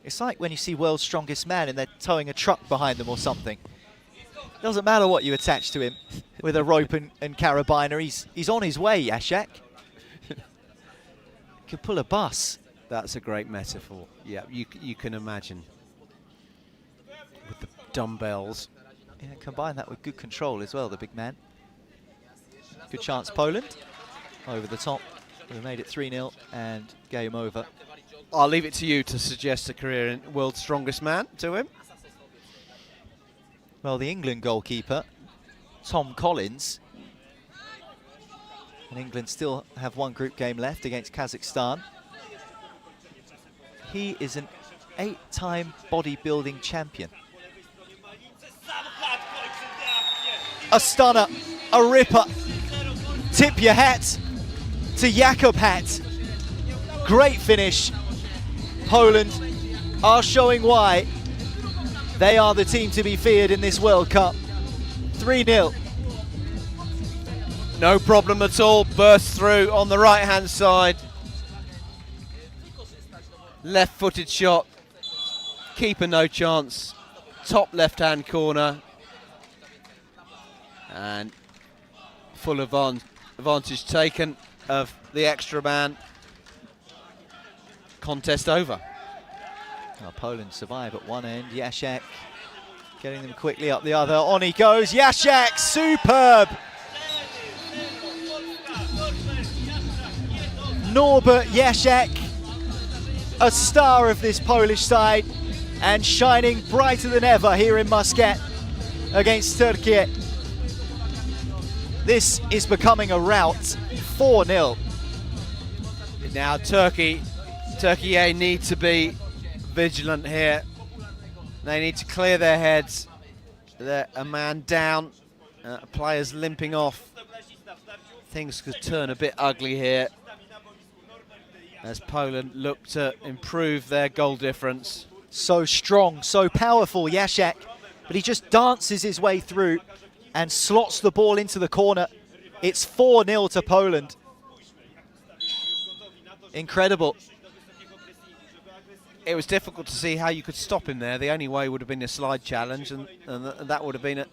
It's like when you see World's Strongest Man and they're towing a truck behind them or something. Doesn't matter what you attach to him with a rope and carabiner. He's on his way, Yashak. Could pull a bus. That's a great metaphor. Yeah, you can imagine. With the dumbbells. Yeah, combine that with good control as well, the big man. Good chance, Poland. Over the top. We made it 3-0 and game over. I'll leave it to you to suggest a career in World's Strongest Man to him. Well, the England goalkeeper, Tom Collins. And England still have 1 group game left against Kazakhstan. He is an 8-time bodybuilding champion. A stunner, a ripper. Tip your hat to Jakub Hat. Great finish. Poland are showing why they are the team to be feared in this World Cup. 3-0. No problem at all. Burst through on the right-hand side. Left-footed shot. Keeper no chance. Top left-hand corner. And full advantage taken of the extra man. Contest over. Well, Poland survive at one end. Yashak getting them quickly up the other. On he goes. Yashak, superb. Norbert Yashak a star of this Polish side and shining brighter than ever here in Muscat against Turkey. This is becoming a rout, 4-0. Now Turkey need to be vigilant here. They need to clear their heads. They're a man down, players limping off. Things could turn a bit ugly here as Poland look to improve their goal difference. So strong, so powerful, Jasiak, but he just dances his way through and slots the ball into the corner. It's 4-0 to Poland. Incredible. It was difficult to see how you could stop him there. The only way would have been a slide challenge, and that would have been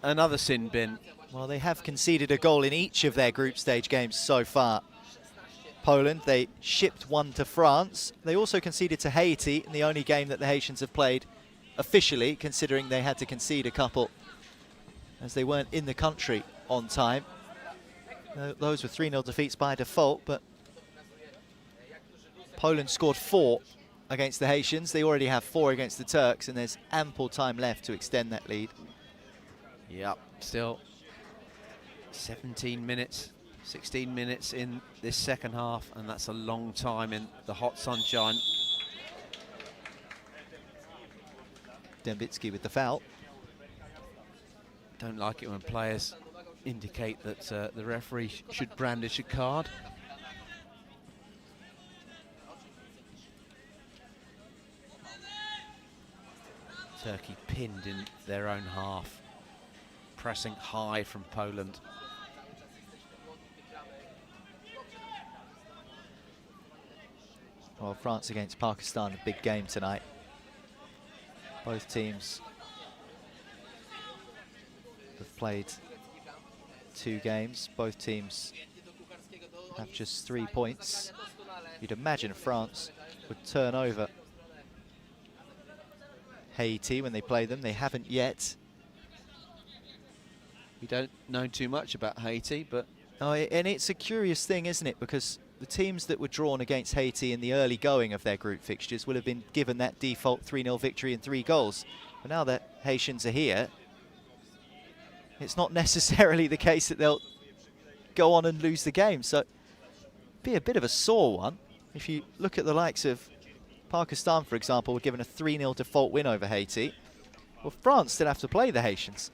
another sin bin. Well, they have conceded a goal in each of their group stage games so far. Poland, they shipped one to France. They also conceded to Haiti in the only game that the Haitians have played officially, considering they had to concede a couple as they weren't in the country on time. Those were 3-0 defeats by default, but Poland scored 4 against the Haitians. They already have 4 against the Turks, and there's ample time left to extend that lead. Yep, still 17 minutes, 16 minutes in this second half, and that's a long time in the hot sunshine. Dembitsky with the foul. Don't like it when players indicate that the referee should brandish a card. Turkey pinned in their own half, pressing high from Poland. Well, France against Pakistan, a big game tonight. Both teams have played 2 games. Both teams have just 3 points. You'd imagine France would turn over Haiti when they play them. They haven't yet. We don't know too much about Haiti, but... Oh, and it's a curious thing, isn't it? Because the teams that were drawn against Haiti in the early going of their group fixtures will have been given that default 3-0 victory and 3 goals. But now that Haitians are here, it's not necessarily the case that they'll go on and lose the game. So be a bit of a sore one. If you look at the likes of Pakistan, for example, were given a 3-0 default win over Haiti. Well, France still have to play the Haitians.